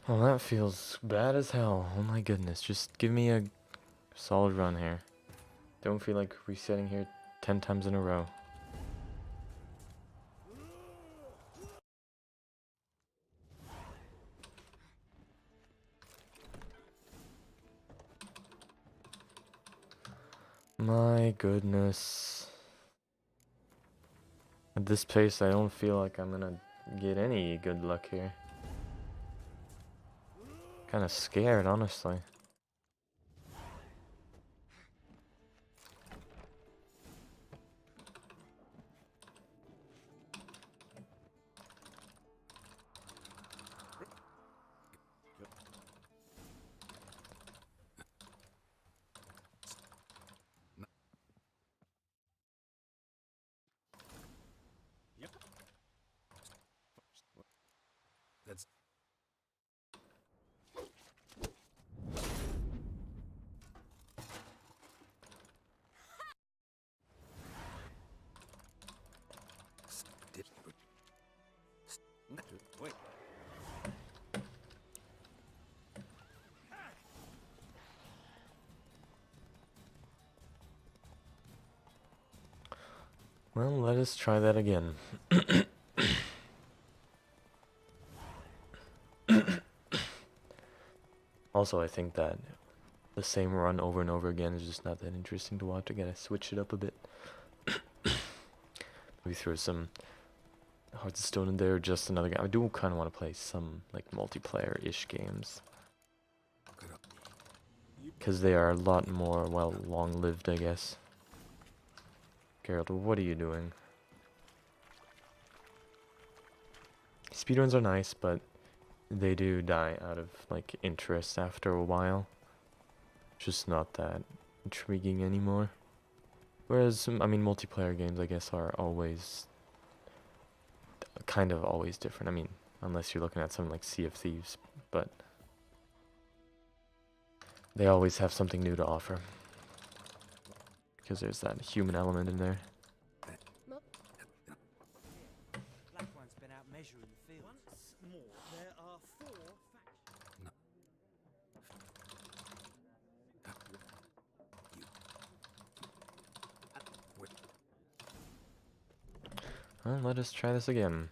Well, that feels bad as hell. Oh my goodness. Just give me a solid run here. Don't feel like resetting here 10 times in a row. My goodness. At this pace, I don't feel like I'm gonna get any good luck here. Kinda scared, honestly. That's wait. Well, let us try that again. Also, I think that the same run over and over again is just not that interesting to watch. I gotta switch it up a bit. Maybe throw some Hearthstone in there, or just another game. I do kind of want to play some like multiplayer-ish games, because they are a lot more, well, long-lived, I guess. Geralt, what are you doing? Speedruns are nice, but they do die out of like interest after a while. Just not that intriguing anymore. Whereas, I mean, multiplayer games, I guess, are always kind of always different. I mean, unless you're looking at something like Sea of Thieves, but they always have something new to offer. Because there's that human element in there. Black one's been out measuring the field. Once more, there are 4 factions. Well, let us try this again.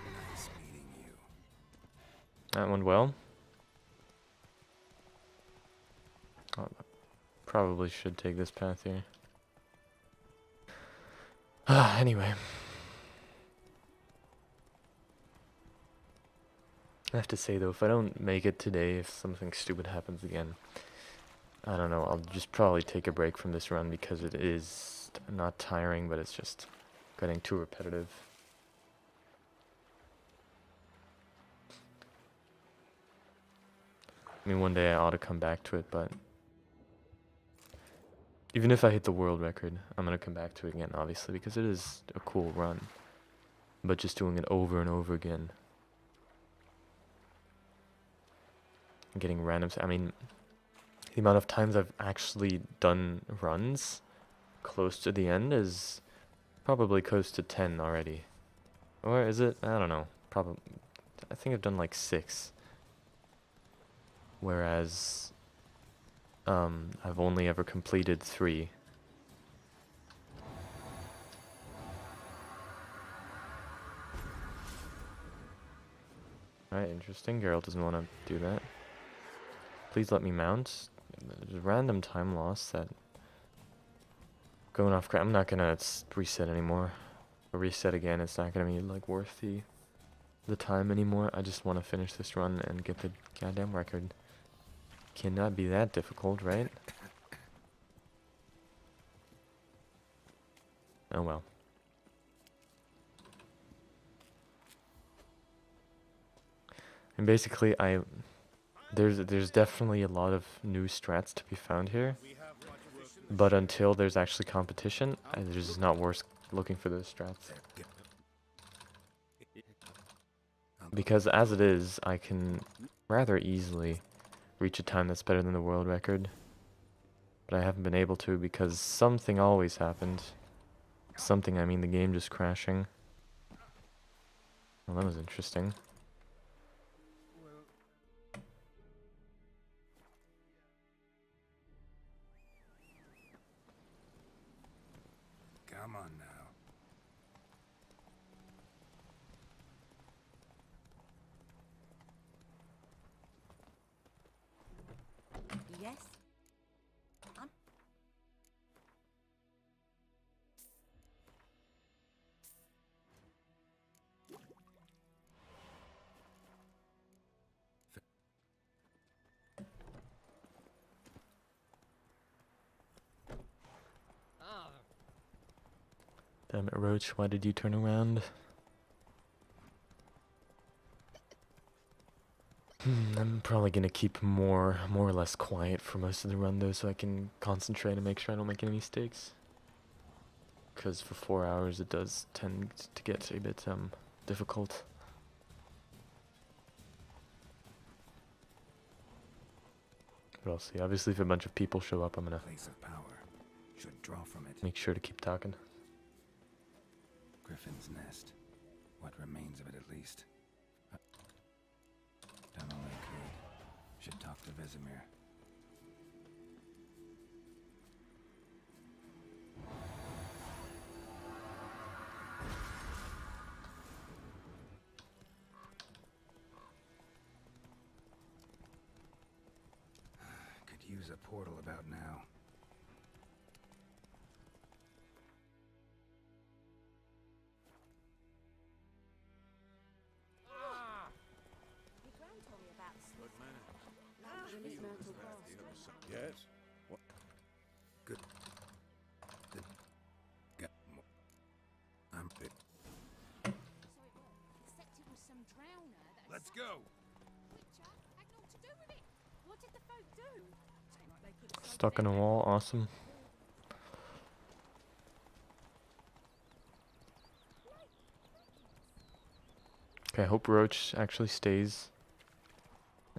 Nice meeting you. That went well. Oh, probably should take this path here. Anyway. I have to say though, if I don't make it today, if something stupid happens again, I don't know, I'll just probably take a break from this run because it is not tiring, but it's just getting too repetitive. I mean, one day I ought to come back to it, but even if I hit the world record, I'm gonna come back to it again, obviously, because it is a cool run. But just doing it over and over again, getting random, I mean, the amount of times I've actually done runs close to the end is probably close to 10 already. Or is it? I don't know. Probably. I think I've done like 6. Whereas, I've only ever completed 3. Alright, interesting. Geralt doesn't want to do that. Please let me mount. There's a random time loss that... Going off... I'm not gonna reset anymore. Or reset again, it's not gonna be like worth the time anymore. I just want to finish this run and get the goddamn record. Cannot be that difficult, right? Oh well. And basically, there's definitely a lot of new strats to be found here. But until there's actually competition, it's just not worth looking for those strats. Because as it is, I can rather easily reach a time that's better than the world record. But I haven't been able to because something always happened. Something, I mean the game just crashing. Well, that was interesting. Come on now. Yes? I'm... Damn it, Roach, why did you turn around? I'm probably gonna keep more or less quiet for most of the run though, so I can concentrate and make sure I don't make any mistakes. Because for 4 hours it does tend to get a bit difficult. But I'll see. Obviously if a bunch of people show up, I'm gonna Place of power. Should draw from it. make sure to keep talking. Griffin's nest. What remains of it, at least. Done all I could. Should talk to Vesemir. Could use a portal about now. Your gran told me about Smith. Like Willis Myrtle Cross. Yes? What? Good. Got more. I'm big. So it was. Except it was some drowner that... Let's go! Witcher had naught to do with it. What did the folk do? Seemed like they could have saved Stuck in a their wall, awesome. Okay, I hope Roach actually stays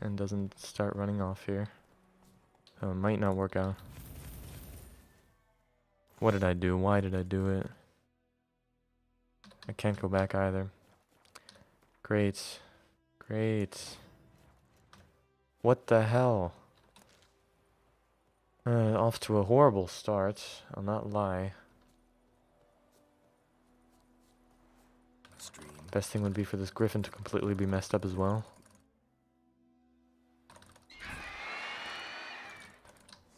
and doesn't start running off here. So it might not work out. What did I do? Why did I do it? I can't go back either. Great. Great. What the hell? Off to a horrible start. I'll not lie. Stream. Best thing would be for this griffin to completely be messed up as well.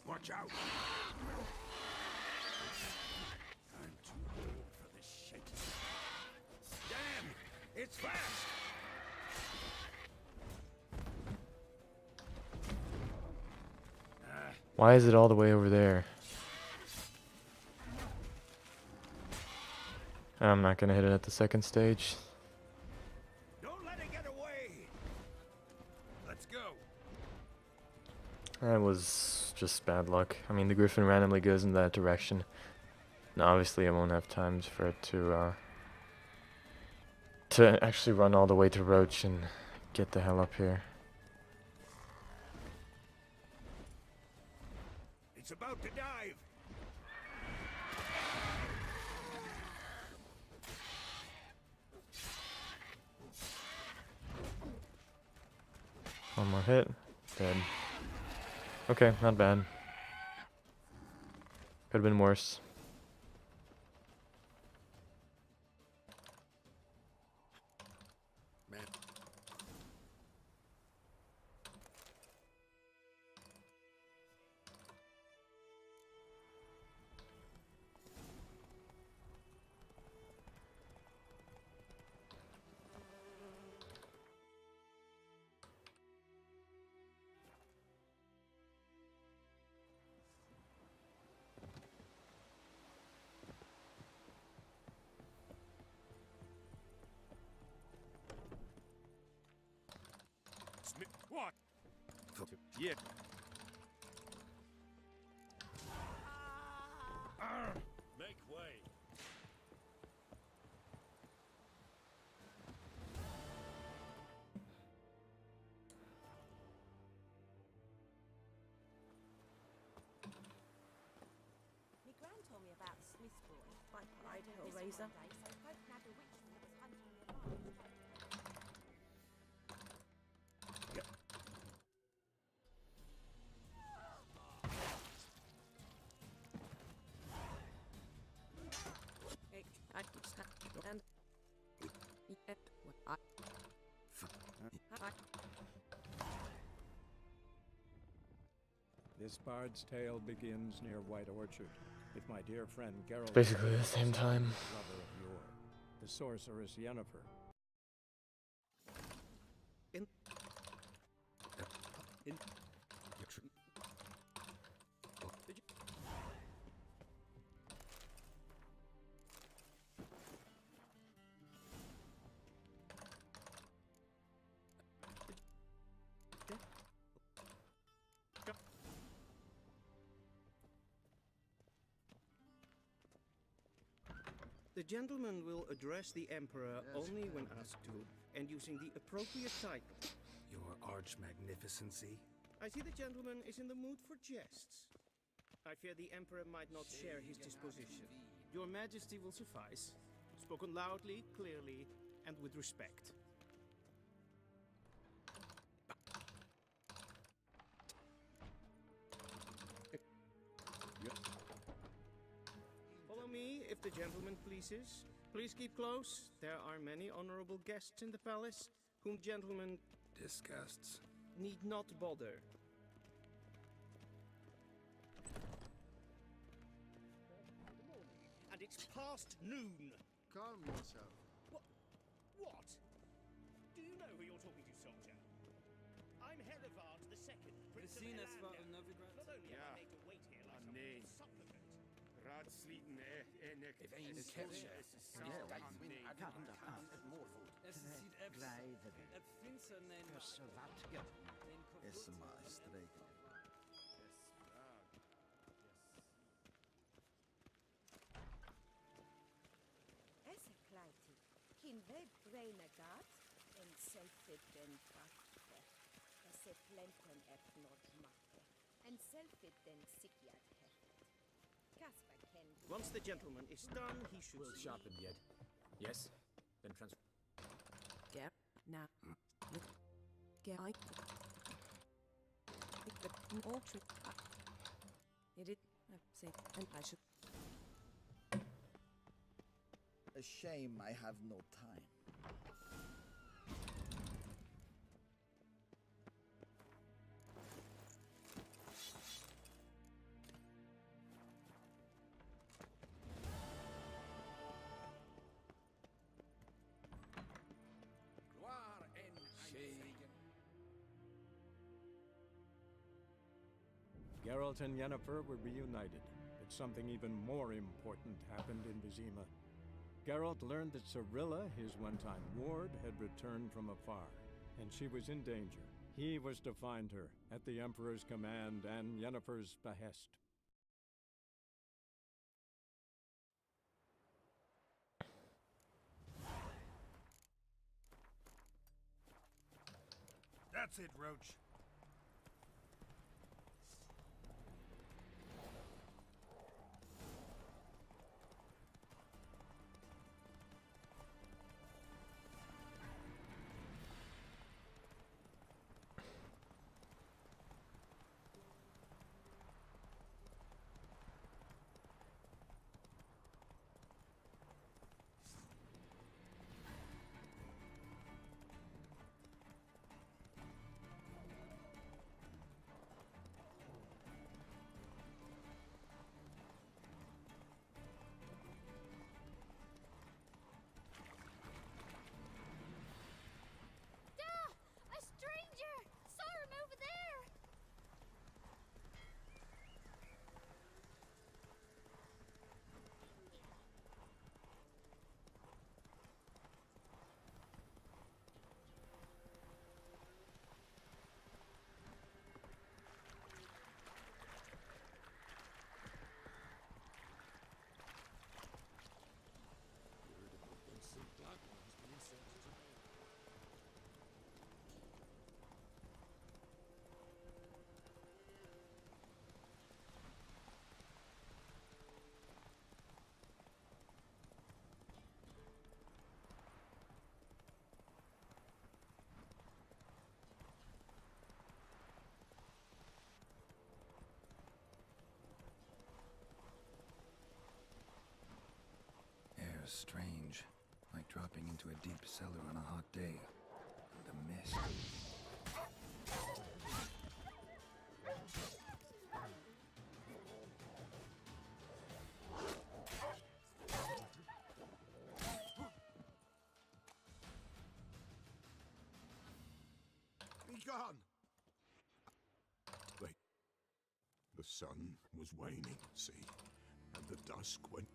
Watch out! I'm too old for this shit. Damn! It's fast! Why is it all the way over there? I'm not gonna hit it at the second stage. Don't let it get away! Let's go! That was just bad luck. I mean, the griffin randomly goes in that direction. Now, obviously, I won't have time for it to actually run all the way to Roach and get the hell up here. It's about to dive! One more hit. Dead. Okay, not bad. Could have been worse. Man. Smith, what? Yeah. Make way. My gran told me about Smith's boy by Hellraiser. So folk nabbed a witch that was hunting their lives. This bard's tale begins near White Orchard, with my dear friend Geralt. Basically the same time. Lover of yore, the sorceress Yennefer. The gentleman will address the Emperor only when asked to, and using the appropriate title. Your Arch-Magnificency? I see the gentleman is in the mood for jests. I fear the Emperor might not share his disposition. Your Majesty will suffice. Spoken loudly, clearly, and with respect. Follow me, if the gentleman pleases. Please keep close. There are many honorable guests in the palace, whom gentlemen Disgusts. need not bother. And it's past noon. Calm yourself. What? Do you know who you're talking to, soldier? I'm Herivard the Second, Prince of Elander. Not only am I made to wait here like some nee. supplement. Raadsleden enig. If een ketje Is maar streken. Essa kleiti. Kin we braine gat en selfie den pakke. Esse plenten epnod makke. En selfie den sikjat heftet. Kasper ken. Once the gentleman is done, he should Will sharpen yet. Yes? Then transfer. Get now. Get I. The all trick. It is. I say, and I should. A shame I have no time. Gloire en zegen. Geralt and Yennefer were reunited, but something even more important happened in Vizima. Geralt learned that Cirilla, his one-time ward, had returned from afar, and she was in danger. He was to find her, at the Emperor's command and Yennefer's behest. That's it, Roach. A stranger! Saw him over there! Air's strange, like dry dropping into a deep cellar on a hot day. The mist. Be gone! Wait. The sun was waning, see? And the dusk went...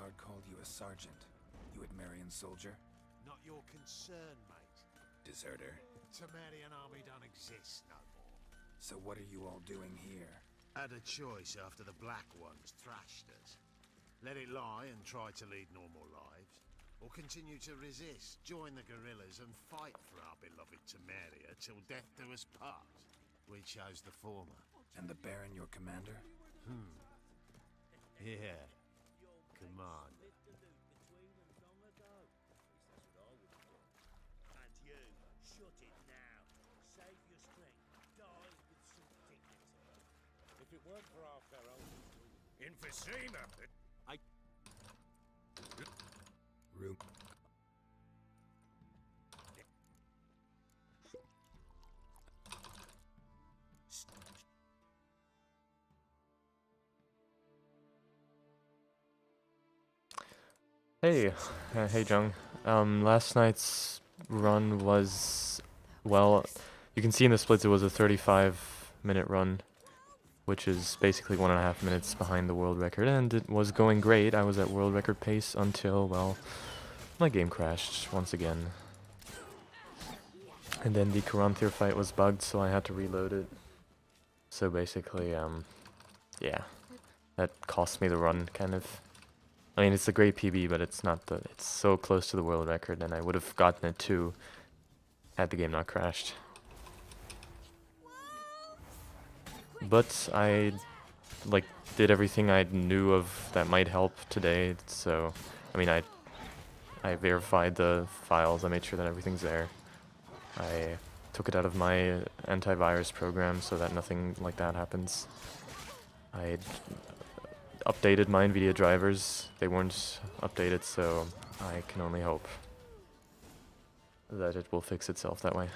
Guard called you a sergeant. You Admarian soldier? Not your concern, mate. Deserter. Temerian army don't exist no more. So what are you all doing here? Had a choice after the Black Ones thrashed us. Let it lie and try to lead normal lives, or continue to resist, join the guerrillas and fight for our beloved Temeria till death do us part. We chose the former. And the Baron your commander? Yeah. Commander. And you, shut it now. Save your strength. Die with some dignity. If it weren't for our Pharaoh... In Visima! Room. Hey, hey Jung. Last night's run was, well, you can see in the splits it was a 35-minute run, which is basically 1.5 minutes behind the world record, and it was going great. I was at world record pace until, well, my game crashed once again. And then the Karanthir fight was bugged, so I had to reload it. So basically, yeah, that cost me the run, kind of. I mean, it's a great PB, but it's not the. It's so close to the world record, and I would have gotten it too, had the game not crashed. But I, like, did everything I knew of that might help today. So, I mean, I verified the files. I made sure that everything's there. I took it out of my antivirus program so that nothing like that happens. I updated my NVIDIA drivers. They weren't updated, so I can only hope that it will fix itself that way.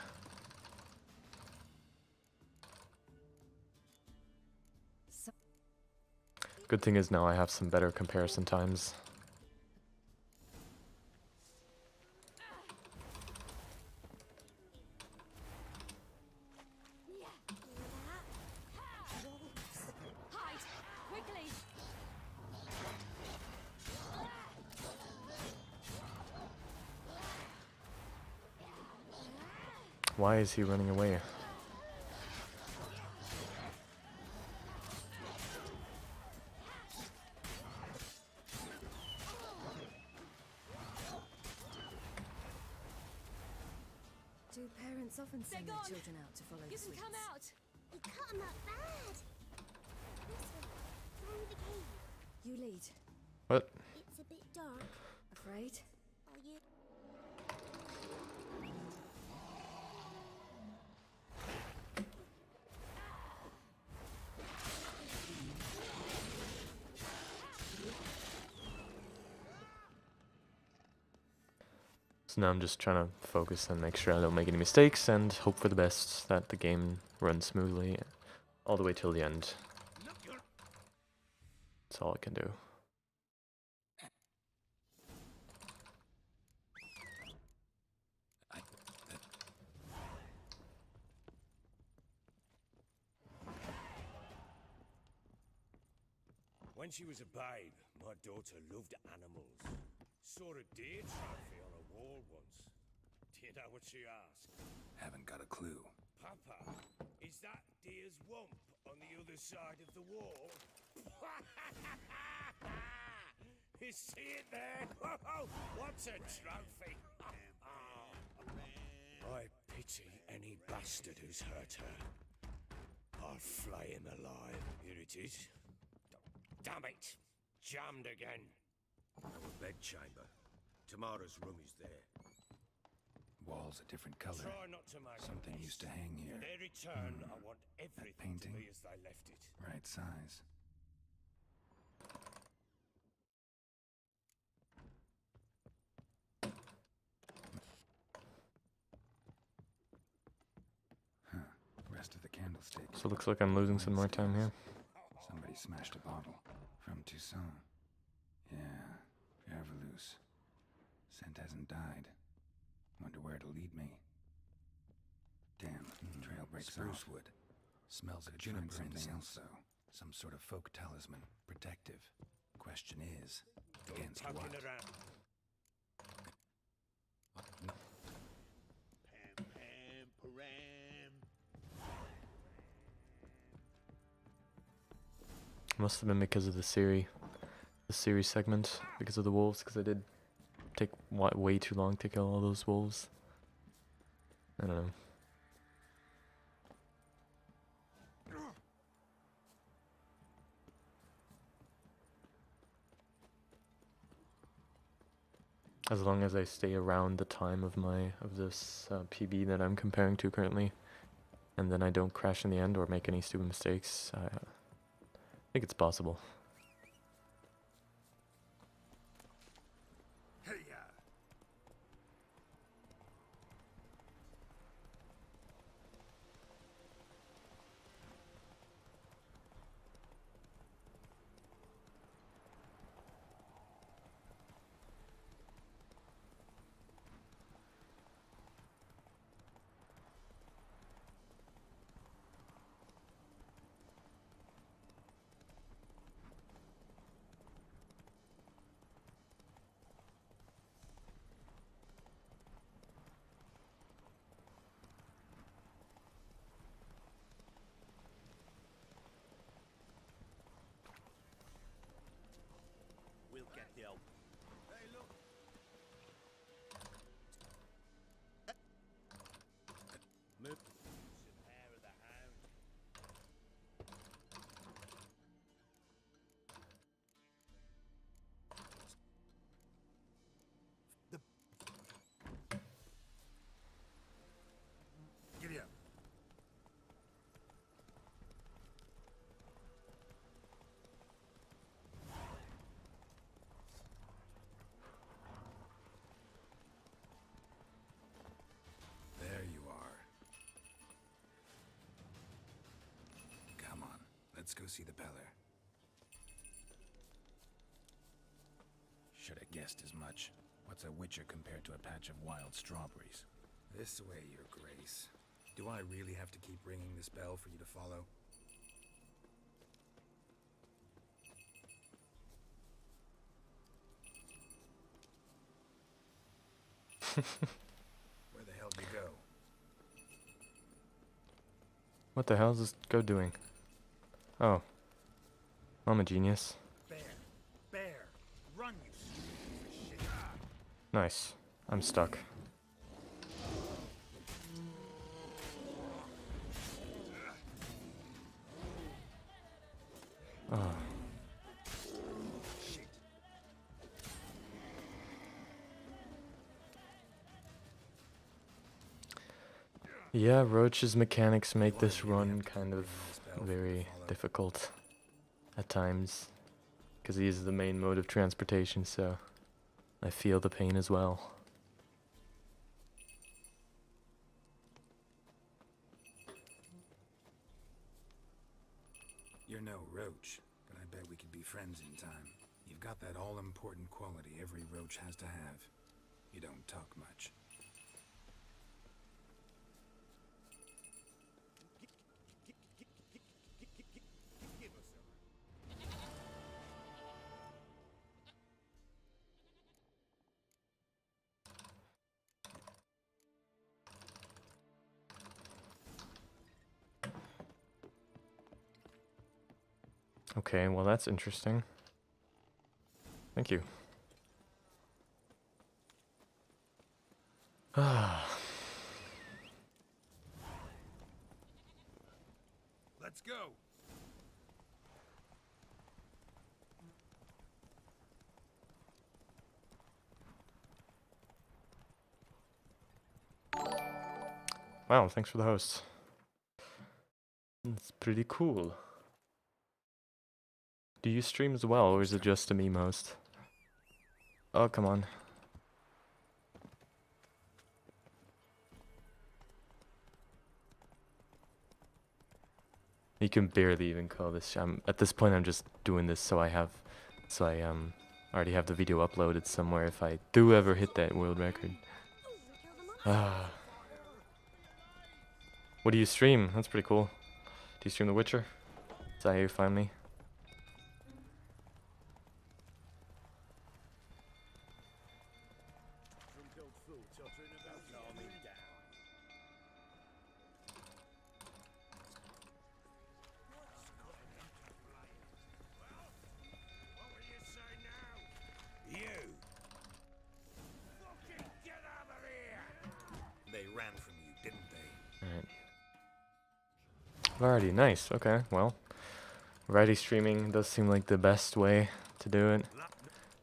Good thing is now I have some better comparison times. Why is he running away? Do parents often send their children out to follow the sweets? Come out! You cut him up bad! This way, through the cave. You lead. What? It's a bit dark. Afraid? Are you? So now I'm just trying to focus and make sure I don't make any mistakes and hope for the best that the game runs smoothly all the way till the end. That's all I can do. When she was a babe, my daughter loved animals. Saw a deer trophy on a wall once. Do you know what she asked? Haven't got a clue. Papa, is that deer's wump on the other side of the wall? You see it there? What's a trophy? I pity any bastard who's hurt her. I'll flay him alive. Here it is. Damn it! Jammed again. Our bedchamber. Tamara's room is there. Walls a different color. Try not to make Something a mess. used to hang here. In their return, I want everything to painting? be as they left it. Right size. Huh. Rest of the candlestick. So it looks like I'm losing some more time here. Somebody smashed a bottle. From Toussaint. Yeah. Verveloos. Scent hasn't died. Wonder where it'll lead me. Damn. Trail breaks Spruce off. wood. Smells of Could juniper find something incense. else, though. Some sort of folk talisman. Protective. Question is, Go against poking what? around. No. Pam, pam, param. Must have been because of the series segment, because of the wolves, because I did take way too long to kill all those wolves. I don't know. As long as I stay around the time of this PB that I'm comparing to currently, and then I don't crash in the end or make any stupid mistakes, I think it's possible. We'll get the old. Hey, look. Move. Some hair of the hound. Giddy up. There you are. Come on, let's go see the Peller. Should have guessed as much. What's a witcher compared to a patch of wild strawberries? This way, Your Grace. Do I really have to keep ringing this bell for you to follow? Where the hell did you go? What the hell is this goat doing? Oh. I'm a genius. Bear, run, you stupid shit. Nice. I'm stuck. Oh. Yeah, Roach's mechanics make this run kind of very difficult at times, because he is the main mode of transportation, so I feel the pain as well. You're no roach, but I bet we could be friends in time. You've got that all-important quality every roach has to have. You don't talk much. Okay, well that's interesting. Thank you. Ah. Let's go. Wow, thanks for the host. It's pretty cool. Do you stream as well, or is it just a meme host? Oh, come on. You can barely even call this. At this point, I'm just doing this so I already have the video uploaded somewhere if I do ever hit that world record. Ah. What do you stream? That's pretty cool. Do you stream The Witcher? Is that how you find me? Variety, nice. Okay, well, variety streaming does seem like the best way to do it.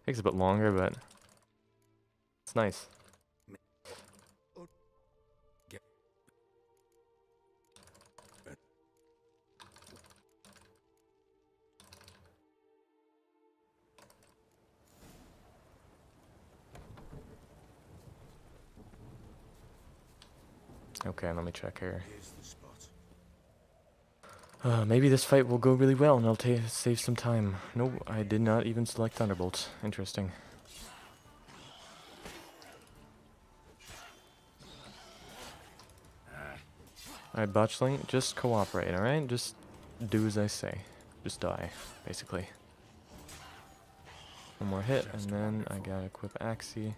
Takes a bit longer, but it's nice. Okay, let me check here. Maybe this fight will go really well and I'll save some time. No, I did not even select Thunderbolt. Interesting. Alright, Botchling, just cooperate, alright? Just do as I say. Just die, basically. One more hit, and then I gotta equip Axie.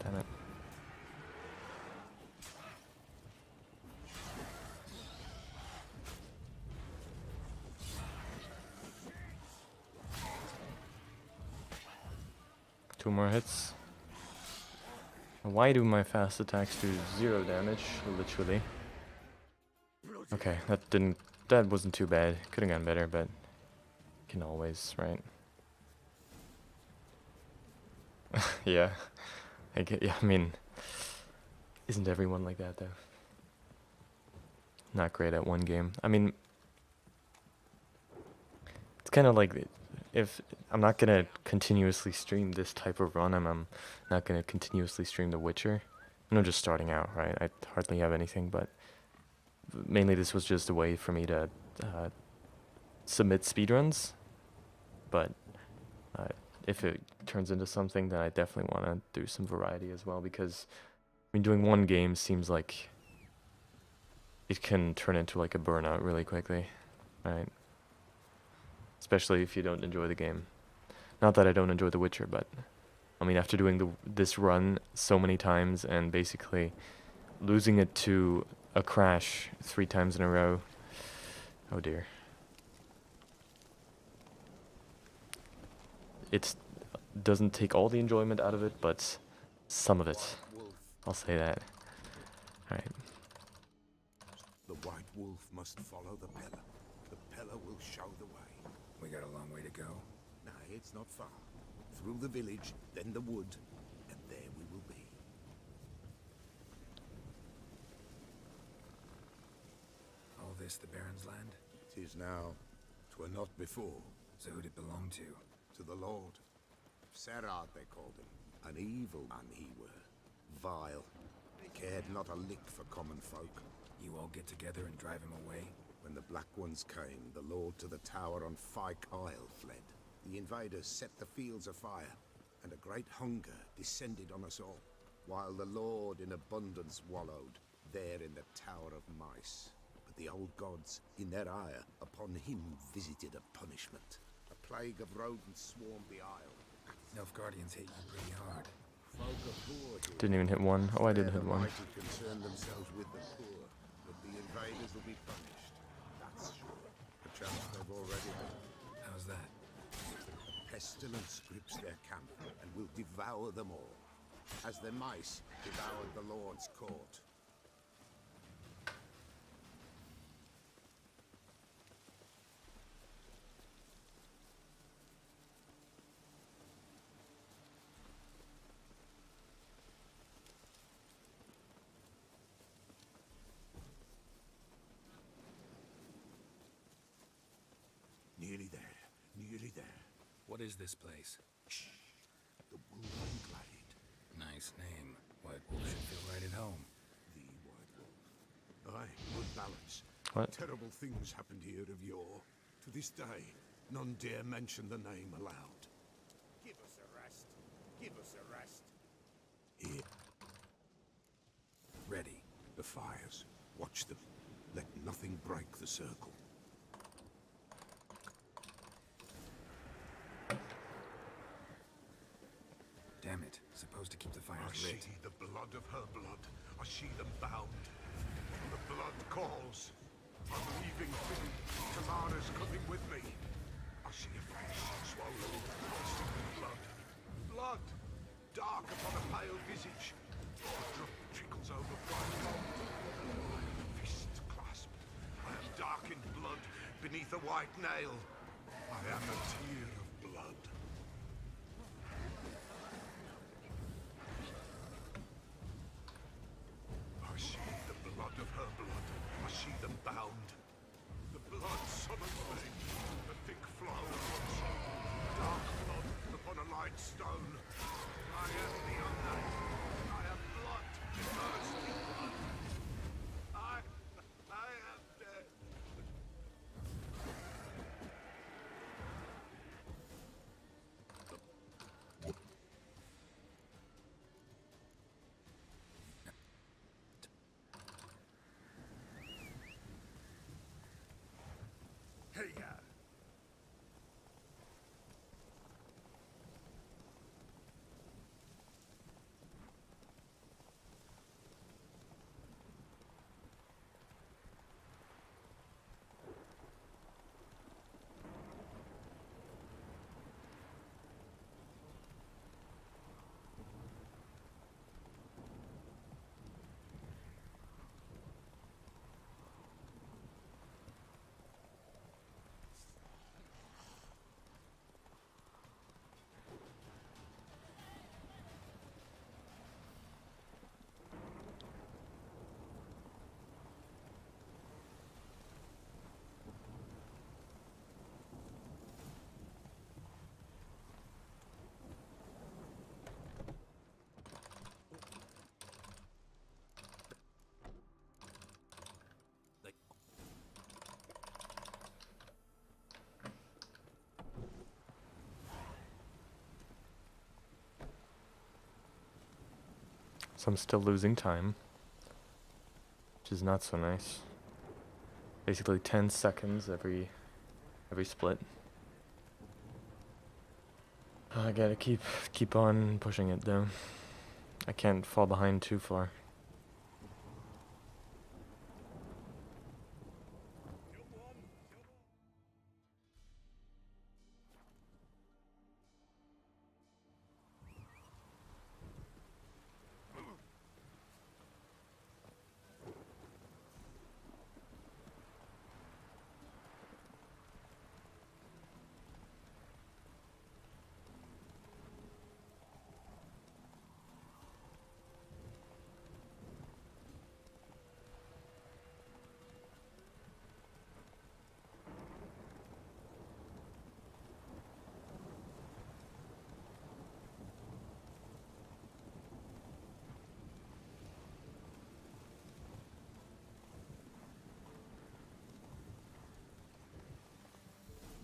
Damn it. Two more hits. Why do my fast attacks do 0 damage, literally? Okay, that wasn't too bad. Could have gone better, but can always, right? Yeah. Yeah, I mean, isn't everyone like that though? Not great at one game. I mean, it's kind of like, if I'm not gonna continuously stream this type of run, I'm not gonna continuously stream The Witcher. I'm just starting out, right? I hardly have anything, but mainly this was just a way for me to submit speedruns. But if it turns into something, then I definitely want to do some variety as well, because I mean, doing one game seems like it can turn into like a burnout really quickly, right? Especially if you don't enjoy the game. Not that I don't enjoy The Witcher, but I mean, after doing this run so many times and basically losing it to a crash 3 times in a row, oh dear. It doesn't take all the enjoyment out of it, but some of it. I'll say that. Alright. The White Wolf must follow the pillar. The pillar will show the way. We got a long way to go. No, it's not far. Through the village, then the wood, and there we will be. All this the Baron's land? 'Tis now. 'Twere not before. So who'd it belong to? To the Lord. Serad they called him. An evil man he were. Vile. Cared not a lick for common folk. You all get together and drive him away? When the Black Ones came, the Lord to the tower on Fyke Isle fled. The invaders set the fields afire, and a great hunger descended on us all, while the Lord in abundance wallowed, there in the Tower of Mice. But the old gods, in their ire, upon him visited a punishment. A plague of rodents swarmed the isle. Nilfgaardians hit you pretty hard. Folk are poor here. Didn't even hit one. Oh, I did There hit the one. mighty concern themselves with the poor, but the invaders will be punished. That's sure. Perchance they've already been. How's that? Pestilence grips their camp and will devour them all, as the mice devoured the Lord's court. Nearly there, nearly there. What is this place? Shh. The Wolven Glade. Nice name. White Wolf should feel right at home. The White Wolf. Aye, good balance. What? Terrible things happened here of yore. To this day, none dare mention the name aloud. Give us a rest. Give us a rest. Here. Ready. The fires. Watch them. Let nothing break the circle. Damn it. Supposed to keep the I fires lit. see the blood of her blood. I see them bound. The blood calls. I'm leaving Finn. Tamara's coming with me. I see a face swollen. I see blood. Blood! Dark upon a pale visage. A drop trickles over bright gold. Fists clasped. I am dark in blood beneath a white nail. I am a tear of blood. I see the blood of her blood. I see them bound. The blood summons me. The thick flow runs on. Dark blood upon a light stone. I am the unknown. I am blood. Thirsty blood. I am dead. Hey, So I'm still losing time, which is not so nice. basically 10 seconds every split. I gotta keep on pushing it though. I can't fall behind too far.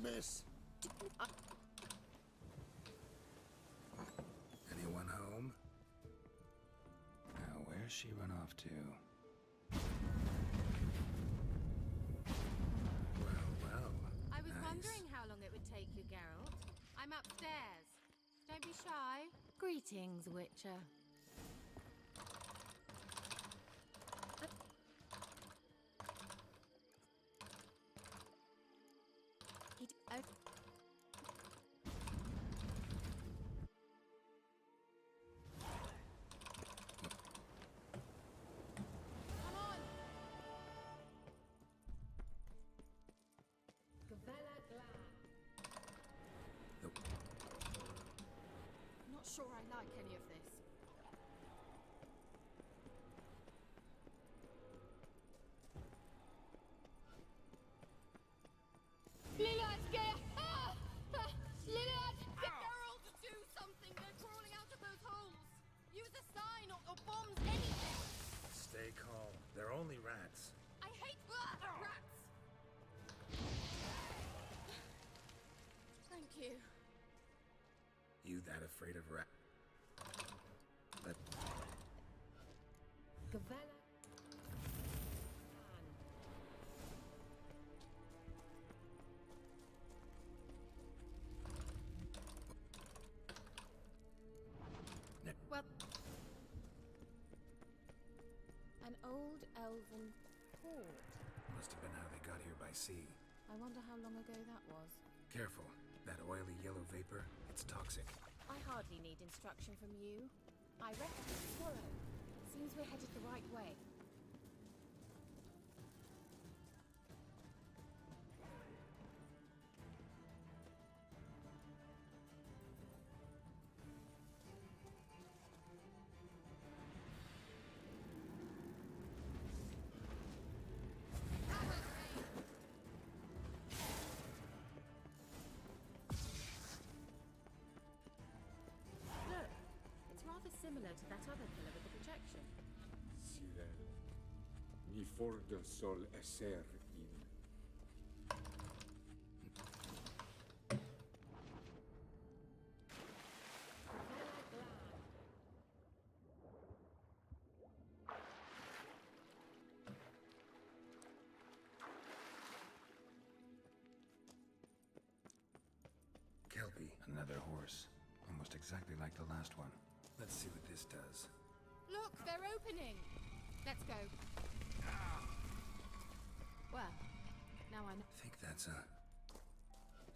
Miss. Anyone home? Now, where's she run off to? Well. I was Nice. wondering how long it would take you, Geralt. I'm upstairs. Don't be shy. Greetings, Witcher. Not sure I like any of this. Lilad, get Lilad, get Geralt to do something. They're crawling out of those holes. Use a sign or bombs, anything. Stay calm. They're only rats. I hate rats. Thank you. You that afraid of rats? But Well, an old elven port. must have been how they got here by sea. I wonder how long ago that was. Careful. That oily yellow vapor, it's toxic. I hardly need instruction from you. I reckon it's Swallow. Seems we're headed the right way. Look, it's rather similar to that other pillar with the projection. Sirel, mi fordo sol esser in. Kelpie. Another horse. Almost exactly like the last one. Let's see what this does. Look, they're opening. Let's go. Well, now I know. I think that's a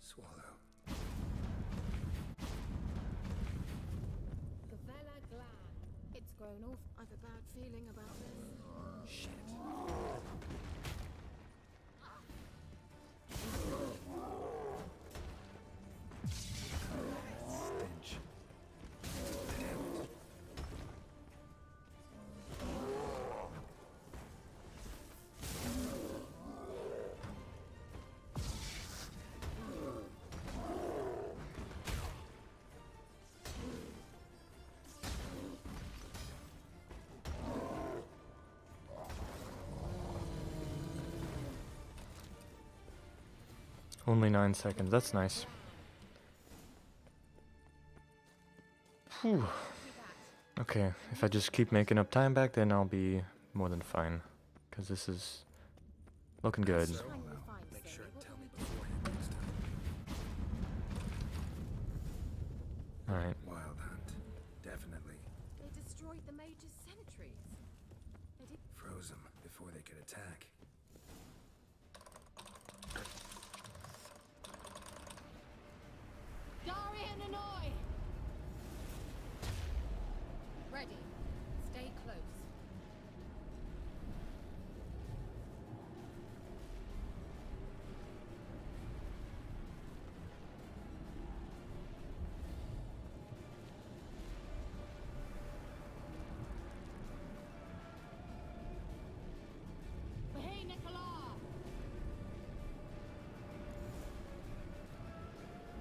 swallow. It's grown off. I've a bad feeling about this. Shit. Stench. Damn it. Only 9 seconds. That's nice. Whew. Okay, if I just keep making up time back, then I'll be more than fine. Because this is Looking good. So, make sure and tell me beforehand next time. Alright. Wild hunt. Definitely. They destroyed the Major's sentries. They did. Froze them before they could attack. Darian and I! Ready. Stay close. Hey, Nicola!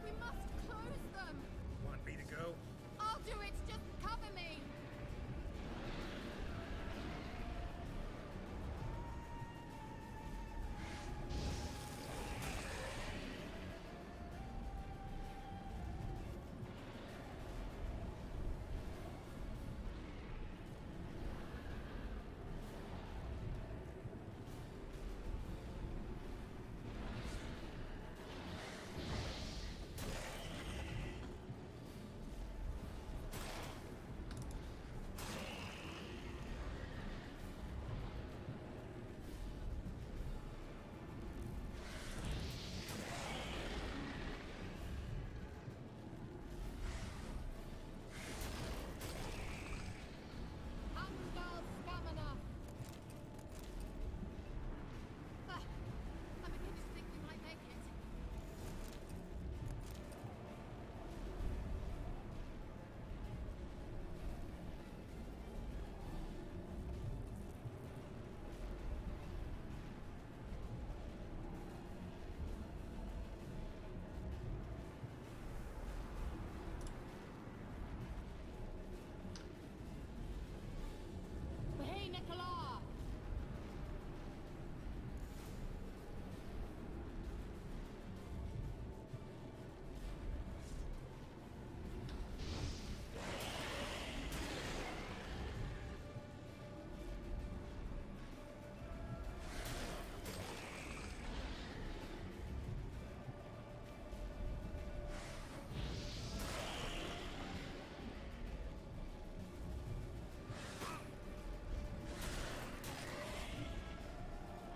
We must close them! Want me to go? I'll do it! Just cover me! Angal Stamina! I'm beginning to think we might make it. Hey, Nicola!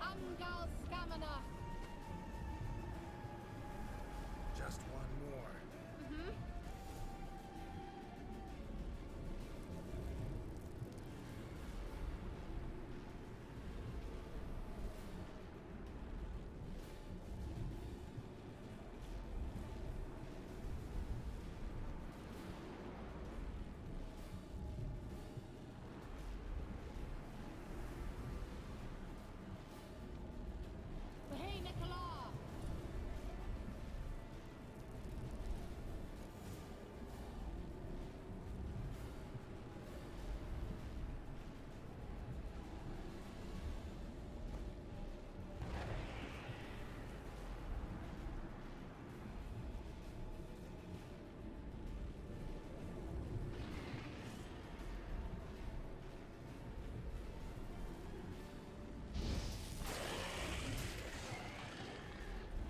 Angal Stamina! Just one more. Mm-hmm. Hey, Nicola!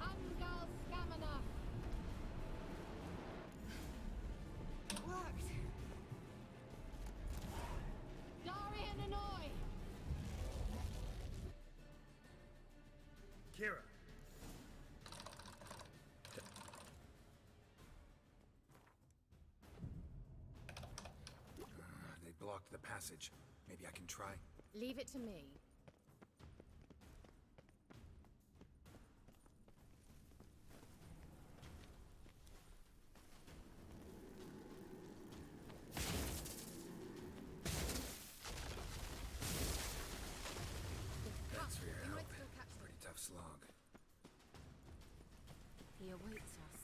Angal Stamina! Worked! Darian and I! Kira! They blocked the passage. Maybe I can try. Leave it to me. Thanks for your We help. might still catch them. Pretty tough slog. He awaits us.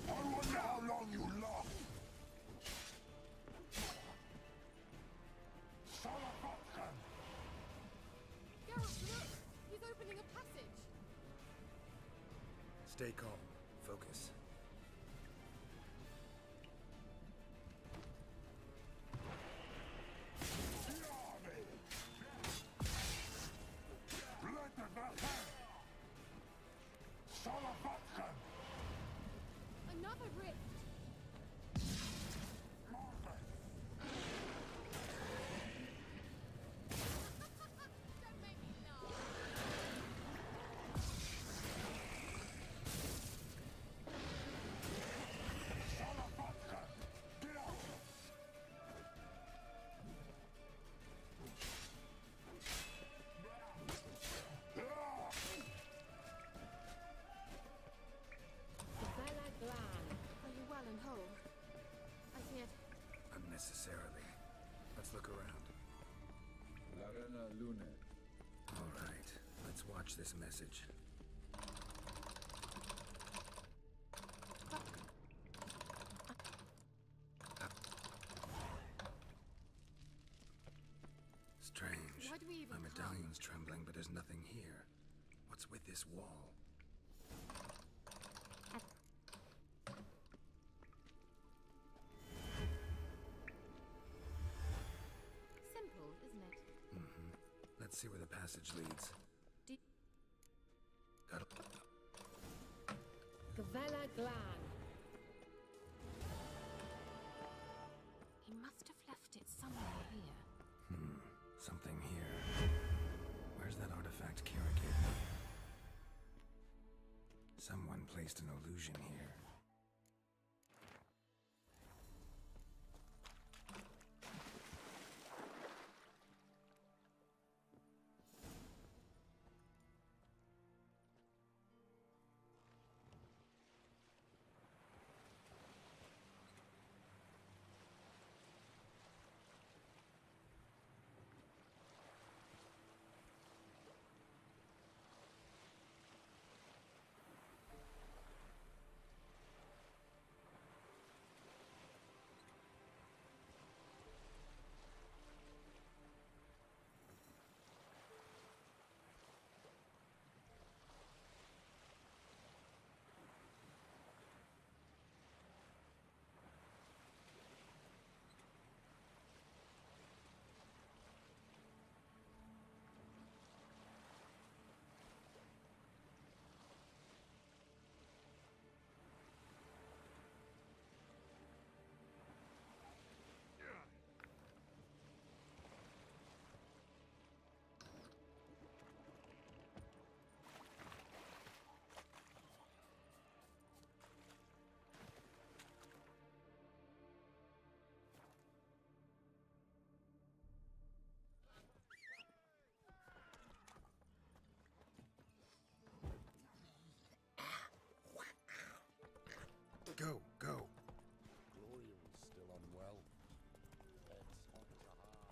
I wonder how long you lost. Geralt, look! He's opening a passage! Stay calm. Focus. this message. Strange. Why do we even My come? medallion's trembling, but there's nothing here. What's with this wall? Simple, isn't it? Mm-hmm. Let's see where the passage leads. Got Gavella Glan. He must have left it somewhere here. something here. Where's that artifact Kira gave me? Someone placed an illusion here. Go, go. Gloria's still unwell. Bed's hot as a hearth.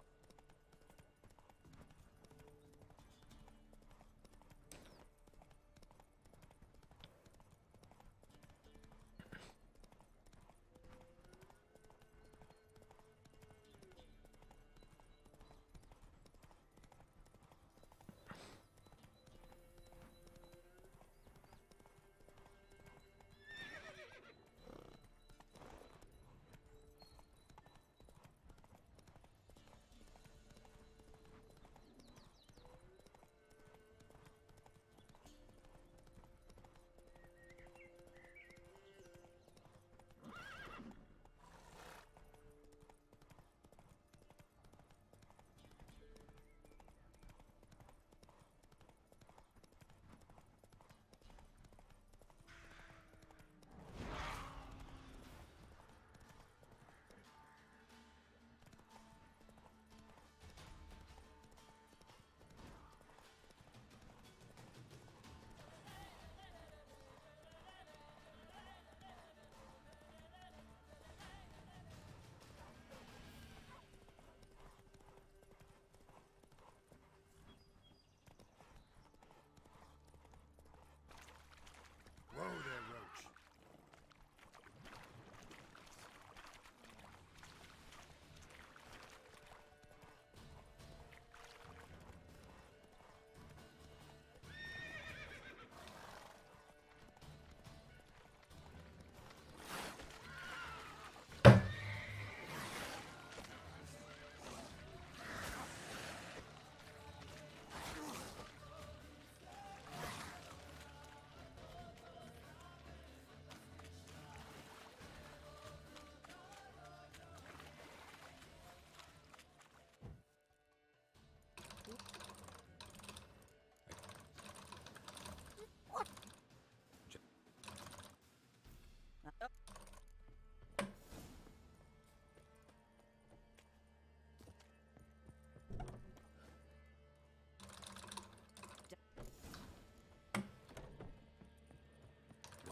Whoa there, Roach.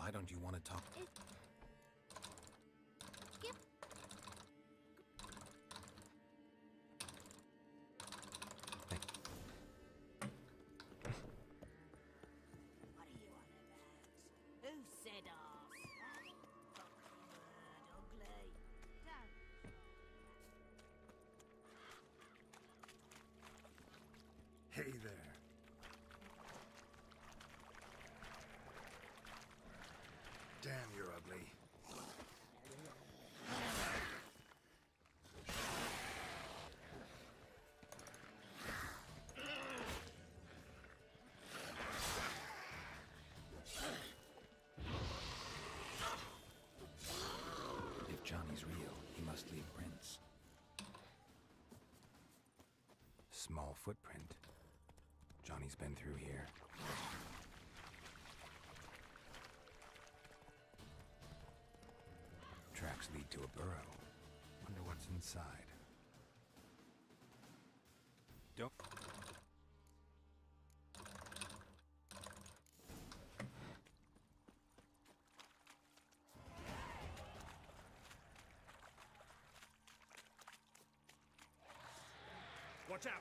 Why don't you want to talk? ugly. If Johnny's real, he must leave prints. Small footprint. Johnny's been through here. Tracks lead to a burrow. Wonder what's inside. Don't... Watch out!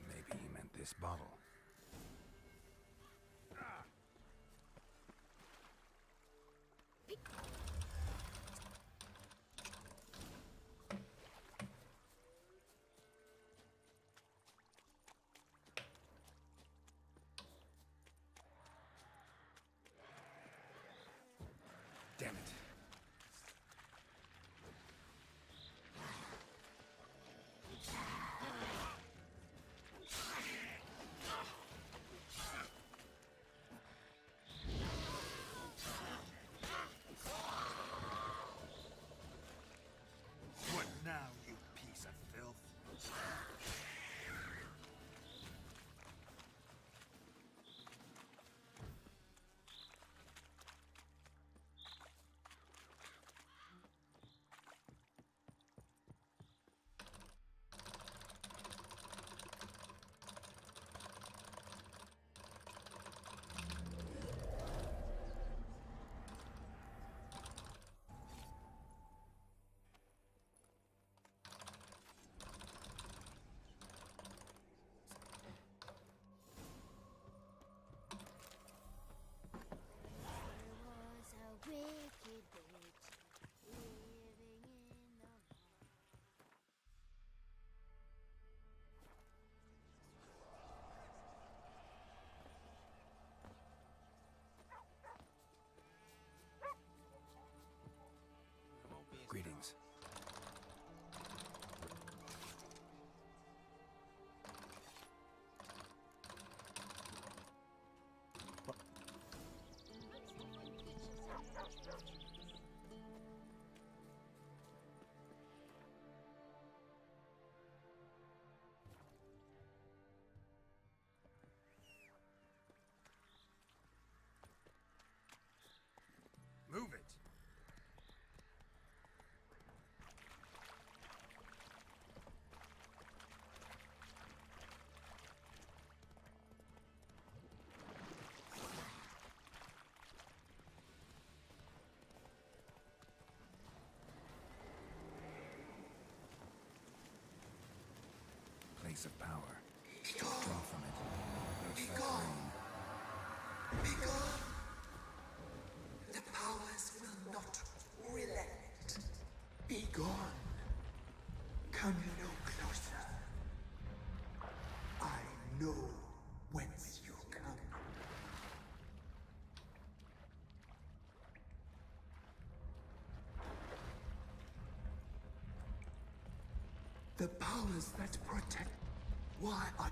Maybe he meant this bottle. Damn it. What now, you piece of filth? Greetings. Move it! Place of power. Draw from it. Looks like rain. Be gone! The powers will not relent. Be gone. Come no closer. I know whence you come. The powers that protect. Why I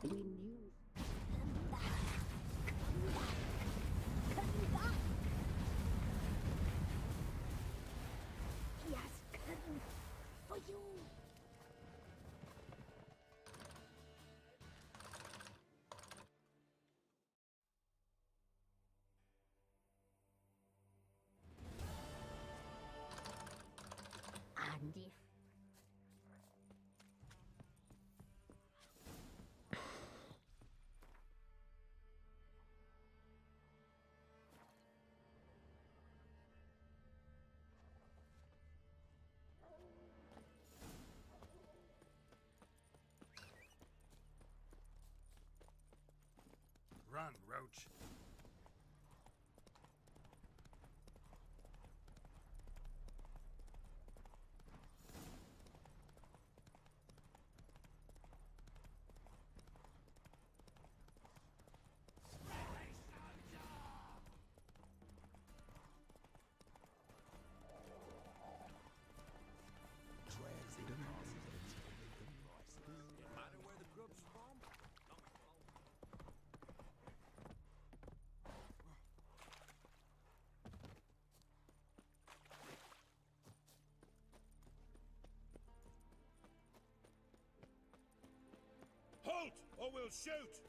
We knew. Come back. Come back. Come back. He has come for you. Andy. Run, Roach. Halt, or we'll shoot!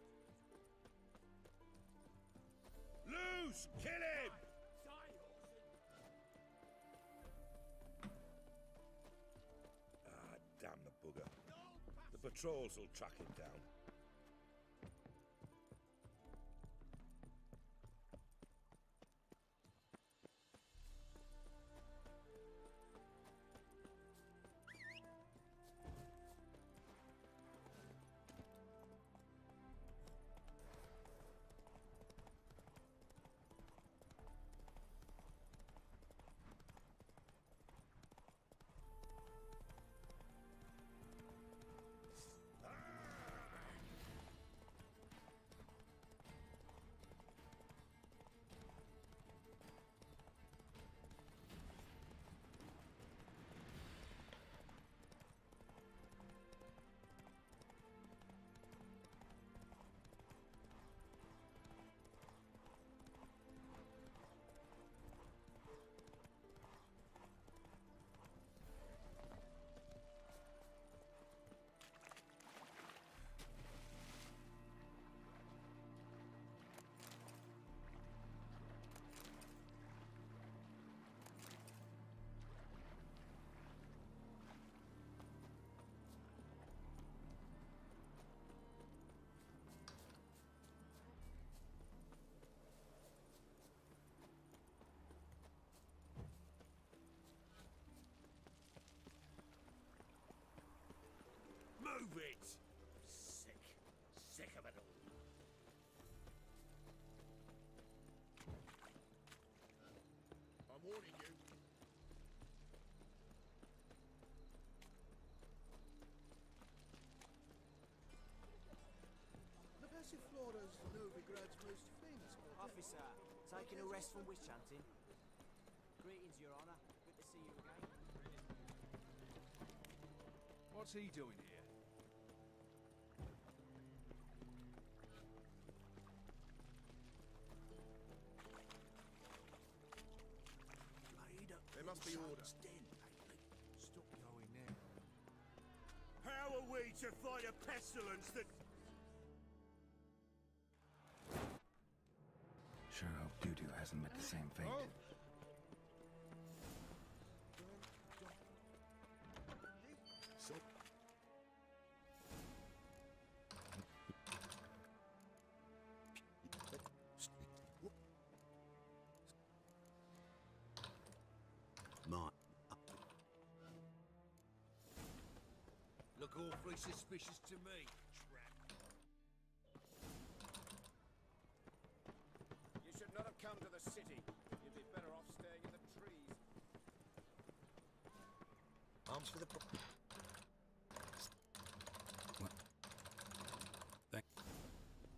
Loose! Kill him! Ah, damn the bugger. The patrols will track him down. Move it! Sick of it all. I'm warning you. The Passiflora's Novigrad's most famous motel. Officer, taking a rest from witch hunting. Greetings, Your Honor. Good to see you again. What's he doing here? There must be order. Stop going there. How are we to fight a pestilence that... Sure hope Doo-Doo hasn't met the same fate. So look awfully suspicious to me, tramp. You should not have come to the city. You'd be better off staying in the trees. Arms for the...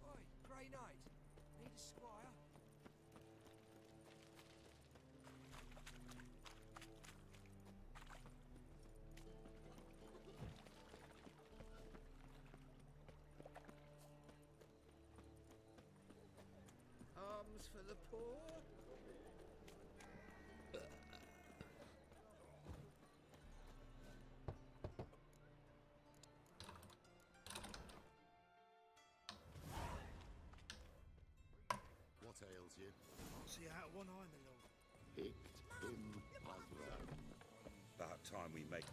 Oi, Grey Knight. Need a squire? for the poor. What ails you? Can't see out one eye, my lord. Picked in puzzler. About time we make.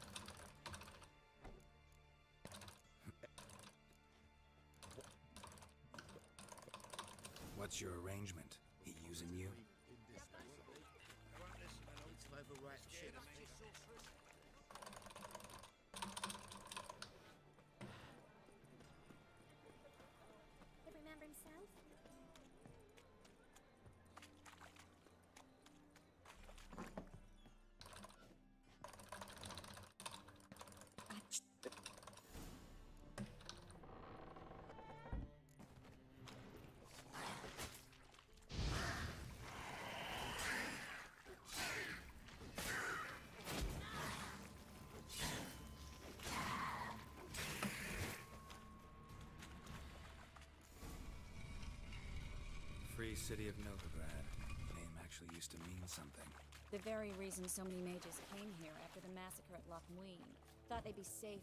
What's your arrangement? He using you? It's overwrapped shit. Remember himself? Free City of Novigrad. Name actually used to mean something. The very reason so many mages came here after the massacre at Loch Muin. Thought they'd be safe.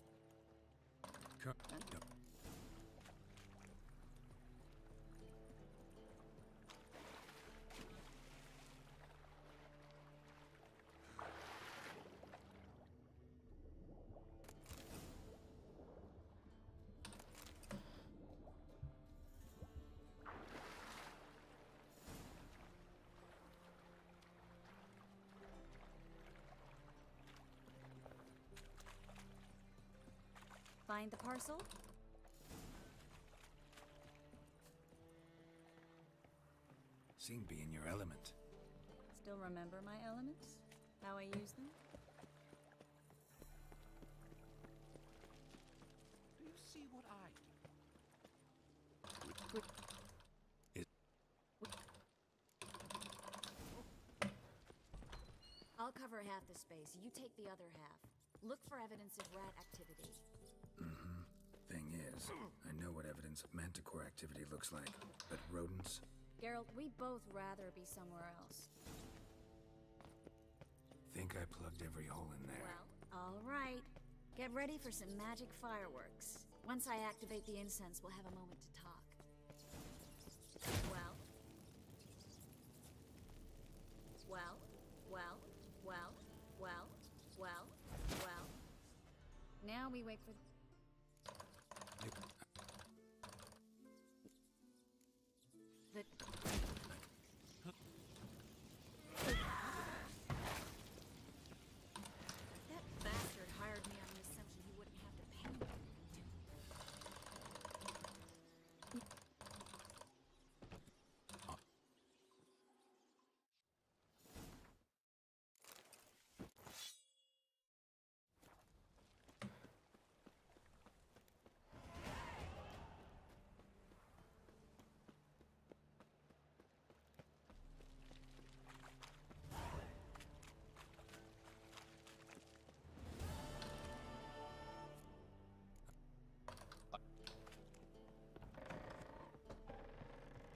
Find the parcel? Seem to be in your element. Still remember my elements? How I use them? Do you see what I I'll cover half the space. You take the other half. Look for evidence of rat activity. Mm-hmm. Thing is, I know what evidence of manticore activity looks like, but rodents? Geralt, we'd both rather be somewhere else. Think I plugged every hole in there. Well, all right. Get ready for some magic fireworks. Once I activate the incense, we'll have a moment to talk. Well? Well? Well? Well? Well? Well? Well? Now we wait for... The... That bastard hired me on the assumption he wouldn't have to pay me.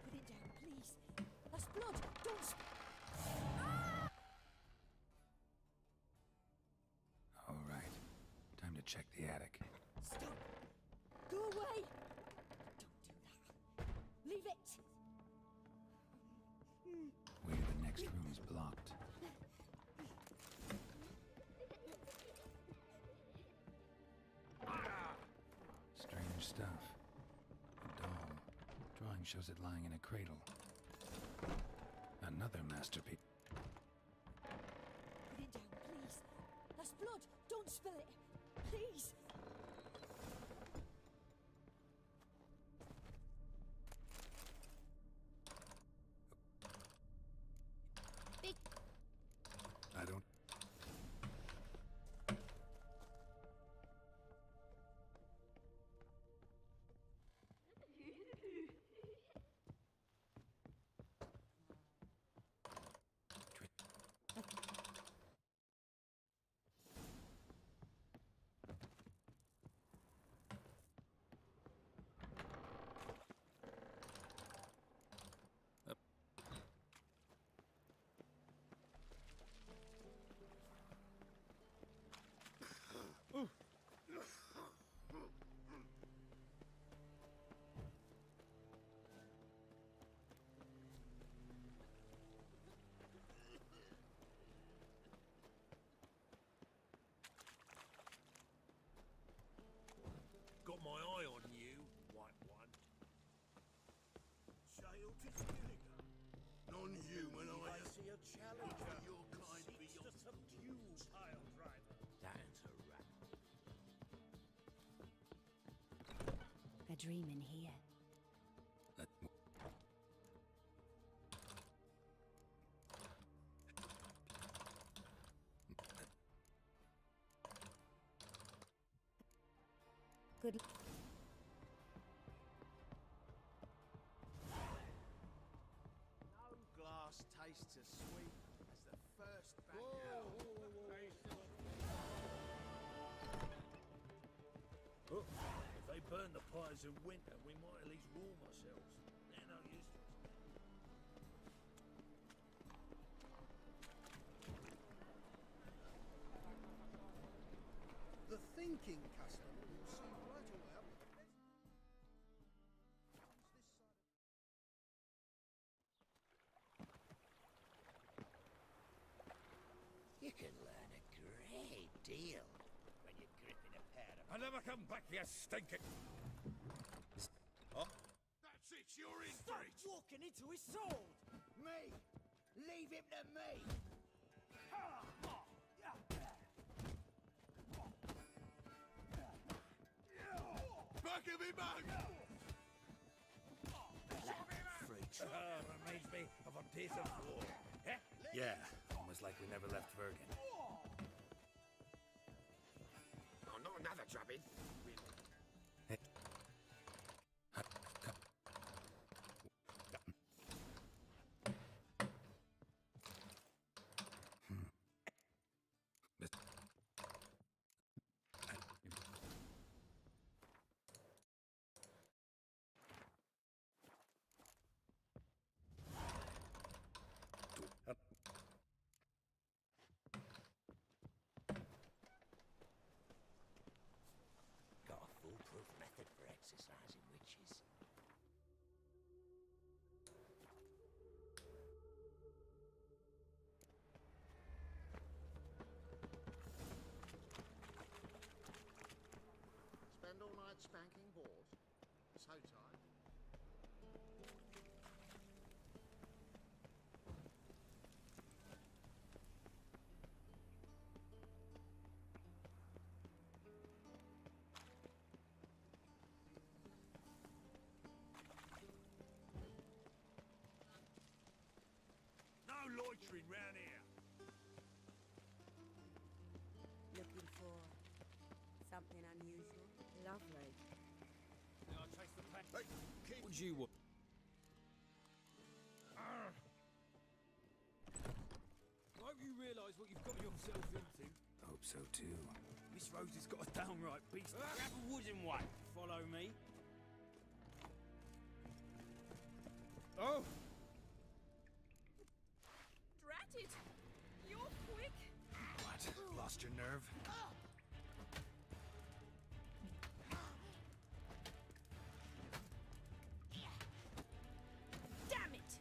Put it down, please. That's blood. Don't All right. Time to check the attic. stop. Go away. Don't do that. Leave it. Way to the next room is blocked. Strange stuff. A doll. Drawing shows it lying in a cradle. Another masterpiece. Put it down, please. That's blood. Don't spill it. Please. I don't... A dream in here. Good. No glass tastes as sweet as the first backyard. Oh, if they burn the pyres in winter, we might at least warm ourselves. They're no use to us. The thinking customer will see right away. You can learn a great deal when you're gripping a pair of... I never come back here stinking... Oh. That's it, you're in for it! Walking into his sword! Me! Leave him to me! Back of him back! Reminds me of a piece of war. Eh? Yeah, almost like we never left Bergen. Oh, not another drubbing. Got a foolproof method for exercising witches. Spend all night spanking boards. So tired. No loitering round here. Looking for something unusual? Lovely. I'll taste the pack. Hey, what would you want? I hope you realise what you've got yourself into. Hope so too. This rose has got a downright beast. Grab a wooden one. Follow me. Oh! Drat it! You're quick! What? Lost your nerve? Damn it!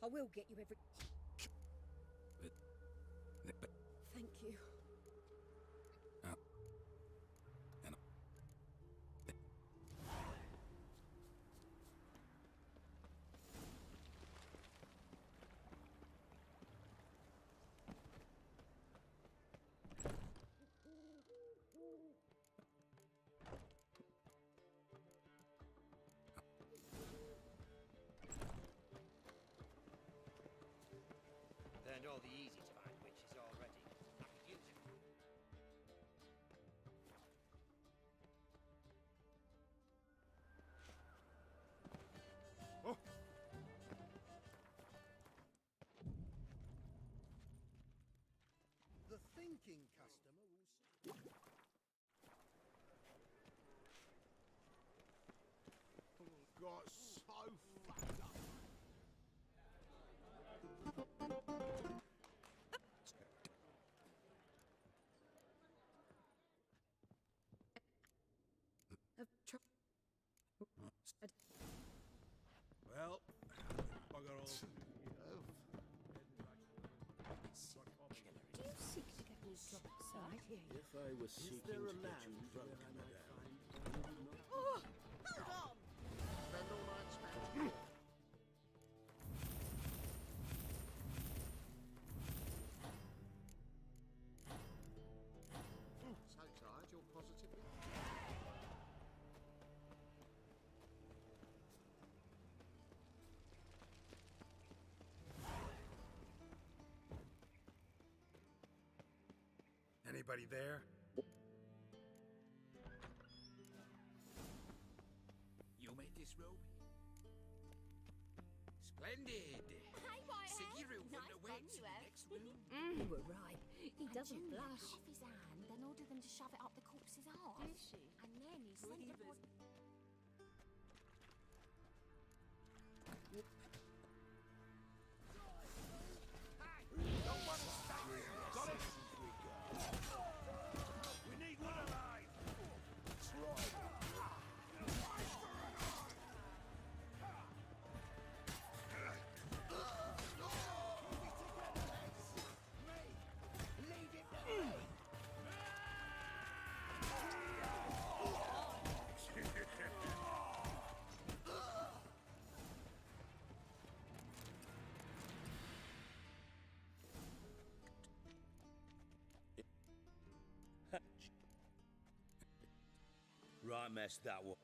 I will get you every... Thank you. Learned all the easy to find witches already. I could use it. Oh. The thinking customer will... Got so fucked up. Well, bugger all. Do you seek to get me drunk, sir? If I was seeking to get you drunk, madame. Oh, hold on! Spend all night spent. So tired, you're positively... Anybody there? You made this rope? Splendid! Hi, Whitehead. Sigiru Nice wouldn't bum wait you till the have. next room. You were right. He doesn't Junior blush. cut off his hand, then ordered them to shove it up the corpse's arse. Did she? And then he sent the body... Don't want to stay here. Got it? We need one alive. Right mess that one.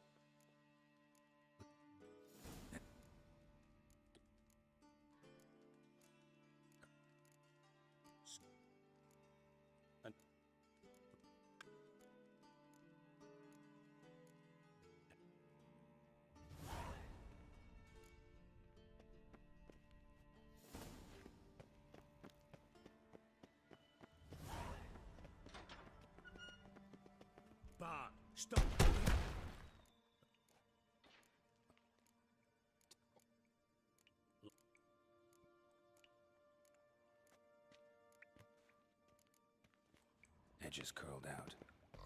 Bart, stop! Edges curled out.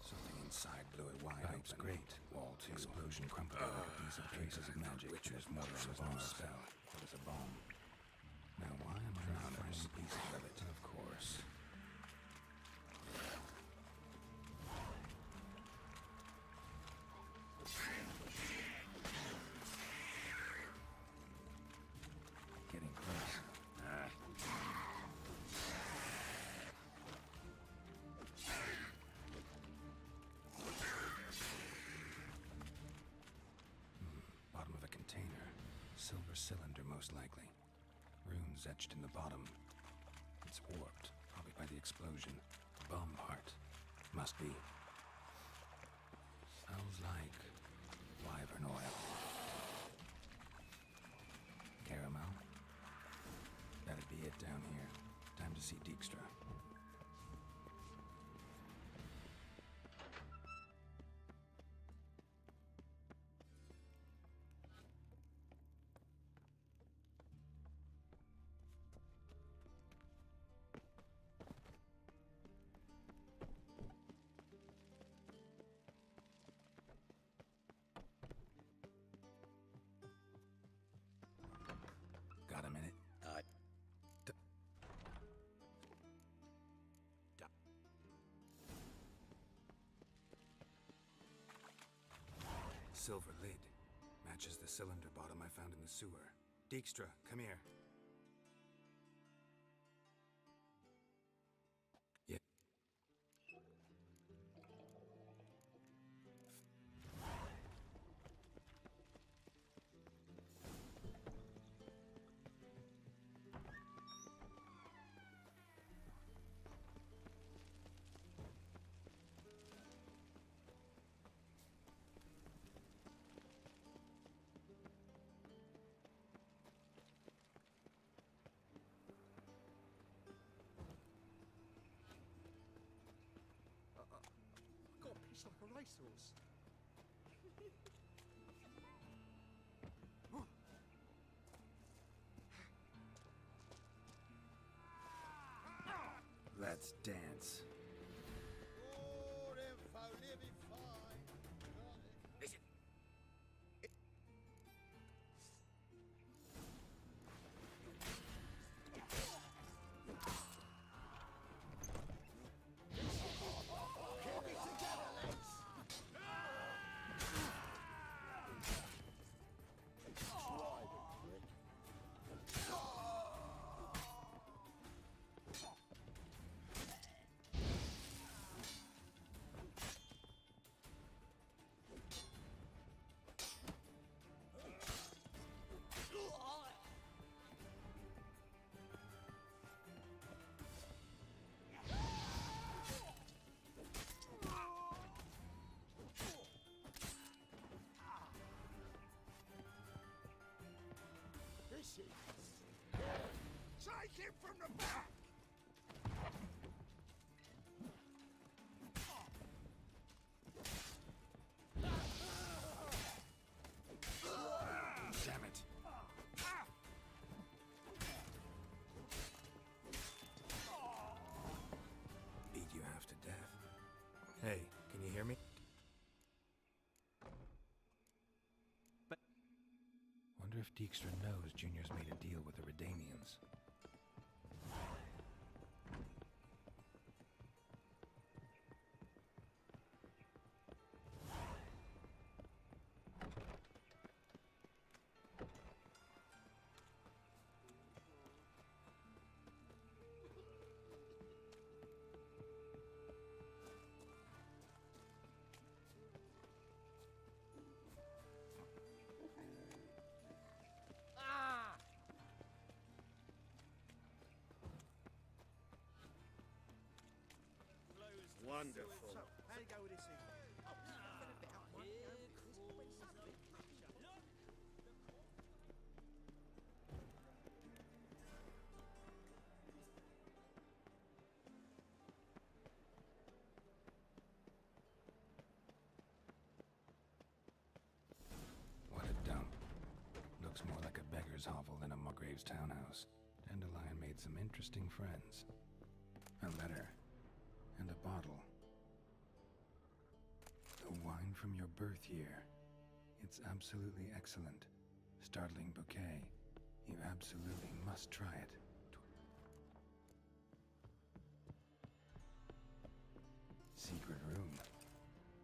Something inside blew it wide open. Great. Wall to explosion crumpled like a piece of traces of magic. There's more than a bomb spell. What is a bomb? Now why am I not finding pieces of it? Of course. Getting close. Bottom of a container. Silver cylinder, most likely. Runes etched in the bottom. It's warped, probably by the explosion. Bomb part. Must be. Smells like wyvern oil. Caramel. That'd be it down here. Time to see Dijkstra. Got a minute? silver lid. Matches the cylinder bottom I found in the sewer. Dijkstra, come here. Yeah. Got pitched like a racehorse. Let's dance. Listen. This is... Take him from the back! Damn it. Beat you half to death. Hey, can you hear me? Wonder if Dijkstra knows Junior's made a deal with the Redanians. Wonderful. So, how do you go with this thing? Oh, been a bit out, mate. What a dump. Looks more like a beggar's hovel than a Mulgrave's townhouse. Dandelion made some interesting friends. A letter. And a bottle. The wine from your birth year. It's absolutely excellent. Startling bouquet. You absolutely must try it. Secret room.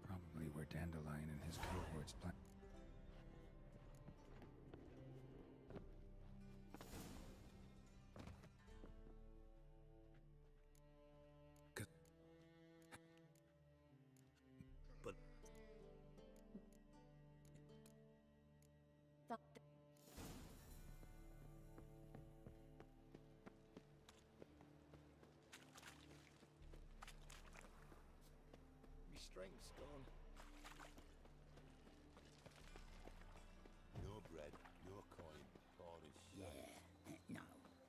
Probably where Dandelion and his cohorts plan. My strength's gone. No bread, no coin, Polish. Yeah, no.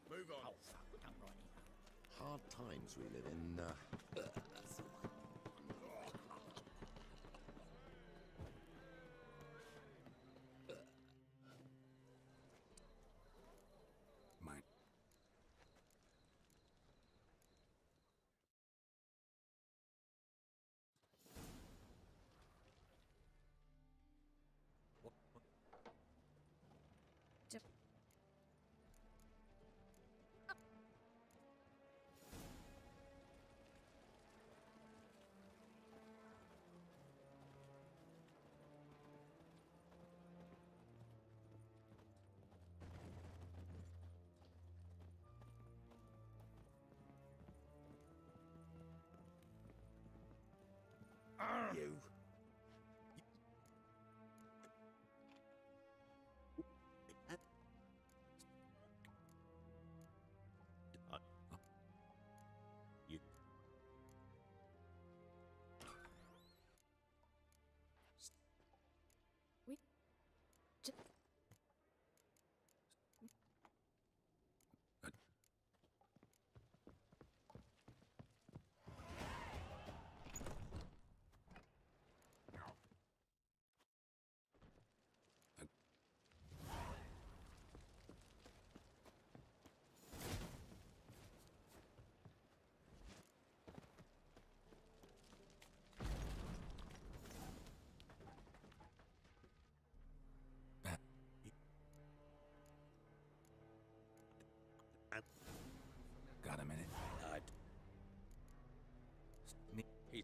Move on. Oh, fuck, don't write it. Hard times we live in. Mine. You. You. We. Got a minute? He.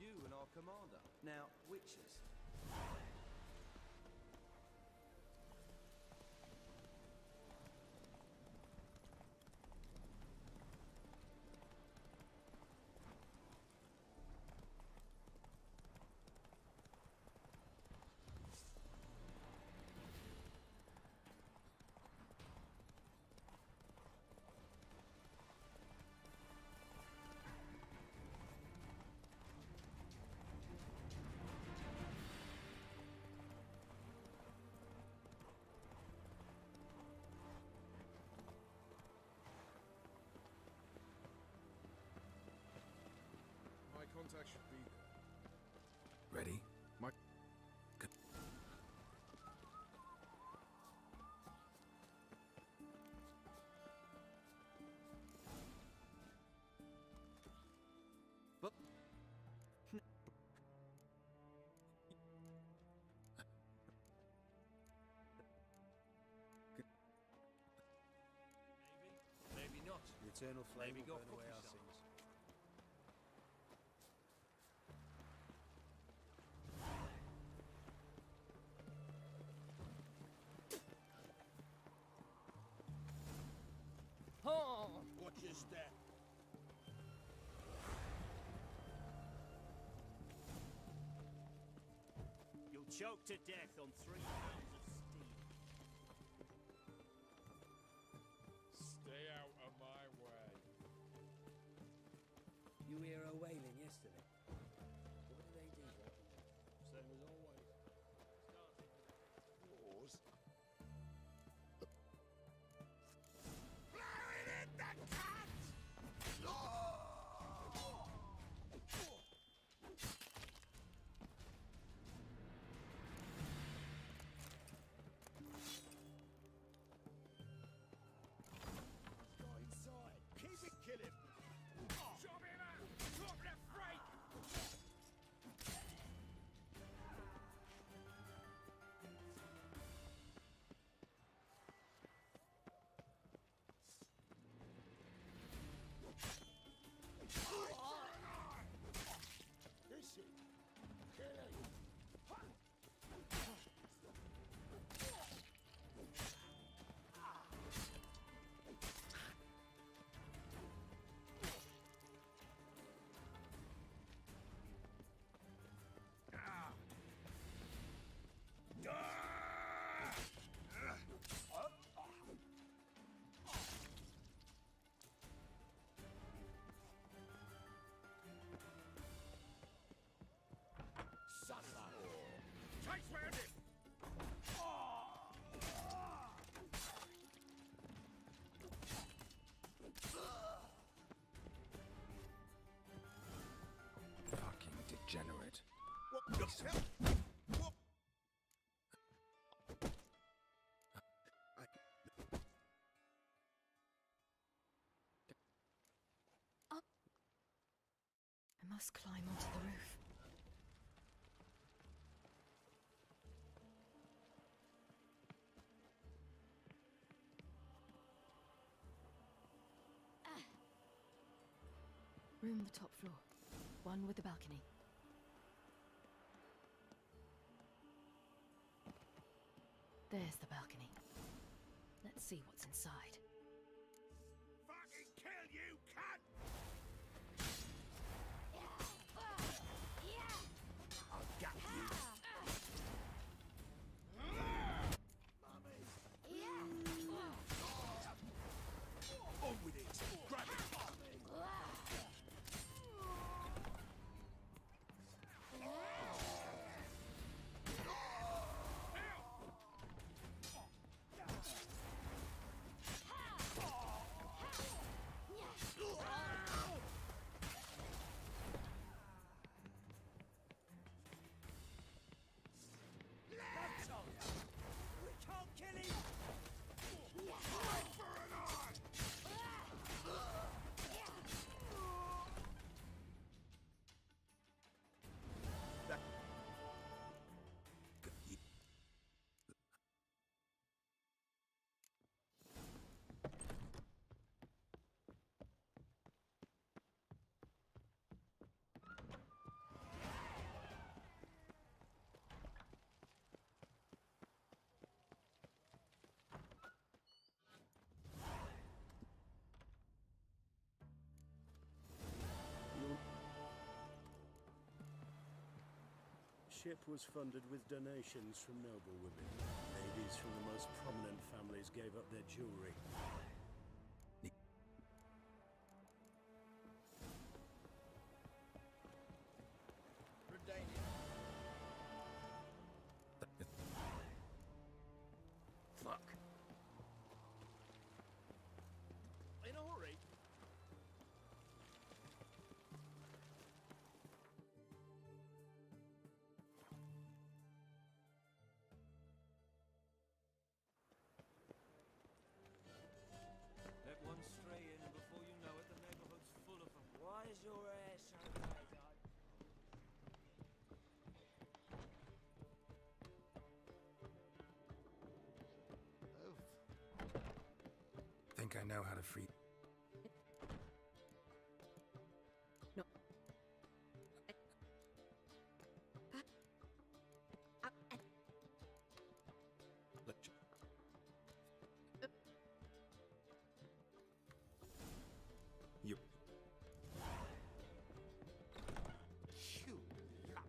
You and our commander. Now, witches. My contact should be there. Ready? My... But... Maybe not. The eternal flame Maybe will go burn fuck away our yourself. sins. Watch your step. You'll choke to death on 3 pounds of steam. Stay out of my way. You hear her wailing yesterday? What do they do? Same as always. Pause. Go inside. Keep it killing. Chop him out. Chop the Face round him! Fucking degenerate. I must climb onto the roof. Room the top floor. One with the balcony. There's the balcony. Let's see what's inside. Fucking kill you, cunt! I'll gut you. On with it! Grab it! We can't kill him! Ship was funded with donations from noble women. Ladies from the most prominent families gave up their jewelry. Fuck. In a hurry. Let one stray in, and before you know it, the neighborhood's full of them. Why is your hair so grey, Dad? Think I know how to free. No. You. Shoo, lump.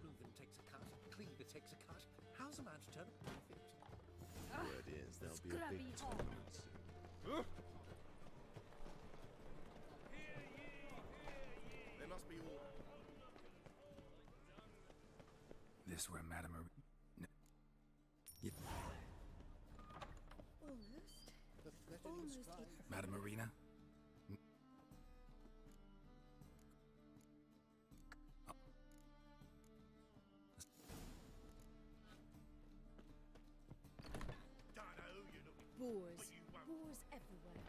Reuben takes a cut. Cleaver takes a cut. How's a man to turn a profit? Word is there'll be a big tournament soon. There must be order. This where Madame no. Almost. Madame Marina? Don't know who you're looking for, Boars. but you won't. Boars everywhere.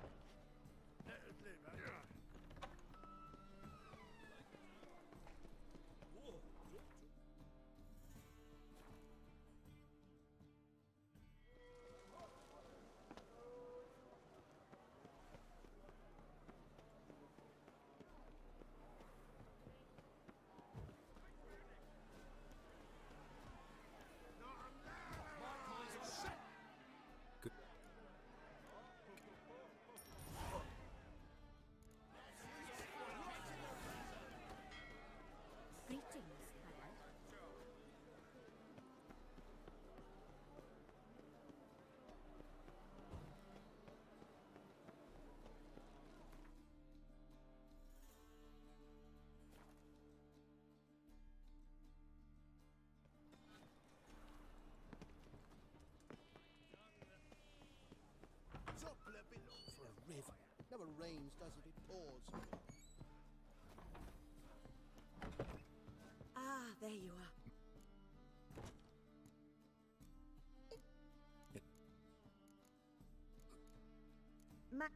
Biff. Never rains, does it? It pours. Ah, there you are. Ma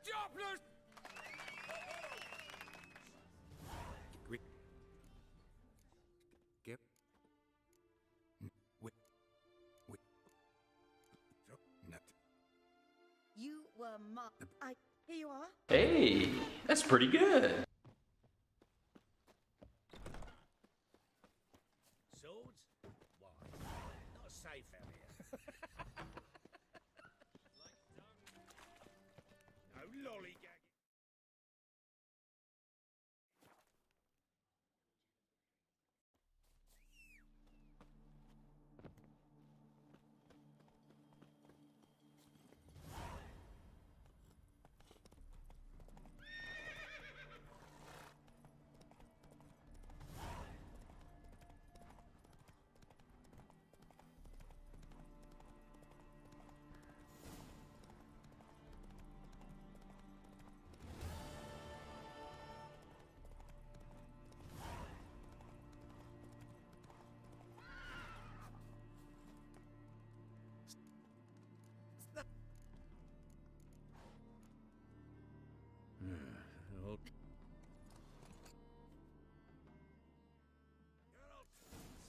Jobless! Get. Wait. Nut. You were here you are. Hey, that's pretty good. Swords? Why? Not safe out here. No lollygagging.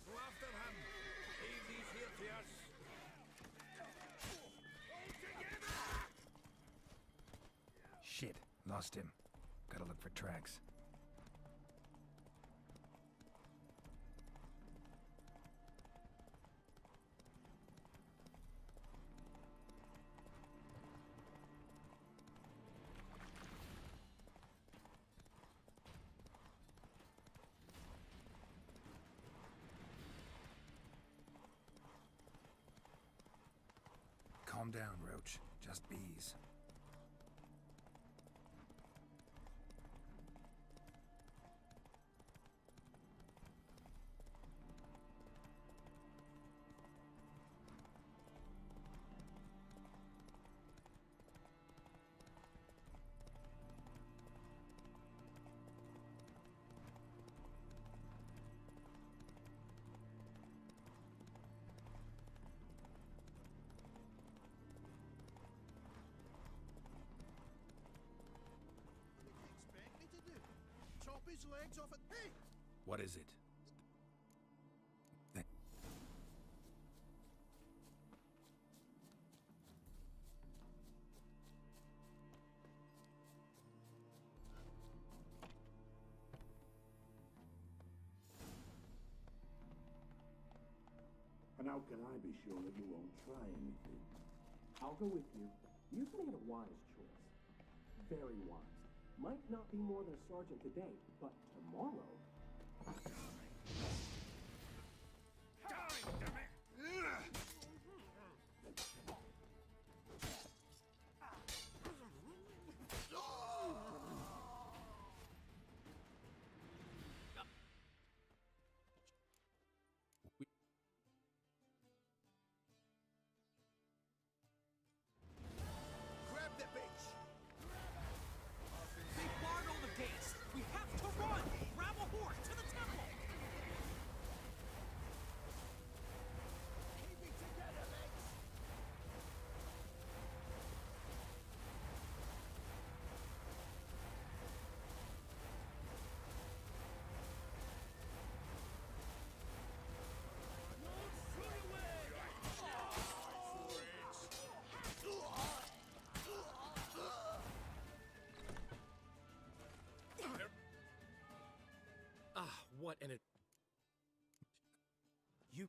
Go after him. Leave these here to us. Shit, lost him. Gotta look for tracks. Calm down, Roach. Just bees. Expect me to do? Chop his legs off at. Hey! What is it? And how can I be sure that you won't try anything? I'll go with you. You've made a wise choice. Very wise. Might not be more than a sergeant today, but tomorrow... Grab the bitch! They barred all the gates! We have to run! Grab a horse to the temple! Keep it together, mates! Ah, what an... You...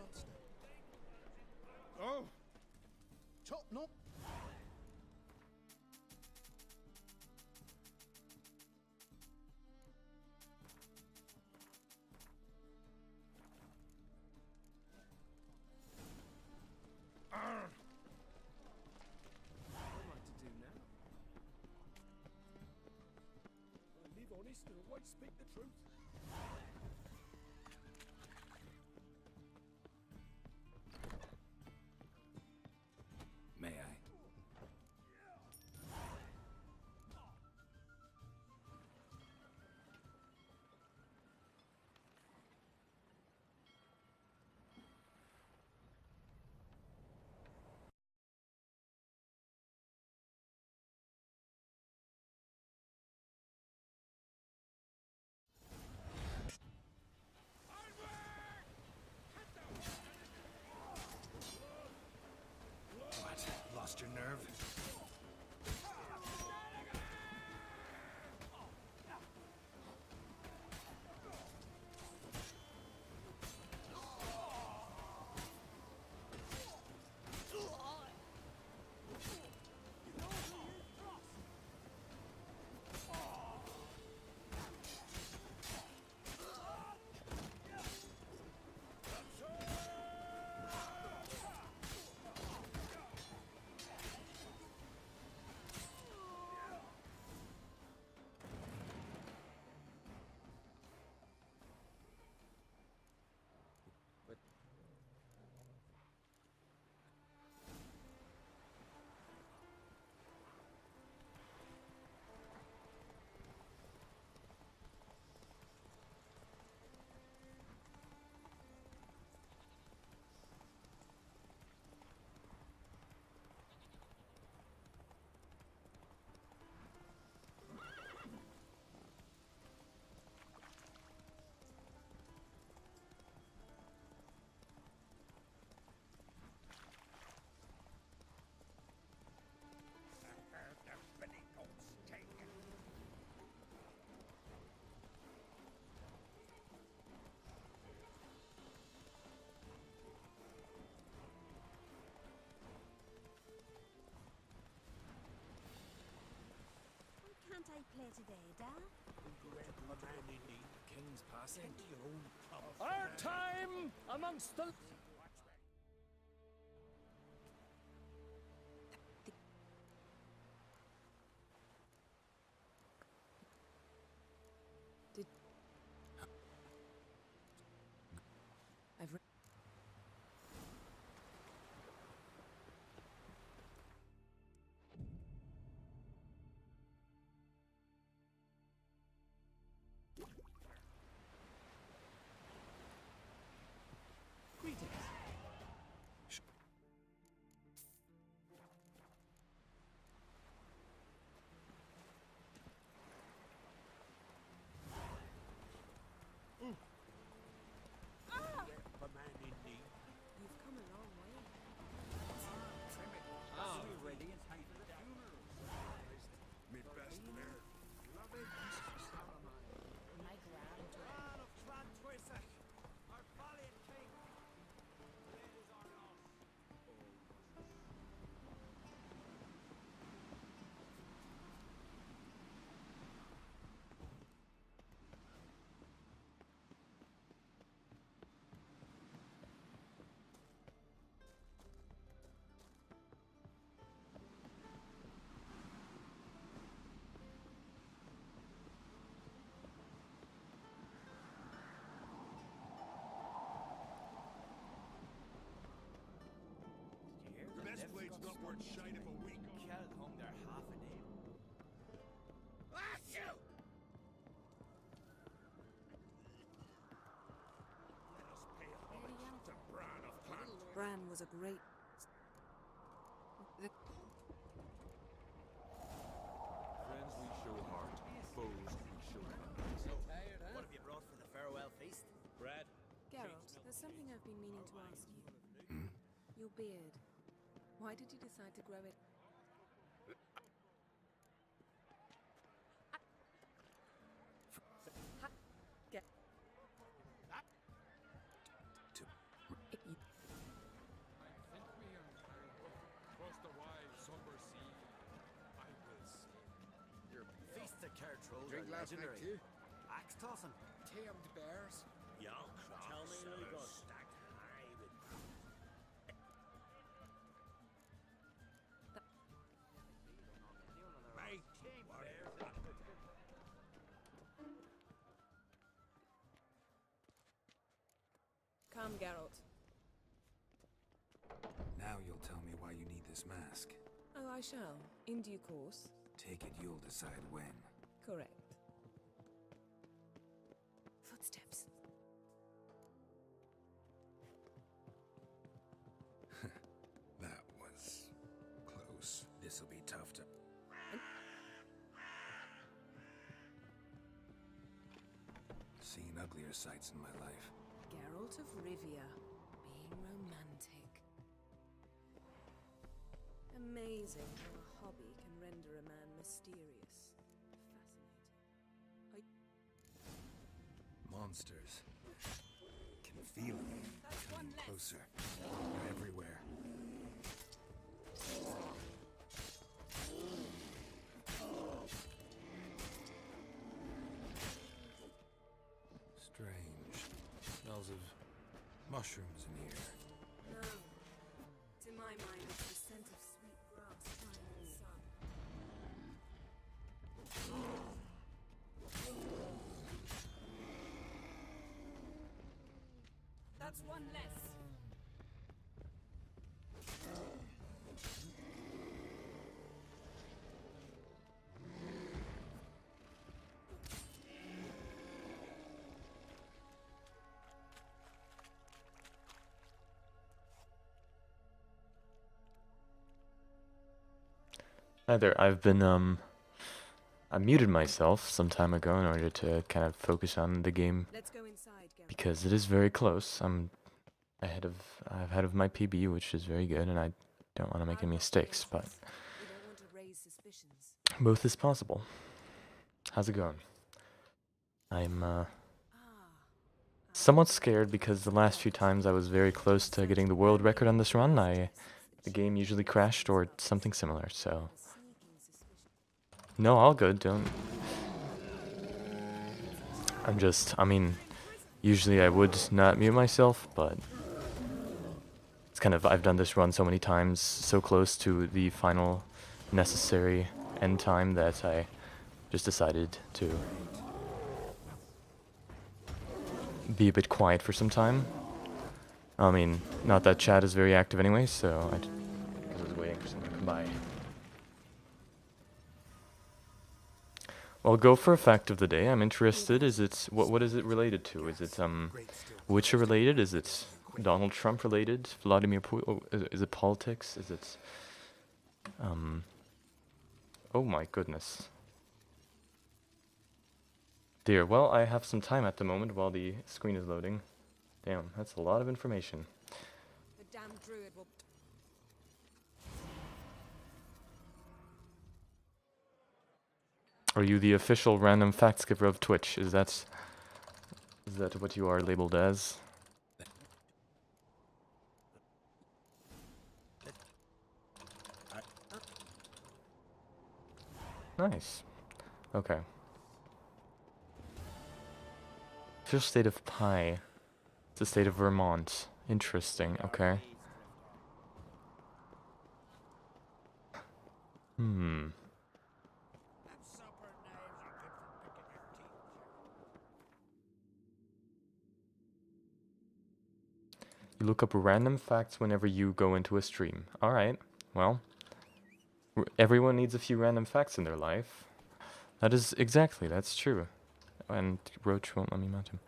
monster. Oh! Top knot. What am I to do now? I live honest and always speak the truth. May I? What? Lost your nerve? Can't I play today, Dad? King's passing. Our time amongst the... Did... I've... Greetings. You've come a long way. Ah, ready in time for the funeral. Me best man. My grand Man of Clan Twisach, our valiant king. It is our loss. The best blade's not worth shite of a week. Killed hung there half a day. Ah, shoot! Let us pay homage to Bran of Clan. Bran was a great... The... Friends we show heart, foes we show kindness. So tired, huh? What have you brought for the farewell feast? Bread. Geralt, there's something I've been meaning to ask you. Your beard. Why did you decide to grow it? Legendary. Axe tossing. Tamed bears. Y'all tell me we got stacked high with mate. Tamed bears. Come, Geralt. Now you'll tell me why you need this mask. Oh, I shall. In due course. Take it you'll decide when. Correct. Footsteps. That was close. This'll be tough to... Seen uglier sights in my life. Geralt of Rivia, being romantic. Amazing how a hobby can render a man mysterious. Fascinating. Monsters. Can feel them coming closer. They're everywhere. Strange. Smells of mushrooms in here. No. To my mind, it's the scent of sweet grass drying in the sun. That's one less. Hi there, I've been, I muted myself some time ago in order to kind of focus on the game. Let's go inside, Geralt. Because it is very close. I'm ahead of my PB, which is very good, and I don't want to make any mistakes, but We don't want to raise suspicions. both is possible. How's it going? I'm, somewhat scared because the last few times I was very close to getting the world record on this run, the game usually crashed or something similar, so... No, all good, don't... I mean, usually I would not mute myself, but... It's kind of, I've done this run so many times, so close to the final necessary end time that I just decided to be a bit quiet for some time. I mean, not that chat is very active anyway, so I was waiting for someone to come by. Well, go for a fact of the day. I'm interested. Is it what is it related to? Is it Witcher related? Is it Donald Trump related? Vladimir Putin? Oh, is it politics? Is it Oh my goodness. Dear, well, I have some time at the moment while the screen is loading. Damn, that's a lot of information. The damn druid will... Are you the official random facts giver of Twitch? Is that what you are labeled as? Nice. Okay. Official state of Pi. It's the state of Vermont. Interesting, okay. You look up random facts whenever you go into a stream. Alright, well. Everyone needs a few random facts in their life. That is exactly, that's true. And Roach won't let me mount him.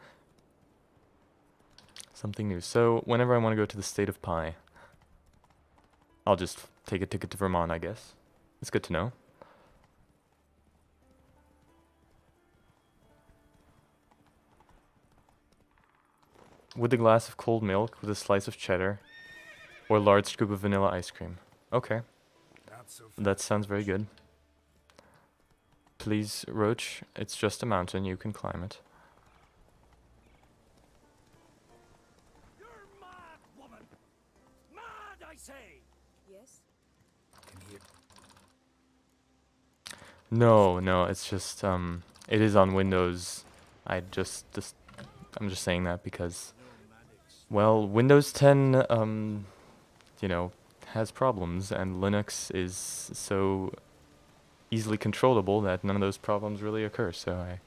Something new. So, whenever I want to go to the state of Pi, I'll just take a ticket to Vermont, I guess. It's good to know. With a glass of cold milk, with a slice of cheddar, or a large scoop of vanilla ice cream. Okay. That sounds very good. Please, Roach, it's just a mountain, you can climb it. You're mad, woman! Mad, I say! Yes? No, it's just, it is on Windows. I'm just saying that because, well, Windows 10, you know, has problems, and Linux is so easily controllable that none of those problems really occur. So I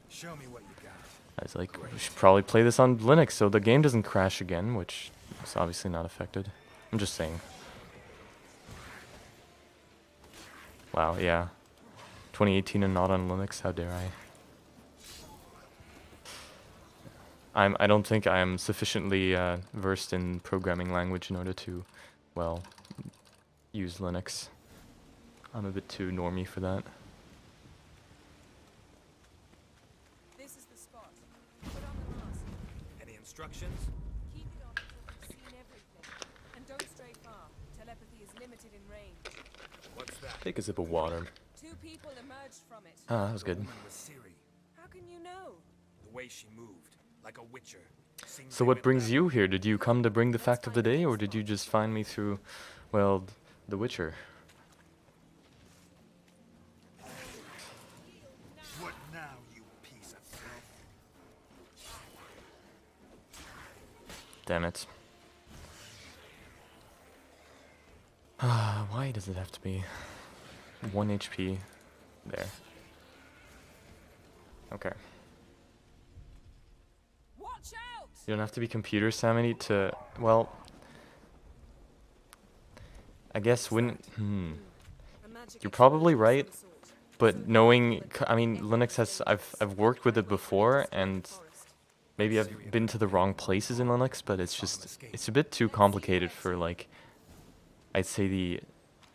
Show me what you got. I was like, we should probably play this on Linux so the game doesn't crash again, which is obviously not affected. I'm just saying. Wow, yeah. 2018 and not on Linux, how dare I? I don't think I am sufficiently versed in programming language in order to, well, use Linux. I'm a bit too normie for that. This is the spot. Put on the mask. Any instructions? Keep it on until you've seen everything. And don't stray far. Telepathy is limited in range. What's that? Take a sip of water. 2 people emerged from it. Ah, that was good. How can you know? The way she moved, like a witcher. So what brings you here? Did you come to bring the fact of the day, or did you just find me through, well, The Witcher? What now, you piece of filth? Damn it. Why does it have to be 1 HP? There. Okay. Watch out! You don't have to be computer savvy to, well, I guess when, you're probably right, but knowing, I mean, Linux has, I've worked with it before, and maybe I've been to the wrong places in Linux, but it's just, it's a bit too complicated for, like, I'd say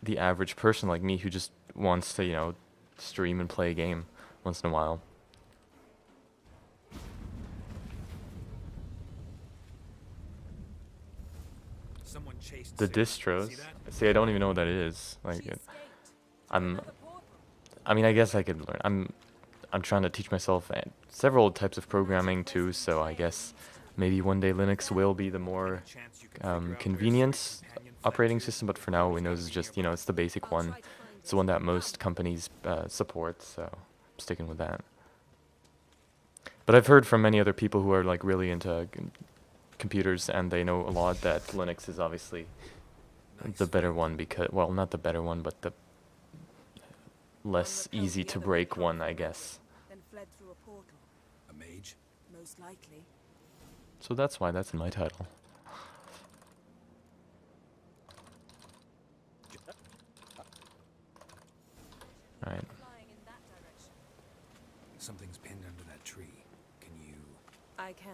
the average person like me who just wants to, you know, stream and play a game once in a while. Someone chased The distros. See, I don't even know what that is. Like, I mean, I guess I could learn. I'm trying to teach myself several types of programming too. So I guess maybe one day Linux will be the more convenient operating system. But for now, Windows is just, you know, it's the basic one. It's the one that most companies support. So I'm sticking with that. But I've heard from many other people who are like really into computers, and they know a lot that Linux is obviously the better one because, well, not the better one, but the less easy to break one, I guess. Then fled through a portal. A mage? Most likely. So that's why that's in my title. Alright. Something's pinned under that tree. Can you... I can.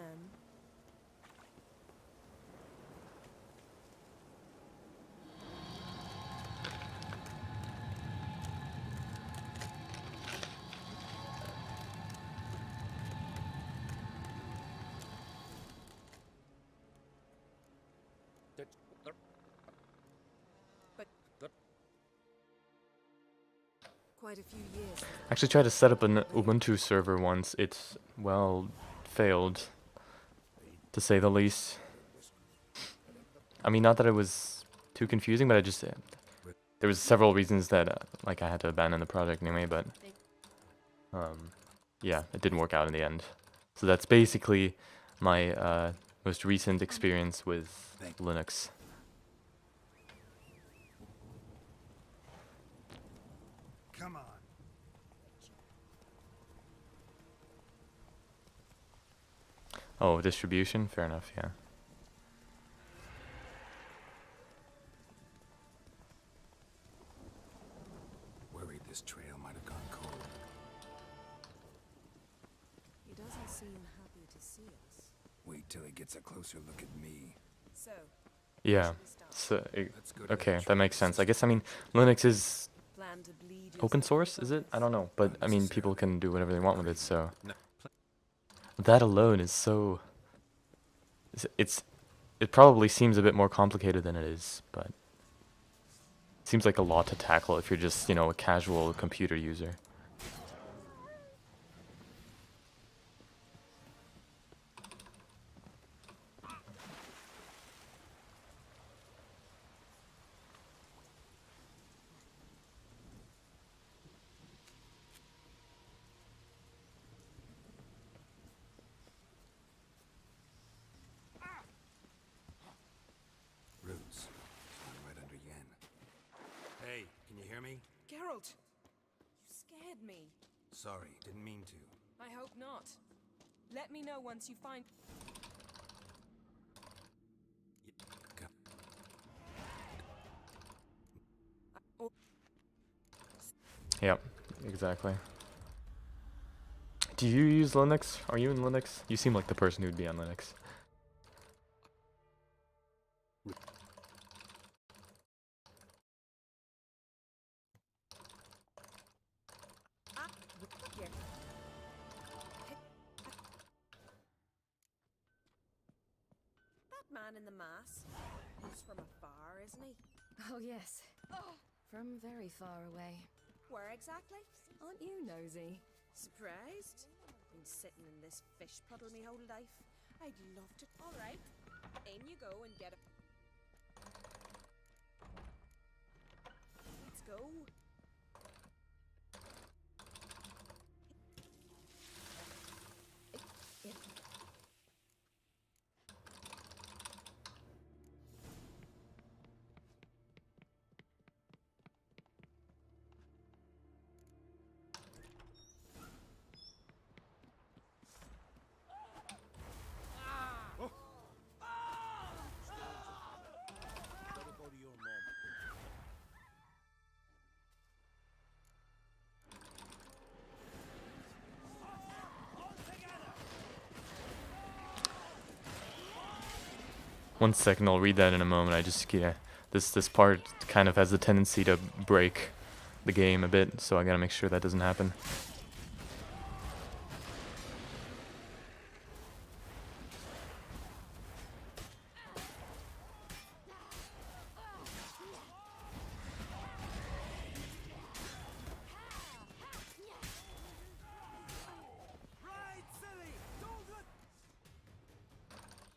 Quite a few years. I actually tried to set up an Ubuntu server once. It's, well, failed, to say the least. I mean, not that it was too confusing, but I just, there was several reasons that, like, I had to abandon the project anyway, but, yeah, it didn't work out in the end. So that's basically my most recent experience with Linux. Come on. Oh, distribution? Fair enough, yeah. Worried this trail might have gone cold. He doesn't seem happy to see us. Wait till he gets a closer look at me. So, Yeah, so, okay, that makes sense. I guess, I mean, Linux is open source, is it? I don't know, but, I mean, people can do whatever they want with it, so... That alone is so... It probably seems a bit more complicated than it is, but... It seems like a lot to tackle if you're just, you know, a casual computer user. Geralt! You scared me. Sorry, didn't mean to. I hope not. Let me know once you find... Yep, exactly. Do you use Linux? Are you in Linux? You seem like the person who'd be on Linux. That man in the mask. He's from afar, isn't he? Oh, yes. From very far away. Where exactly? Aren't you nosy? Surprised? Been sitting in this fish puddle me whole life. I'd love to. All right, in you go and get a. Let's go. One second, I'll read that in a moment. I just, yeah, this part kind of has a tendency to break the game a bit, so I gotta make sure that doesn't happen.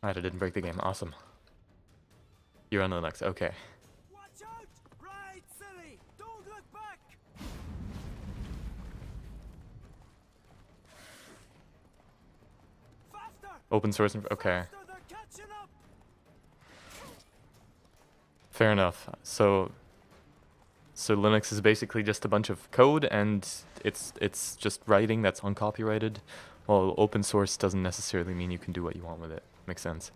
Alright, I didn't break the game. Awesome. You're on Linux. Okay. Watch out! Right, silly! Don't look back! Faster! Open source. Okay. Faster, they're catching up! Fair enough. So Linux is basically just a bunch of code, and it's just writing that's uncopyrighted. Well, open source doesn't necessarily mean you can do what you want with it. Makes sense.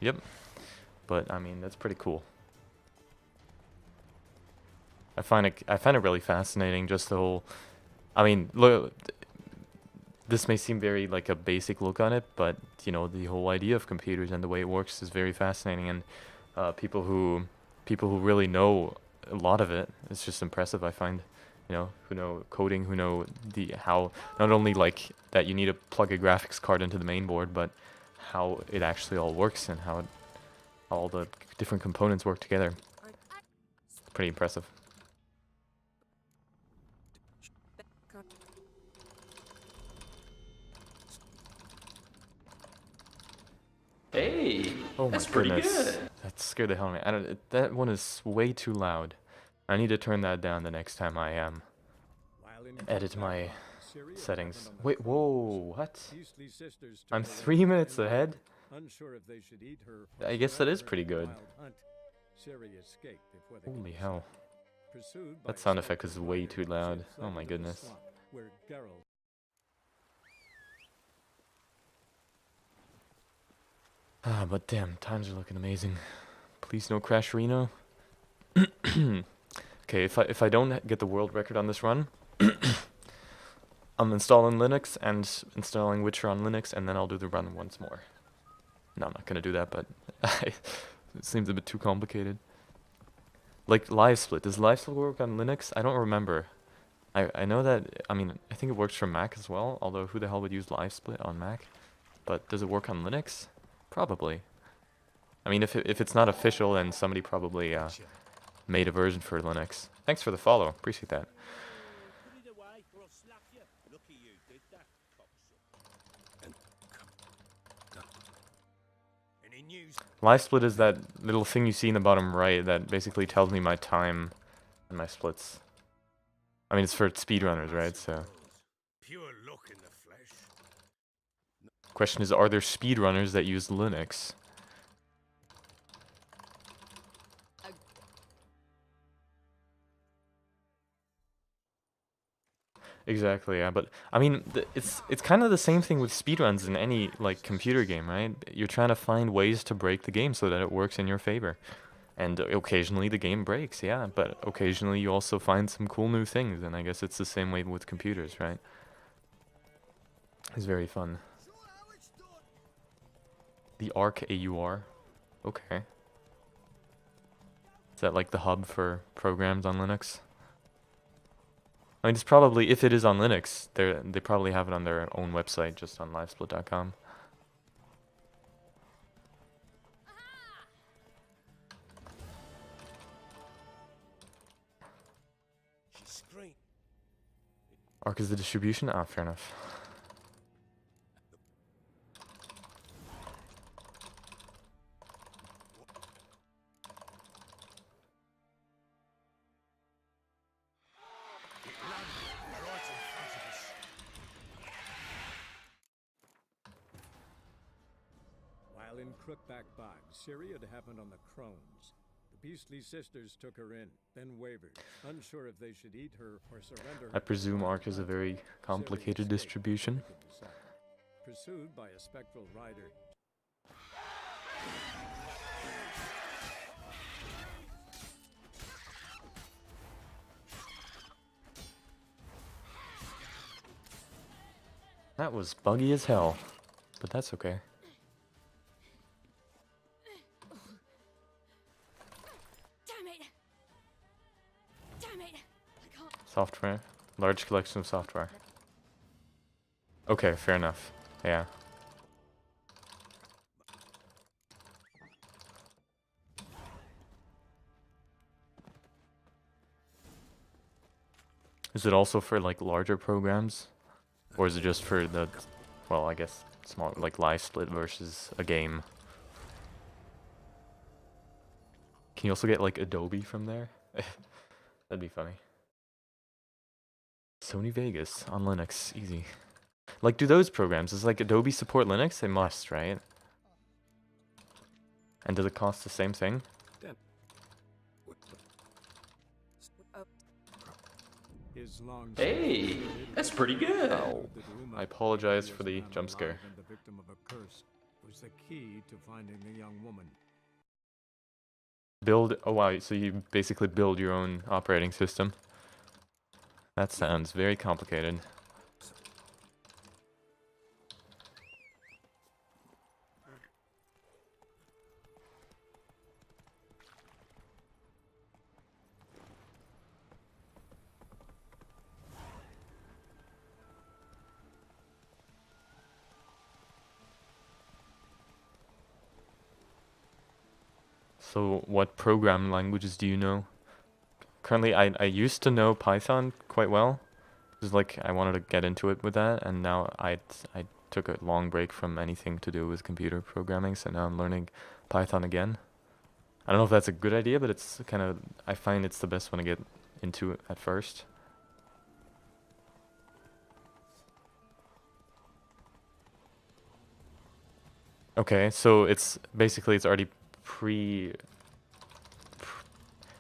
Yep. But I mean, that's pretty cool. I find it really fascinating, just the whole. I mean, look, this may seem very like a basic look on it, but you know, the whole idea of computers and the way it works is very fascinating, and people who really know a lot of it, it's just impressive. I find, you know, who know coding, who know how not only like that you need to plug a graphics card into the main board, but how it actually all works and how all the different components work together. Pretty impressive. Hey, Oh that's my pretty goodness. good. That scared the hell out of me. That one is way too loud. I need to turn that down the next time I edit my settings. Wait, whoa, what? I'm 3 minutes ahead? I guess that is pretty good. Holy hell. That sound effect is way too loud. Oh my goodness. Ah, but damn, times are looking amazing. Please no crash Reno. Okay, if I don't get the world record on this run, I'm installing Linux and installing Witcher on Linux, and then I'll do the run once more. No, I'm not gonna do that, but it seems a bit too complicated. Like live split. Does live split work on Linux? I don't remember. I know that, I mean, I think it works for Mac as well, although who the hell would use live split on Mac? But does it work on Linux? Probably. I mean, if it's not official, then somebody probably made a version for Linux. Thanks for the follow. Appreciate that. Put it away or I'll slap you. Lucky you did that, Any news? Live split is that little thing you see in the bottom right that basically tells me my time and my splits. I mean, it's for speedrunners, right? So. Pure luck in the flesh. Question is, are there speedrunners that use Linux? Exactly, yeah, but I mean, it's kind of the same thing with speedruns in any like computer game, right? You're trying to find ways to break the game so that it works in your favor. And occasionally the game breaks, yeah, but occasionally you also find some cool new things, and I guess it's the same way with computers, right? It's very fun. The ARC. Okay. Is that like the hub for programs on Linux? I mean, it's probably, if it is on Linux, they probably have it on their own website, just on livesplit.com. Arc is the distribution? Ah, fair enough. While in Crookback Bog, Syria had happened on the Crones. The beastly sisters took her in, then wavered, unsure if they should eat her or surrender her. I presume Arc is a very complicated distribution. Pursued by a spectral rider. That was buggy as hell, but that's okay. Software. Large collection of software. Okay, fair enough. Yeah. Is it also for like larger programs? Or is it just for the, well, I guess small, like live split versus a game? Can you also get like Adobe from there? That'd be funny. Sony Vegas on Linux, easy. Like, do those programs, does like Adobe support Linux? They must, right? And does it cost the same thing? Hey, that's pretty good. Oh, I apologize for the jump scare. The victim of a curse was the key to finding the young woman. Build, oh wow, so you basically build your own operating system. That sounds very complicated. So what programming languages do you know? Currently, I used to know Python quite well. Because like I wanted to get into it with that, and now I took a long break from anything to do with computer programming, so now I'm learning Python again. I don't know if that's a good idea, but it's kind of, I find it's the best one to get into at first. Okay, so it's basically it's already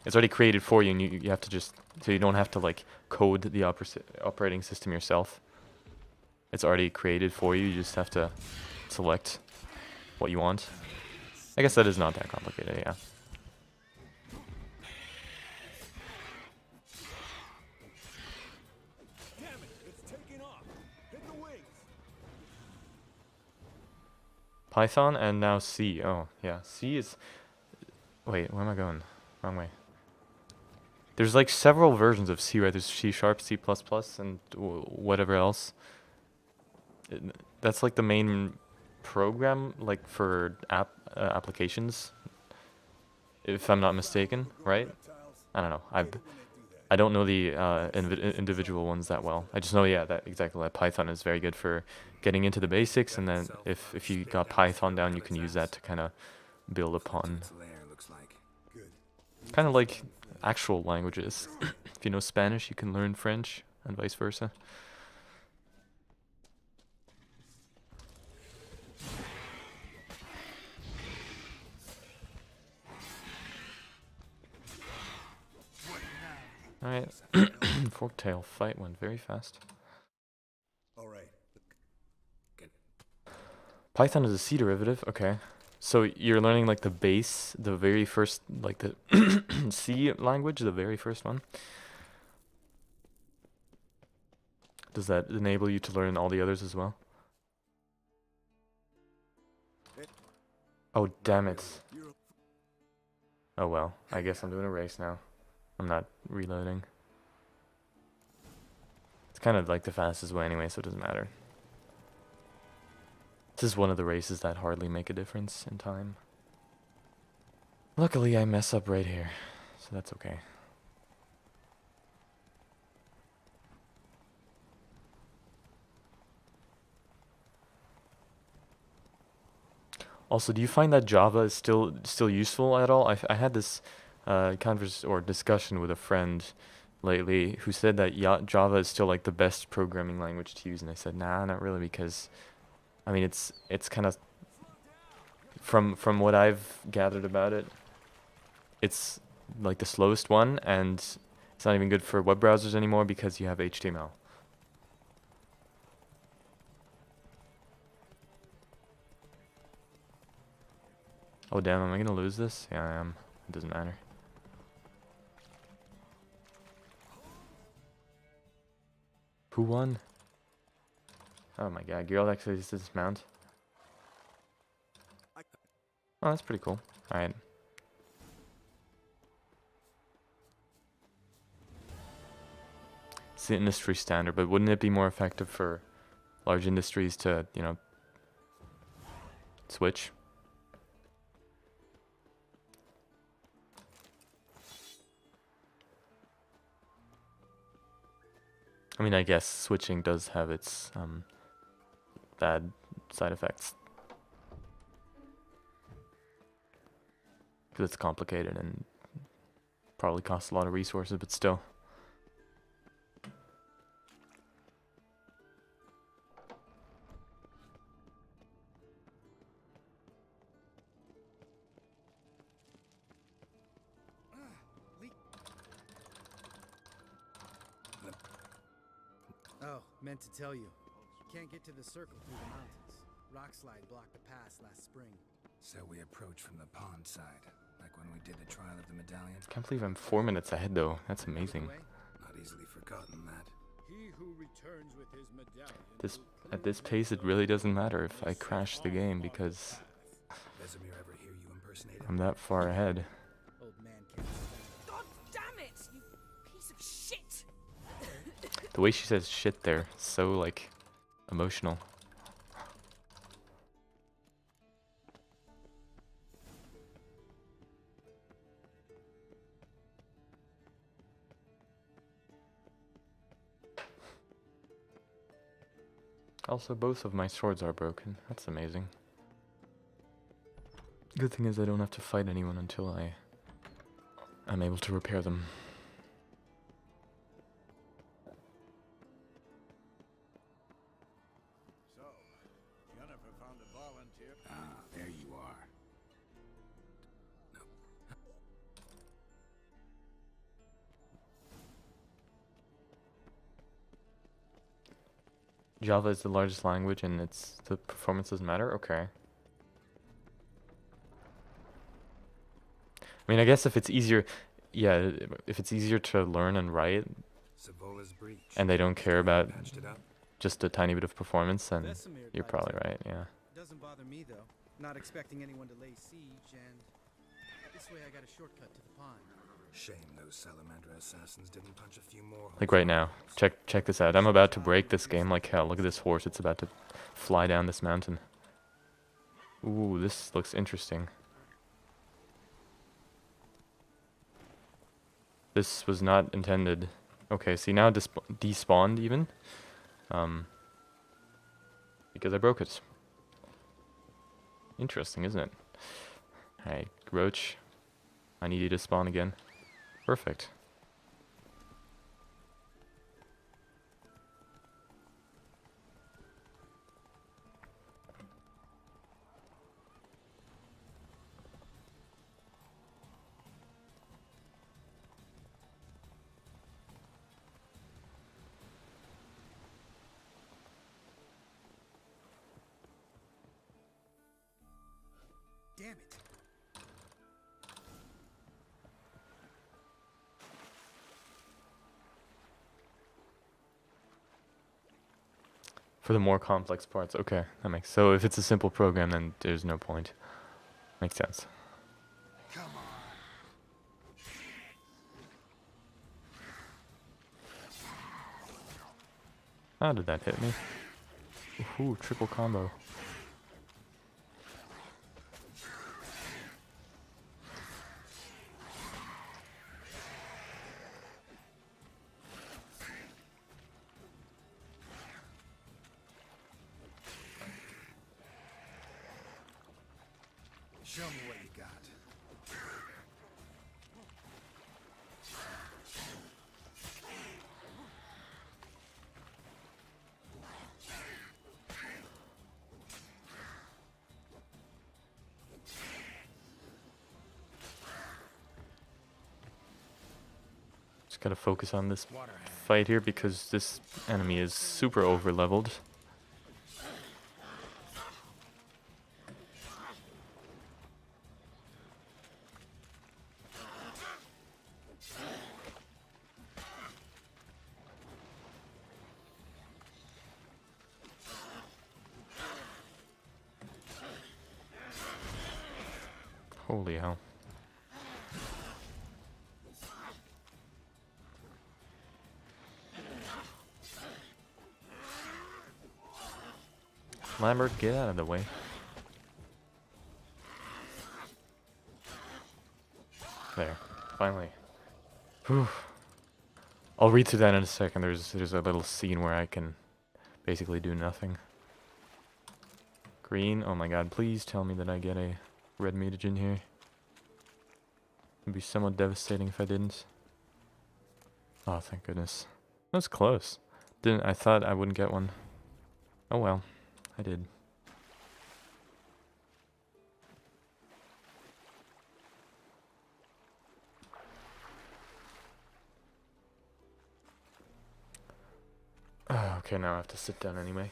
it's already created for you, and you have to just, so you don't have to like code the operating system yourself. It's already created for you, you just have to select what you want. I guess that is not that complicated, yeah. Damn it, it's taking off. Hit the wings. Python and now C. Oh, yeah. C is... Wait, where am I going? Wrong way. There's like several versions of C, right? There's C#, C++, and whatever else. That's like the main program, like for applications, if I'm not mistaken, right? I don't know. I don't know the individual ones that well. I just know, yeah, that exactly. Like Python is very good for getting into the basics, and then if you got Python down, you can use that to kind of build upon. Kind of like actual languages. If you know Spanish, you can learn French, and vice versa. Alright. Forktail fight went very fast. All right. Python is a C derivative. Okay. So you're learning like the base, the very first, like the C language, the very first one. Does that enable you to learn all the others as well? Oh, damn it. Oh well, I guess I'm doing a race now. I'm not reloading. It's kind of like the fastest way anyway, so it doesn't matter. This is one of the races that hardly make a difference in time. Luckily, I mess up right here, so that's okay. Also, do you find that Java is still useful at all? I had this discussion with a friend lately who said that Java is still like the best programming language to use, and I said, nah, not really, because I mean it's kind of from what I've gathered about it, it's like the slowest one, and it's not even good for web browsers anymore because you have HTML. Oh damn, am I gonna lose this? Yeah, I am. It doesn't matter. Who won? Oh my god, Girl actually just dismount. Oh, that's pretty cool. Alright. It's the industry standard, but wouldn't it be more effective for large industries to, you know, switch? I mean, I guess switching does have its bad side effects. Because it's complicated and probably costs a lot of resources, but still. Oh, meant to tell you. Can't get to the circle through the mountains. Rockslide blocked the pass last spring. So we approach from the pond side, like when we did the trial of the medallion. Can't believe I'm 4 minutes ahead though. That's amazing. Not easily forgotten that. He who returns with his medallion. At this pace, it really doesn't matter if I crash the game because Vesemir ever hear you impersonate him? I'm that far ahead. Old man can't God damn it, you piece of shit! The way she says shit there, so like emotional. Also, both of my swords are broken. That's amazing. Good thing is I don't have to fight anyone until I'm able to repair them. So, Jennifer found a volunteer. Ah, there you are. Java is the largest language and the performance doesn't matter? Okay. I mean, I guess if it's easier, yeah, if it's easier to learn and write, and they don't care about just a tiny bit of performance, then you're probably right, yeah. Doesn't bother me though. Not expecting anyone to lay siege, and this way I got a shortcut to the pond. Shame those Salamander assassins didn't punch a few more. Like right now, check this out. I'm about to break this game like hell. Look at this horse. It's about to fly down this mountain. Ooh, this looks interesting. This was not intended. Okay, see now despawned even. Because I broke it. Interesting, isn't it? Alright, Roach. I need you to spawn again. Perfect. Damn it. For the more complex parts, okay, that makes so. If it's a simple program, then there's no point. Makes sense. Come on. How did that hit me? Ooh, triple combo. Show me what you got. Just gotta focus on this fight here because this enemy is super over leveled. Holy hell. Lambert, get out of the way. There, finally. Whew. I'll read through that in a second. There's a little scene where I can basically do nothing. Green, oh my god, please tell me that I get a red mutagen here. It'd be somewhat devastating if I didn't. Oh, thank goodness. That was close. I thought I wouldn't get one. Oh well, I did. Okay, now I have to sit down anyway,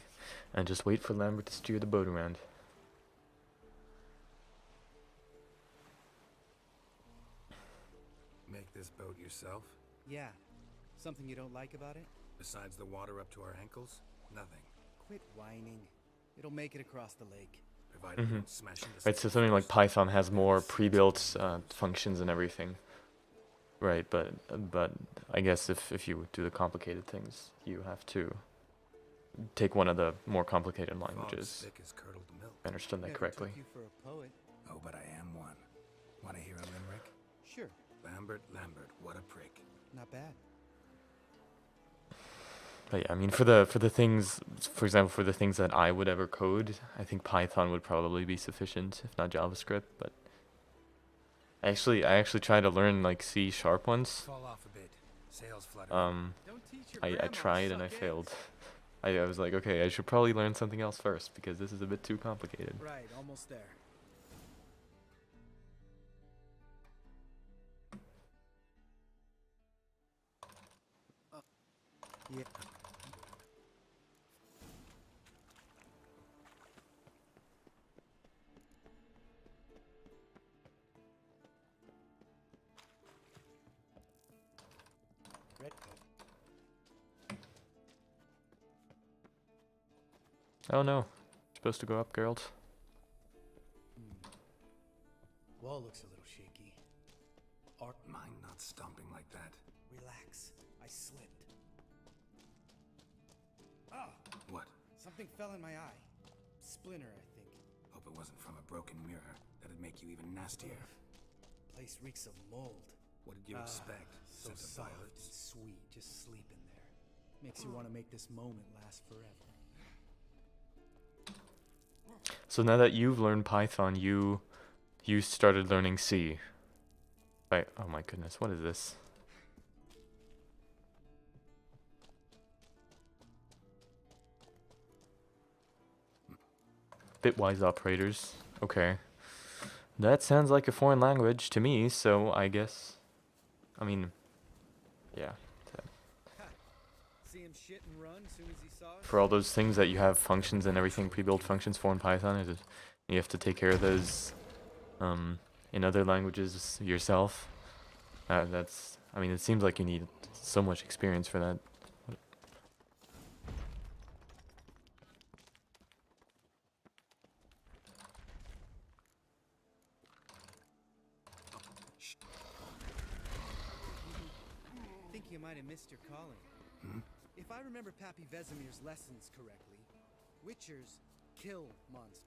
and just wait for Lambert to steer the boat around. Make this boat yourself? Yeah. Something you don't like about it? Besides the water up to our ankles? Nothing. Quit whining. It'll make it across the lake. Provided we don't smash into Right, so something like Python has more pre-built functions and everything. Right, but I guess if you do the complicated things, you have to take one of the more complicated languages. Thick as curdled milk. I understood that Never correctly. took you for a poet. Oh, but I am one. Want to hear a limerick? Sure. Lambert, what a prick. Not bad. But yeah, I mean, for the things, for example, for the things that I would ever code, I think Python would probably be sufficient, if not JavaScript. But I actually tried to learn like C# once. Fall off a bit. Sails flutter. I tried and I failed. I was like, okay, I should probably learn something else first because this is a bit too complicated. Right, almost there. Yeah. Oh no, supposed to go up, girls. Wall looks a little shaky. Mine not stomping like that. Relax. I slipped. Ah! What? Something fell in my eye. Splinter, I think. Hope it wasn't from a broken mirror. That'd make you even nastier. Place reeks of mold. What did you expect? So Scent of soft violets? and sweet, just sleep in there. Makes you want to make this moment last forever. So now that you've learned Python, you started learning C. Right? Oh my goodness, what is this? Bitwise operators. Okay. That sounds like a foreign language to me, so I guess... I mean... Yeah. See him shit and run as soon as he saw it? For all those things that you have functions and everything, pre-built functions for in Python, you have to take care of those in other languages yourself. That's, I mean, it seems like you need so much experience for that. I think you might have missed your calling. If I remember Pappy Vesemir's lessons correctly, Witchers kill monsters.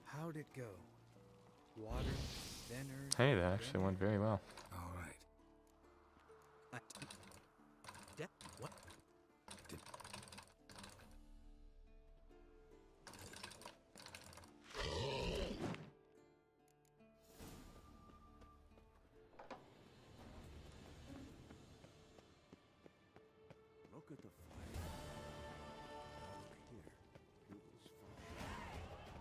How'd it go? Water, then earth. Hey, that actually went very well. All right. What? Look at the fire. Look here. It was fire.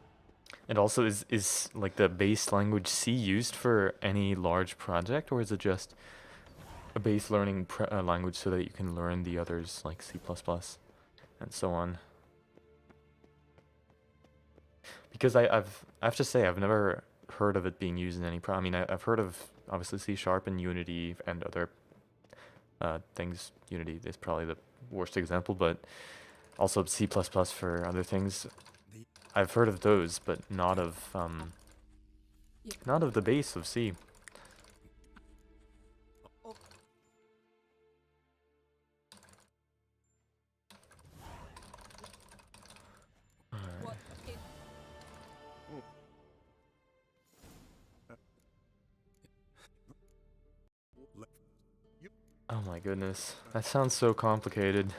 And also, is like the base language C used for any large project, or is it just a base learning language so that you can learn the others like C++ and so on? Because I have to say, I've never heard of it being used in any I mean, I've heard of obviously C# and Unity and other things. Unity is probably the worst example, but also C++ for other things. I've heard of those, but not of the base of C. Oh my goodness, that sounds so complicated.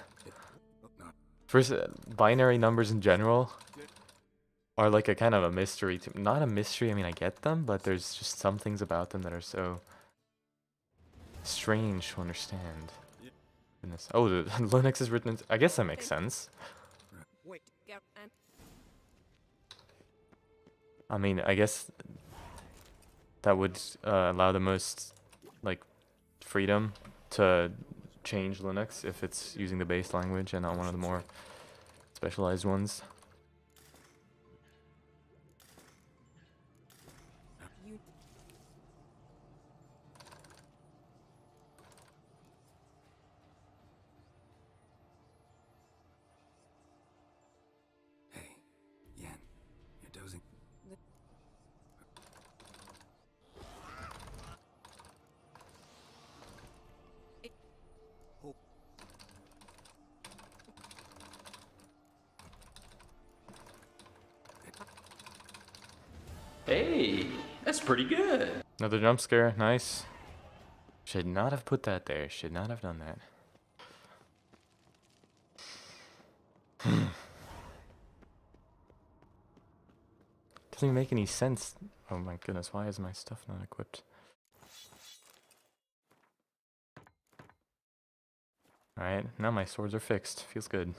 First, binary numbers in general are like a kind of a mystery to me. Not a mystery, I mean, I get them, but there's just some things about them that are so strange to understand. Goodness. Oh, the Linux is written in, I guess that makes sense. I mean, I guess that would allow the most like freedom to change Linux if it's using the base language and not one of the more specialized ones. Hey, Yen, you're dozing. Hey, that's pretty good. Another jump scare, nice. Should not have put that there, should not have done that. Doesn't even make any sense. Oh my goodness, why is my stuff not equipped? Alright, now my swords are fixed. Feels good.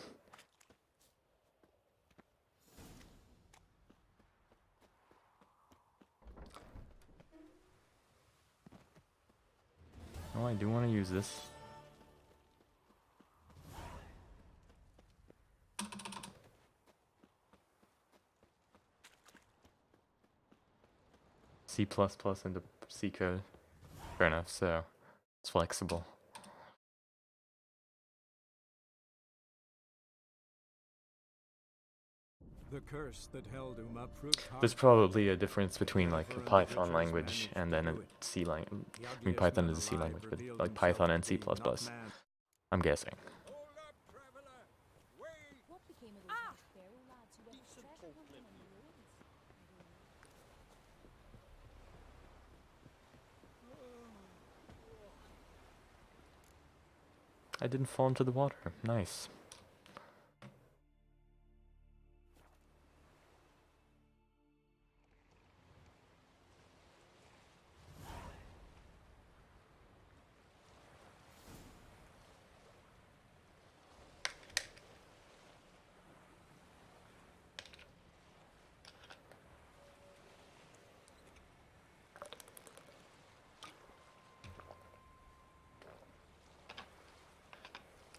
Oh, I do want to use this. C++ into C code. Fair enough, so it's flexible. The curse that held Uma proved There's probably a difference between like a Python language and then a C language. I mean, Python is a C language, but like Python and C++. I'm guessing. I didn't fall into the water. Nice.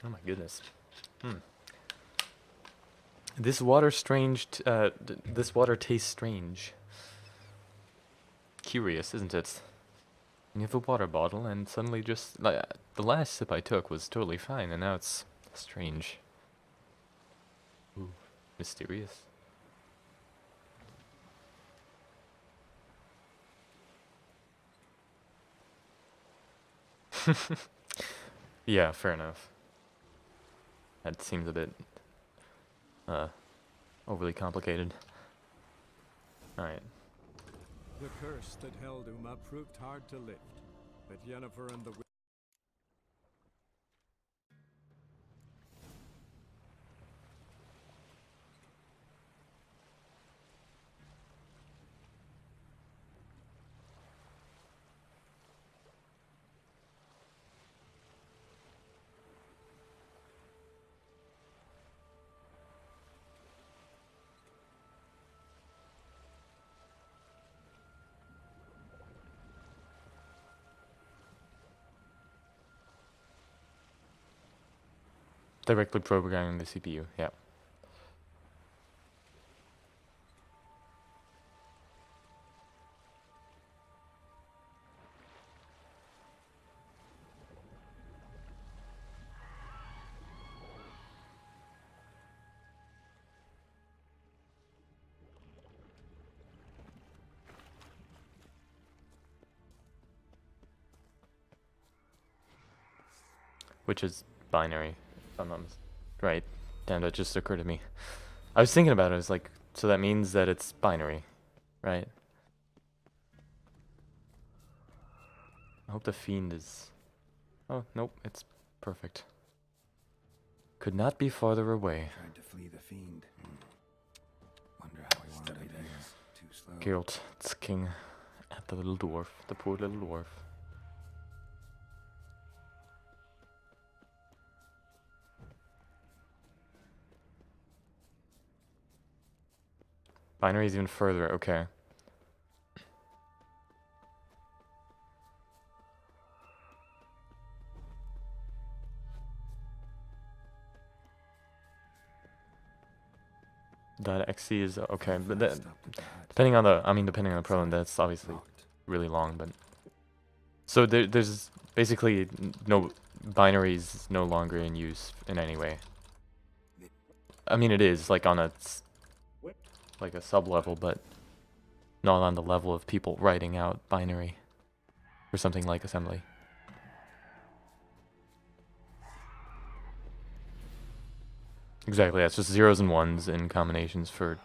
Oh my goodness. This water this water tastes strange. Curious, isn't it? You have a water bottle, and suddenly just like the last sip I took was totally fine, and now it's strange. Ooh, mysterious. Yeah, fair enough. That seems a bit overly complicated. Alright. The curse that held Uma proved hard to lift, but Yennefer and the Directly programming the CPU, yeah. Which is binary, if I'm not right. Damn, that just occurred to me. I was thinking about it, I was like, so that means that it's binary, right? I hope the fiend is... Oh, nope, it's perfect. Could not be farther away. Tried to flee the fiend. Wonder how he wound up there. Too slow. Geralt, it's king at the little dwarf, the poor little dwarf. Binary is even further, okay. That XC is okay, but that, depending on the program, that's obviously really long, but so there's basically no binaries no longer in use in any way. I mean, it is like on a sub level, but not on the level of people writing out binary for something like assembly. Exactly, that's just zeros and ones in combinations for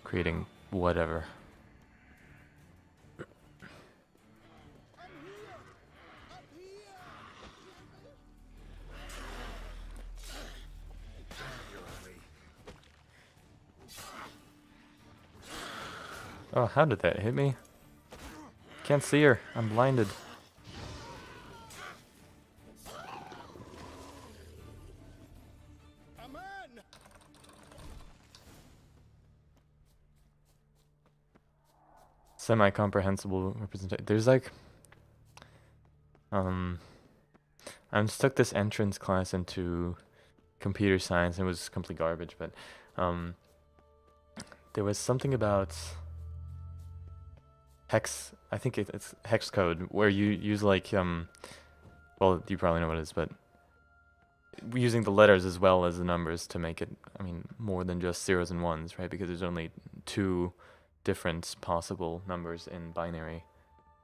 creating whatever. Oh, how did that hit me? Can't see her. I'm blinded. Semi-comprehensible representation. There's like... I just took this entrance class into computer science and it was complete garbage, but there was something about hex, I think it's hex code, where you use like, well, you probably know what it is, but using the letters as well as the numbers to make it, I mean, more than just zeros and ones, right? Because there's only two different possible numbers in binary.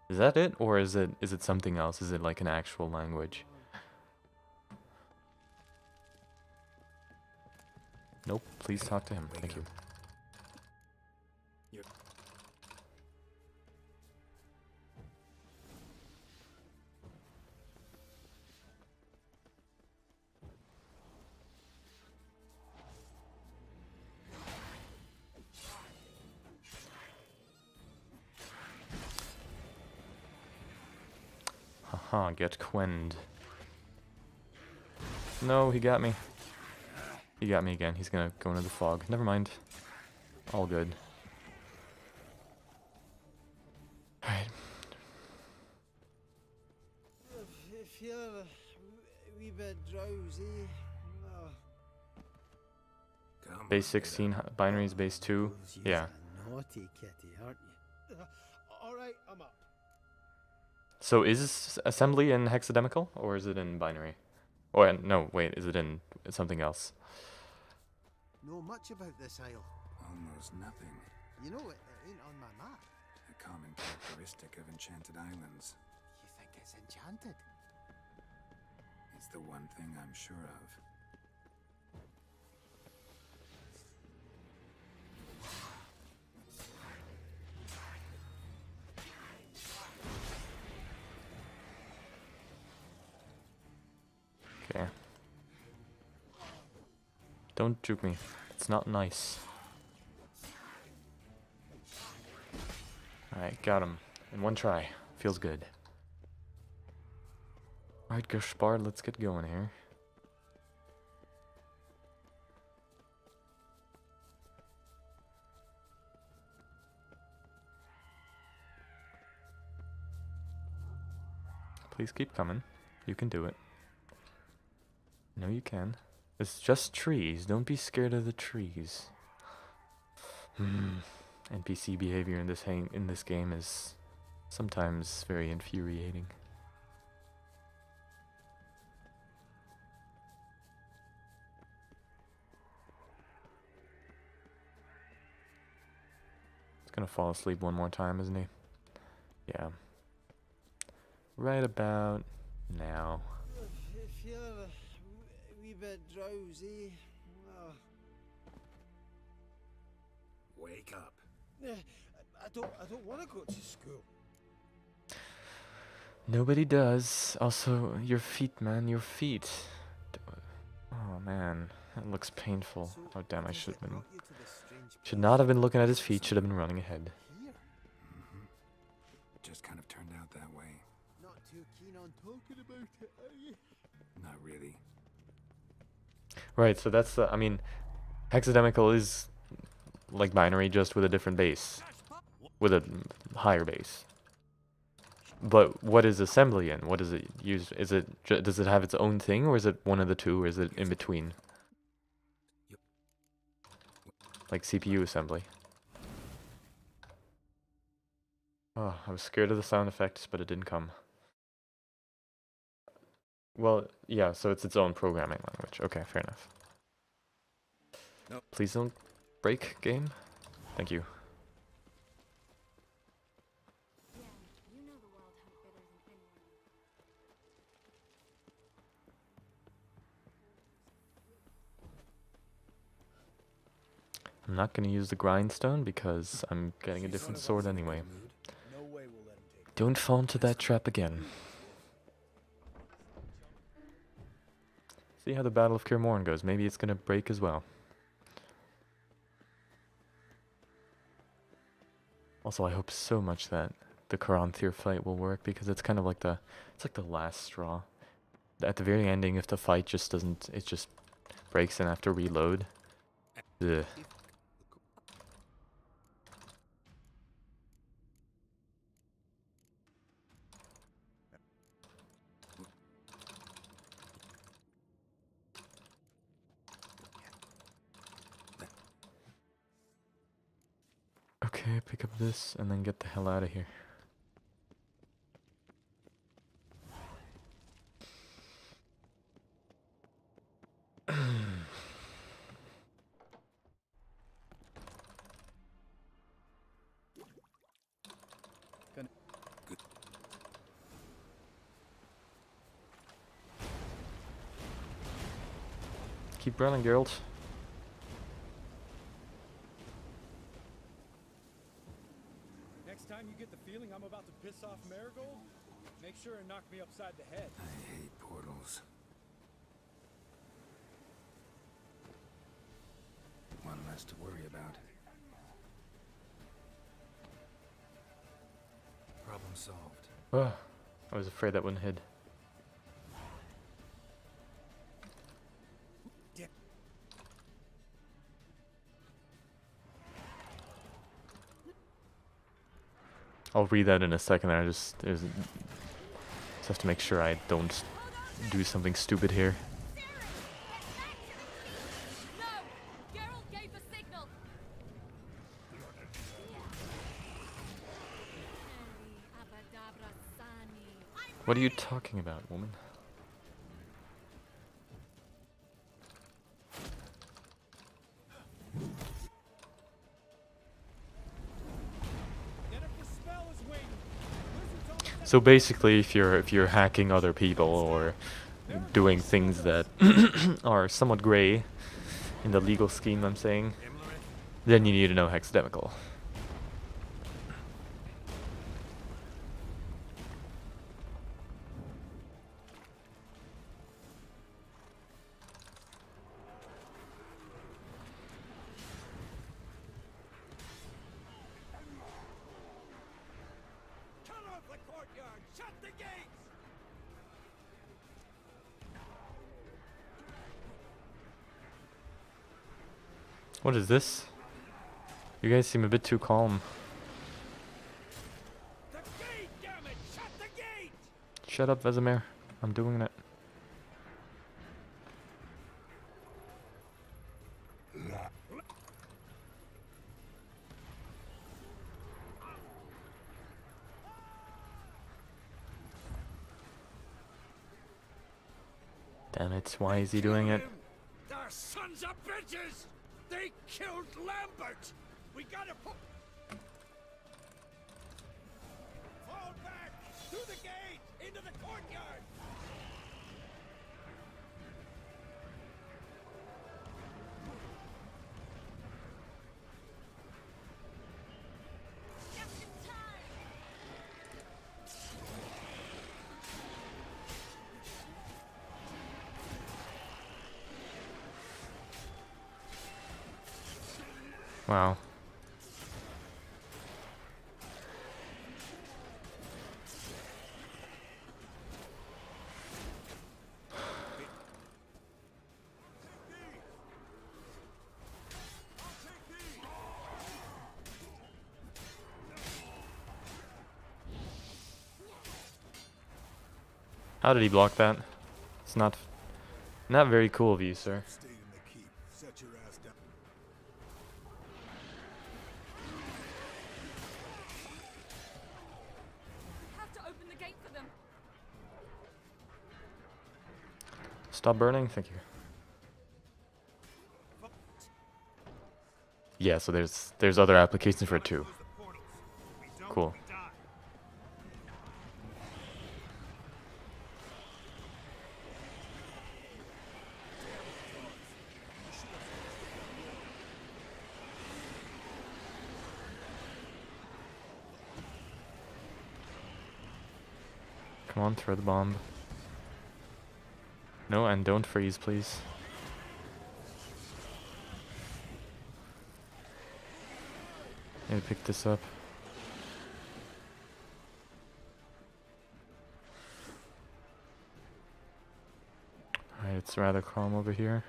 Is that it, or is it something else? Is it like an actual language? Nope, please talk to him. Thank you. Haha, get quenned. No, he got me. He got me again. He's gonna go into the fog. Never mind. All good. Alright. I feel a wee bit drowsy. Base 16, binaries base 2. Yeah. Naughty kitty, aren't you? Alright, I'm up. So is this assembly in hexadecimal or is it in binary? Oh no, wait, is it in something else? Know much about this isle? Almost nothing. You know, it ain't on my map. A common characteristic of enchanted islands. You think it's enchanted? It's the one thing I'm sure of. Okay. Don't juke me. It's not nice. Alright, got him. In one try. Feels good. Alright, Gaspard, let's get going here. Please keep coming. You can do it. No, you can. It's just trees. Don't be scared of the trees. NPC behavior in this game is sometimes very infuriating. He's gonna fall asleep one more time, isn't he? Yeah. Right about now. I feel a wee bit drowsy. Wake up. I don't want to go to school. Nobody does. Also, your feet, man, your feet. Oh man, that looks painful. Oh damn, I should not have been looking at his feet. Should have been running ahead. Just kind of turned out that way. Not too keen on talking about it, are you? Not really. Right, so that's the. I mean, hexadecimal is like binary, just with a different base, with a higher base. But what is assembly in? What does it use? Is it does it have its own thing, or is it one of the two, or is it in between? Like CPU assembly. Oh, I was scared of the sound effects, but it didn't come. Well, yeah, so it's its own programming language. Okay, fair enough. No. Please don't break, game. Thank you. I'm not going to use the grindstone because I'm getting a different sword anyway. Don't fall into that trap again. See how the Battle of Kaer Morhen goes. Maybe it's going to break as well. Also, I hope so much that the Karanthir fight will work because it's kind of like the last straw. At the very ending, if the fight just doesn't, it just breaks and I have to reload. Ugh. Okay, pick up this and then get the hell out of here. Keep running, girls. Next time you get the feeling I'm about to piss off Marigold, make sure and knock me upside the head. I hate portals. One less to worry about. Problem solved. Oh, I was afraid that wouldn't hit. I'll read that in a second. I just have to make sure I don't do something stupid here. What are you talking about, woman? So basically, if you're hacking other people or doing things that are somewhat gray in the legal scheme, I'm saying, then you need to know hexadecimal. What is this? You guys seem a bit too calm. Shut up, Vesemir. I'm doing it. Damn it, why is he doing it? They're sons of bitches! They killed Lambert! We gotta put... Fall back! Through the gate! Into the courtyard! Wow. How did he block that? It's not very cool of you, sir. Stay in the keep. Set your ass down. We have to open the gate for them. Stop burning, thank you. Yeah, so there's other applications for it too. Cool. Come on, throw the bomb. No, and don't freeze, please. Need to pick this up. Alright, it's rather calm over here.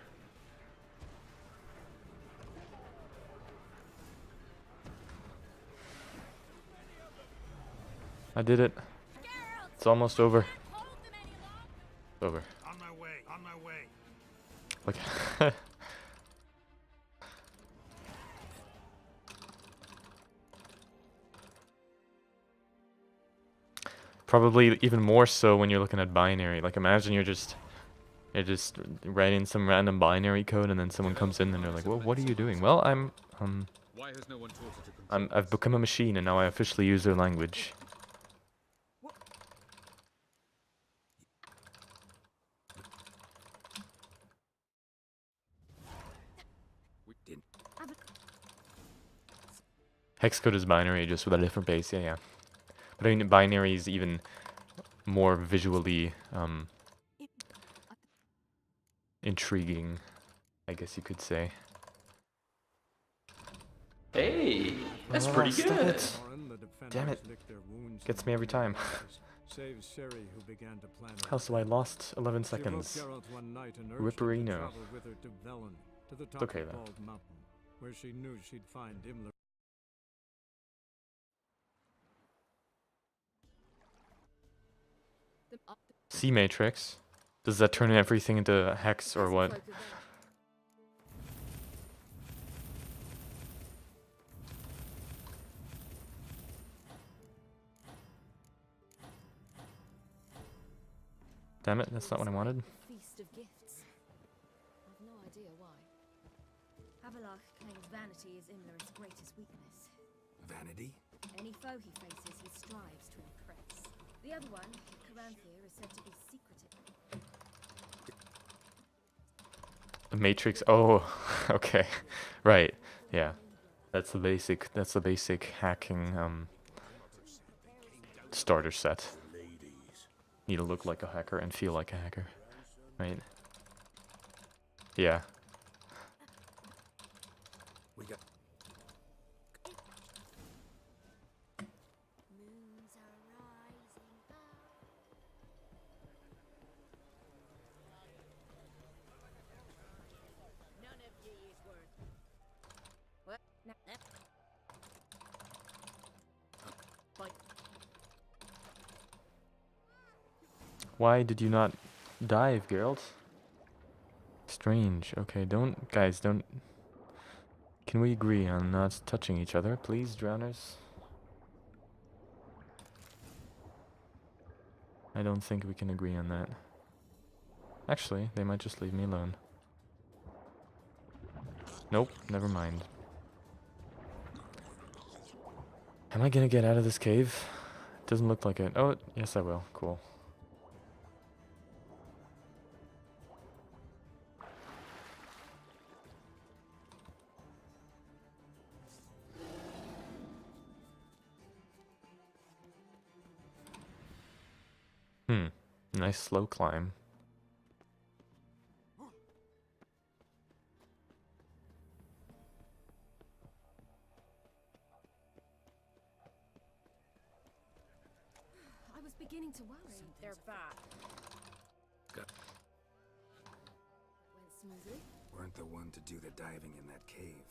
I did it. It's almost over. It's over. On my way, on my way. Look. Probably even more so when you're looking at binary. Like imagine you're just writing some random binary code and then someone comes in and they're like, "Well, what are you doing?" Well, Why has no one taught her to control I've become a machine and now I officially use their language. Hex code is binary, just with a different base. Yeah, yeah. But I mean, binary is even more visually intriguing, I guess you could say. Hey, that's Oh, pretty stop good. it. Damn it. Gets me every time. Save Ciri, who began to plan her How so I lost 11 She awoke seconds. Geralt one night and urged him to Ripperino. travel with her to Velen, to the top Okay, of though. Bald Mountain, where she knew she'd find Imler. C matrix. Does that turn everything into hex or what? Damn it, that's not what I wanted. Feast of gifts. I've no idea why. Havelock claims vanity is Imler's greatest weakness. Vanity? Any foe he faces, he strives to impress. The other one, Caranthir, is said to be secretive. The Matrix. Oh, okay, right. Yeah, that's the basic hacking starter set. Need to look like a hacker and feel like a hacker, right? Yeah. We got. None of ye is worth. What? Why did you not dive, Geralt? Strange. Okay, guys, don't. Can we agree on not touching each other, please, drowners? I don't think we can agree on that. Actually, they might just leave me alone. Nope, never mind. Am I gonna get out of this cave? Doesn't look like it. Oh, yes I will. Cool. Nice slow climb. I was beginning to worry. They're back. Got. Went smoothly. Weren't the one to do the diving in that cave.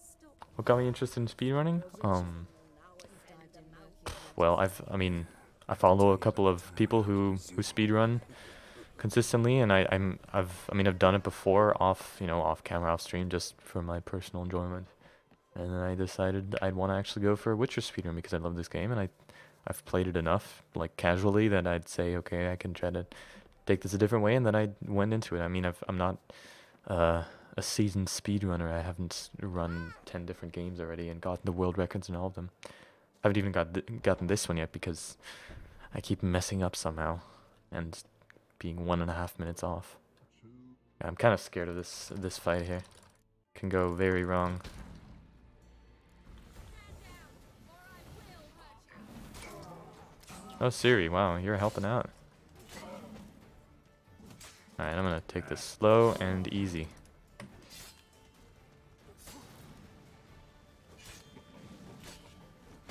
Stop. What got me interested in speedrunning? Well, I follow a couple of people who speedrun consistently, and I've done it before off camera, off stream, just for my personal enjoyment. And then I decided I'd want to actually go for a Witcher speedrun because I love this game, and I've played it enough, like casually, that I'd say, okay, I can try to take this a different way, and then I went into it. I mean, I'm not a seasoned speedrunner. I haven't run 10 different games already and gotten the world records in all of them. I haven't even gotten this one yet because I keep messing up somehow and being 1.5 minutes off. Yeah, I'm kind of scared of this fight here. Can go very wrong. Oh, Siri, wow, you're helping out. Alright, I'm gonna take this slow and easy.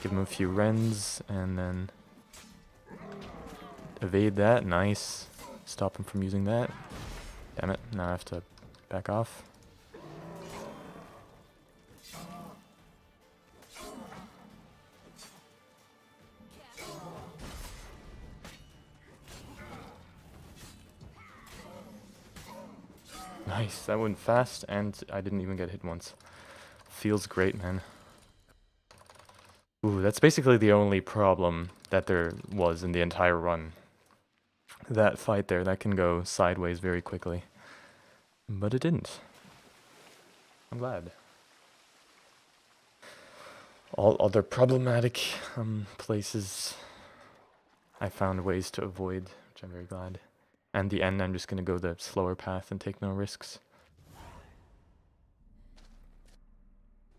Give him a few rends, and then evade that. Nice. Stop him from using that. Damn it, now I have to back off. Nice, that went fast, and I didn't even get hit once. Feels great, man. Ooh, that's basically the only problem that there was in the entire run. That fight there, that can go sideways very quickly. But it didn't. I'm glad. All other problematic places I found ways to avoid, which I'm very glad. And the end, I'm just gonna go the slower path and take no risks.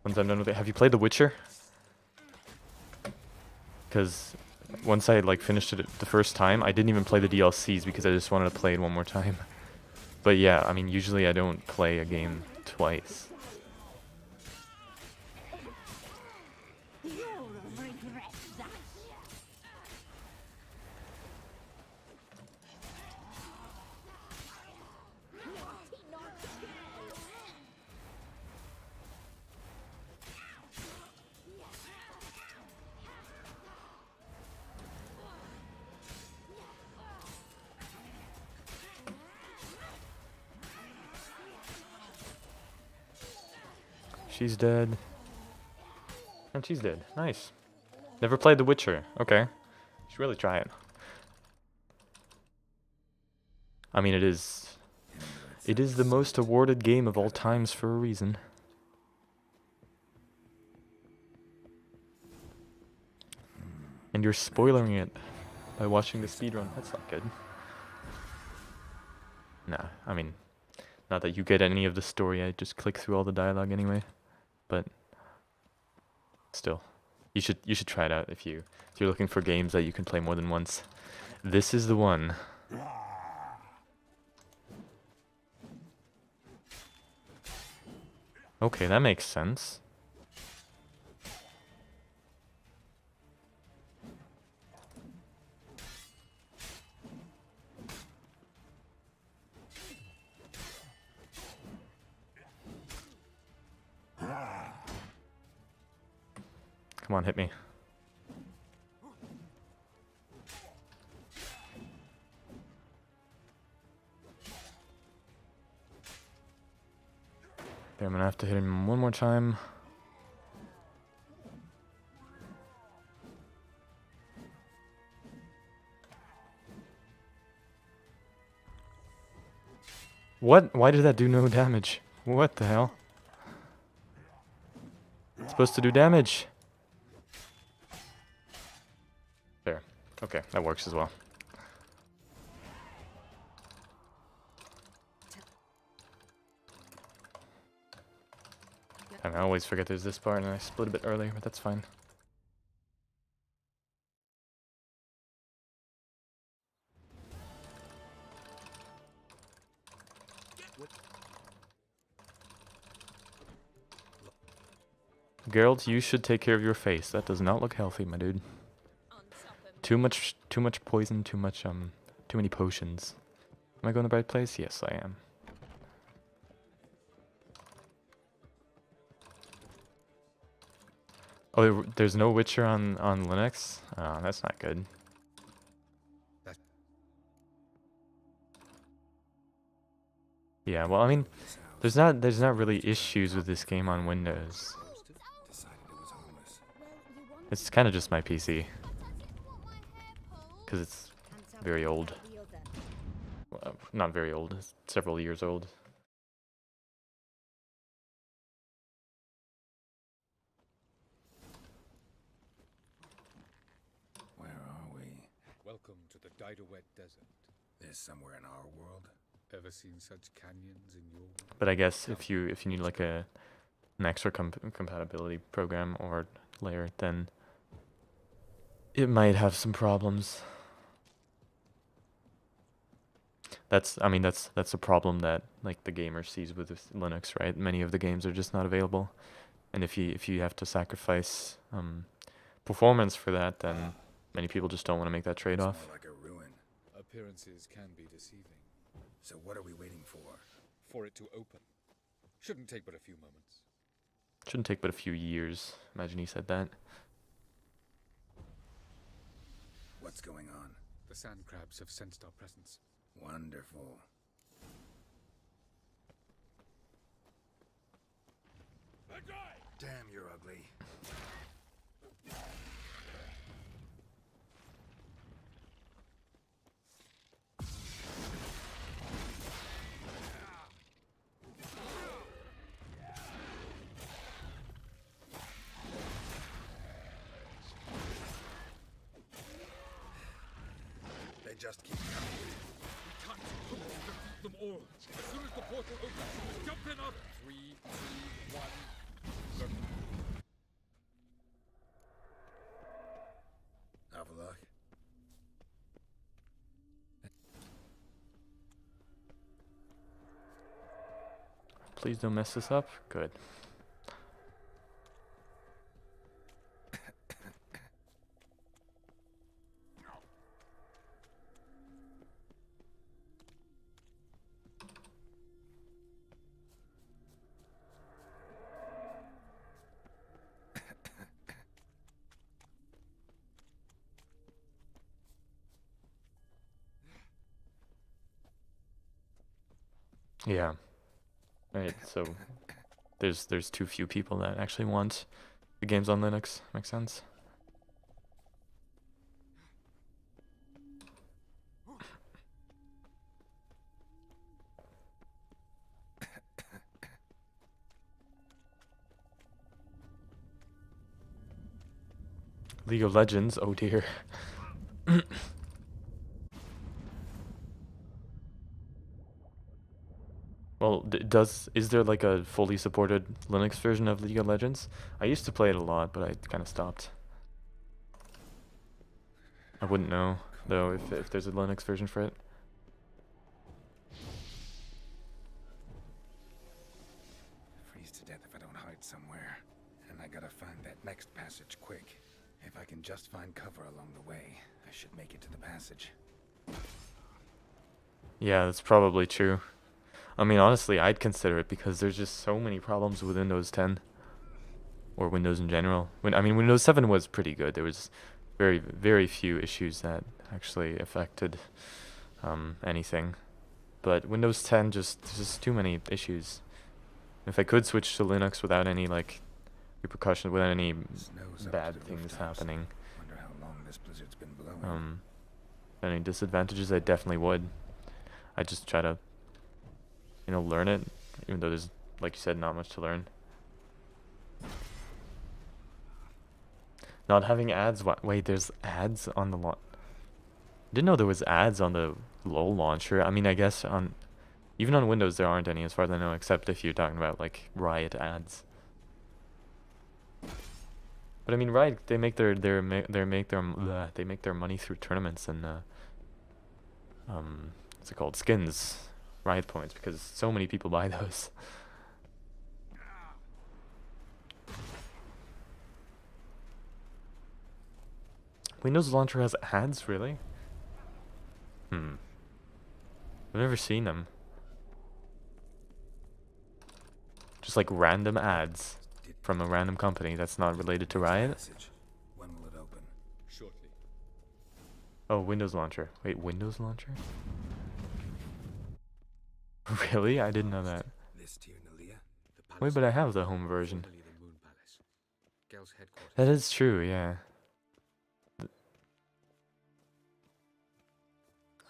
Once I'm done with it, have you played The Witcher? Because once I finished it the first time, I didn't even play the DLCs because I just wanted to play it one more time. But yeah, I mean, usually I don't play a game twice. She's dead. And she's dead. Nice. Never played The Witcher. Okay. Should really try it. I mean, it is the most awarded game of all times for a reason. And you're spoiling it by watching the speedrun. That's not good. Nah, I mean, not that you get any of the story, I just click through all the dialogue anyway. But still, you should try it out if you're looking for games that you can play more than once. This is the one. Okay, that makes sense. Come on, hit me. Okay, I'm gonna have to hit him one more time. What? Why did that do no damage? What the hell? It's supposed to do damage. There. Okay, that works as well. I always forget there's this part and I split a bit earlier, but that's fine. Geralt, you should take care of your face. That does not look healthy, my dude. Too much poison, too many potions. Am I going to the right place? Yes, I am. Oh, there's no Witcher on Linux? Oh, that's not good. Yeah, well, I mean, there's not really issues with this game on Windows. It's kind of just my PC. Because it's very old. Well, not very old, it's several years old. Where are we? Welcome to the Didowet Desert. This somewhere in our world? Ever seen such canyons in your world? But I guess if you need like an extra compatibility program or layer, then it might have some problems. That's a problem that like the gamer sees with Linux, right? Many of the games are just not available, and if you have to sacrifice performance for that, then many people just don't want to make that trade-off. Like a ruin. Appearances can be deceiving. So what are we waiting for? For it to open. Shouldn't take but a few moments. Shouldn't take but a few years. Imagine he said that. What's going on? The sand crabs have sensed our presence. Wonderful. Damn, you're ugly. They just keep coming. We can't defeat them all. As soon as the portal opens, jump in up. 3, 2, 1. Have a look. Please don't mess this up. Good. Yeah. Right, so there's too few people that actually want the games on Linux. Makes sense. League of Legends. Oh dear. Well, is there like a fully supported Linux version of League of Legends? I used to play it a lot, but I kind of stopped. I wouldn't know though if there's a Linux version for it. Freeze to death if I don't hide somewhere. And I gotta find that next passage quick. If I can just find cover along the way, I should make it to the passage. Yeah, that's probably true. I mean, honestly, I'd consider it because there's just so many problems with Windows 10 or Windows in general. I mean, Windows 7 was pretty good. There was very few issues that actually affected anything. But Windows 10 there's just too many issues. If I could switch to Linux without any like repercussions, without any bad things happening, Wonder how long this blizzard's been blowing. any disadvantages, I definitely would. I just try to, learn it, even though there's, like you said, not much to learn. Not having ads. Wait, there's ads on the Didn't know there was ads on the LOL launcher. I mean, I guess even on Windows there aren't any, as far as I know, except if you're talking about like Riot ads. But I mean, Riot, they make their money through tournaments and what's it called, skins, Riot points, because so many people buy those. Windows launcher has ads, really? I've never seen them. Just like random ads from a random company that's not related to Riot. When will it open? Shortly. Oh, Windows launcher. Wait, Windows launcher? Really? I didn't know that. Wait, but I have the home version. That is true, yeah.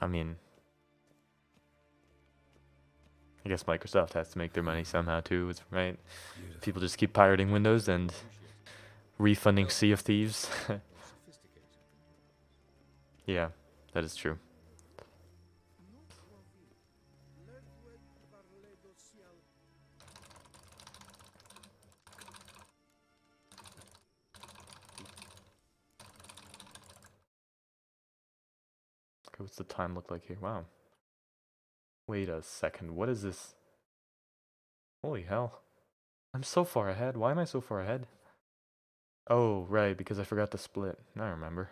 I mean, I guess Microsoft has to make their money somehow too, right? People just keep pirating Windows and refunding Sea of Thieves. Yeah, that is true. Okay, what's the time look like here? Wow. Wait a second, what is this? Holy hell. I'm so far ahead. Why am I so far ahead? Oh, right, because I forgot to split. I remember.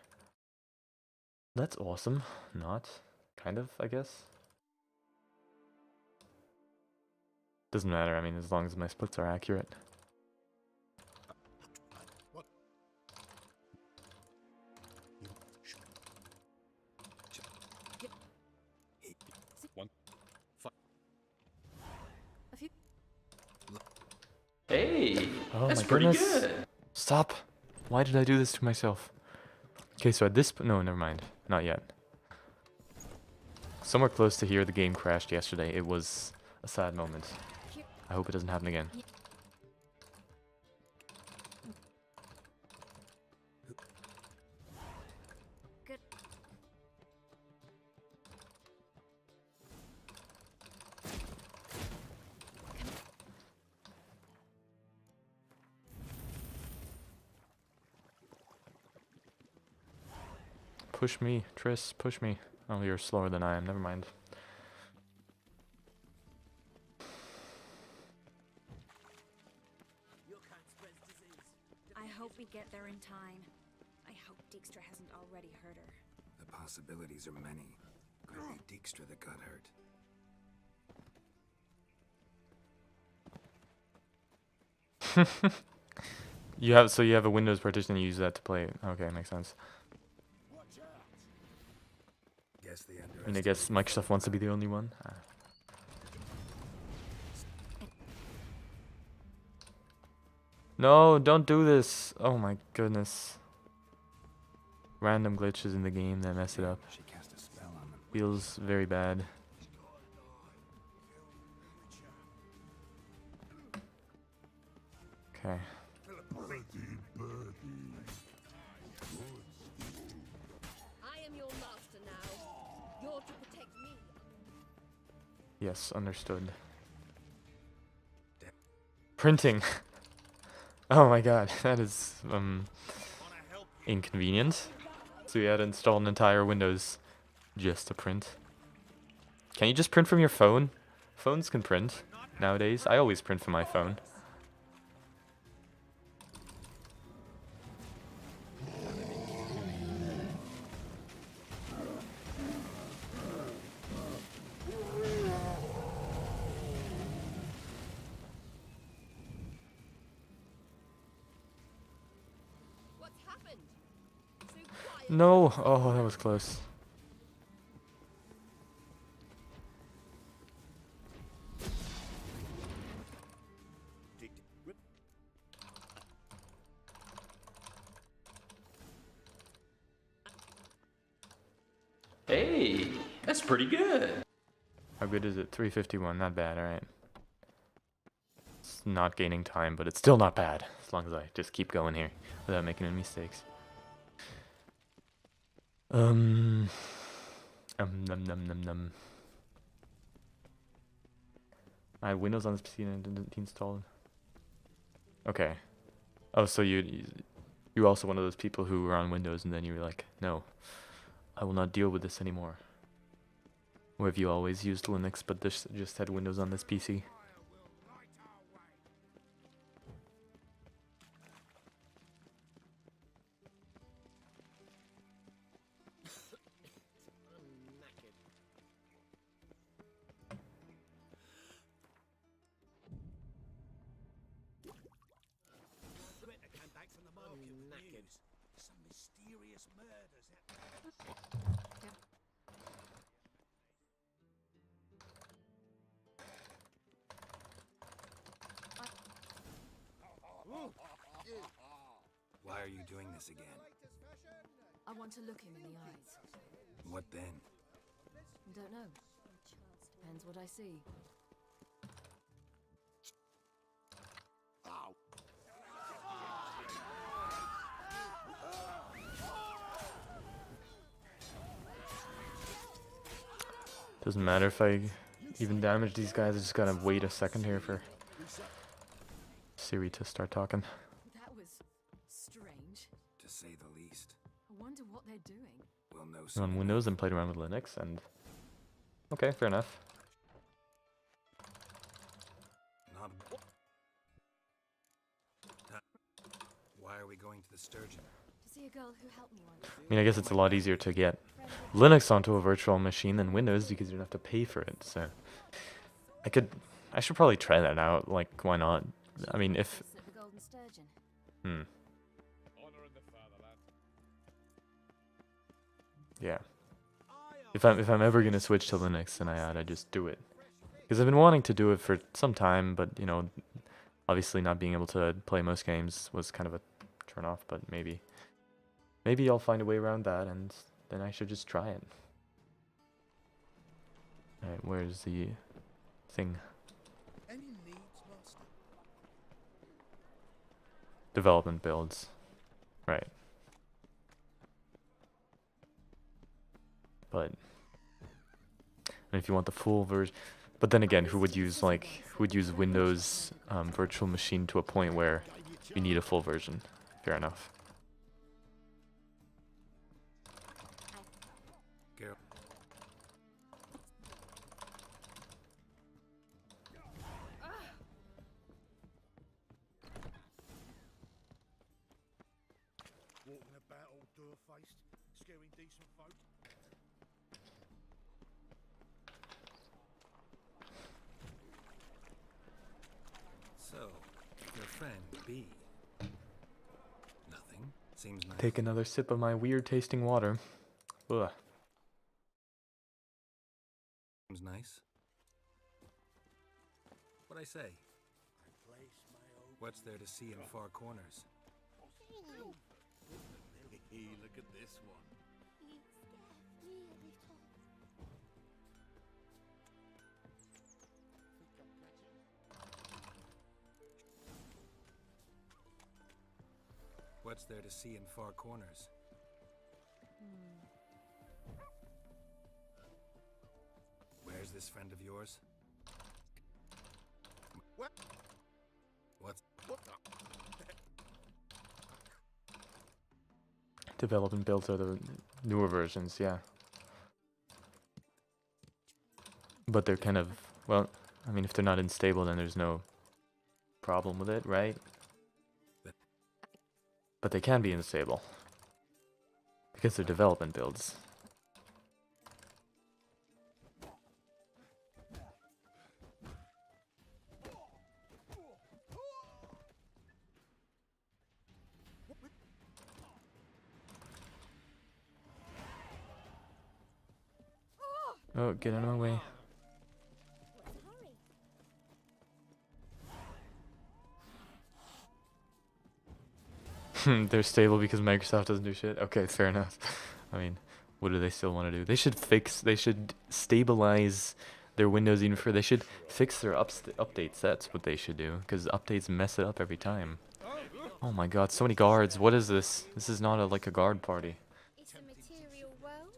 That's awesome. Not. Kind of, I guess. Doesn't matter, I mean, as long as my splits are accurate. Hey, Oh that's my pretty goodness. good. Stop. Why did I do this to myself? Okay, so at this no, never mind. Not yet. Somewhere close to here, the game crashed yesterday. It was a sad moment. I hope it doesn't happen again. Push me, Triss, push me. Oh, you're slower than I am, never mind. I hope we get there in time. I hope Dijkstra hasn't already hurt her. The possibilities are many. Could be Dijkstra that got hurt. You have a Windows partition and you use that to play it. Okay, makes sense. I mean, I guess Microsoft wants to be the only one. No, don't do this. Oh my goodness. Random glitches in the game that mess it up. Feels very bad. Okay. Yes, understood. Printing. Oh my god, that is inconvenient. So you had to install an entire Windows just to print. Can you just print from your phone? Phones can print nowadays. I always print from my phone. What's happened? So quiet. No! Oh, that was close. Hey, that's pretty good. How good is it? 351, not bad, alright. It's not gaining time, but it's still not bad. As long as I just keep going here without making any mistakes. Num num num num. I had Windows on this PC and I didn't install it. Okay. Oh, so you also one of those people who were on Windows and then you were like, no, I will not deal with this anymore. Or have you always used Linux but just had Windows on this PC? Some mysterious murders. Why are you doing this again? I want to look him in the eyes. What then? Don't know. Depends what I see. Doesn't matter if I even damage these guys, I just gotta wait a second here for Siri to start talking. That was strange. To say the least. I wonder what they're doing. We'll know On soon. Windows and played around with Linux and... Okay, fair enough. Not... Why are we going to the Sturgeon? To see a girl who helped me once. I mean, I guess it's a lot easier to get Linux onto a virtual machine than Windows because you don't have to pay for it, so... I should probably try that out, like, why not? I mean, if... Yeah. If I'm ever gonna switch to Linux, then I just do it. Because I've been wanting to do it for some time, but, you know, obviously not being able to play most games was kind of a turn off, but maybe I'll find a way around that, and then I should just try it. Alright, where's the thing? Any needs, master? Development builds. Right. But I mean, if you want the full version, but then again, who would use Windows virtual machine to a point where you need a full version? Fair enough. Walking about all door-faced, scaring decent folk. So, your friend B. Nothing. Seems nice. Take another sip of my weird tasting water. Ugh. Seems nice. What'd I say? What's there to see in far corners? Look at this one. What's there to see in far corners? Where's this friend of yours? What? What's... What the? Development builds are the newer versions, yeah. But they're kind of, well, I mean, if they're not unstable, then there's no problem with it, right? But they can be unstable because they're development builds. Oh, get out of my way. They're stable because Microsoft doesn't do shit. Okay, fair enough. I mean, what do they still want to do? They should stabilize their Windows even further. They should fix their updates. That's what they should do, because updates mess it up every time. Oh my god, so many guards. What is this? This is not like a guard party. It's a material world.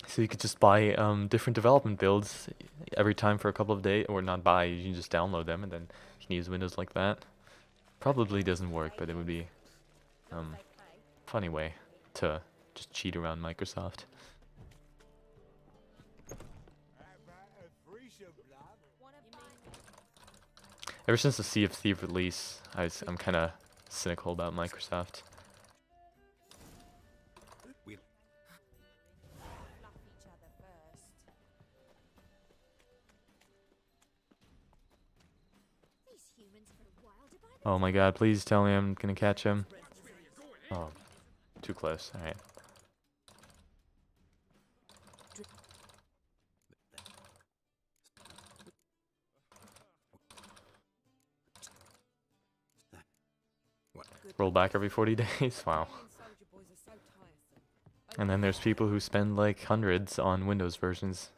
So you could just buy different development builds every time for a couple of days, or not buy, you can just download them and then you can use Windows like that. Probably doesn't work, but it would be funny way to just cheat around Microsoft. Ever since the Sea of Thieves release, I'm kind of cynical about Microsoft. Oh my god, please tell me I'm gonna catch him. Oh, too close. Alright. Roll back every 40 days? Wow. And then there's people who spend like hundreds on Windows versions.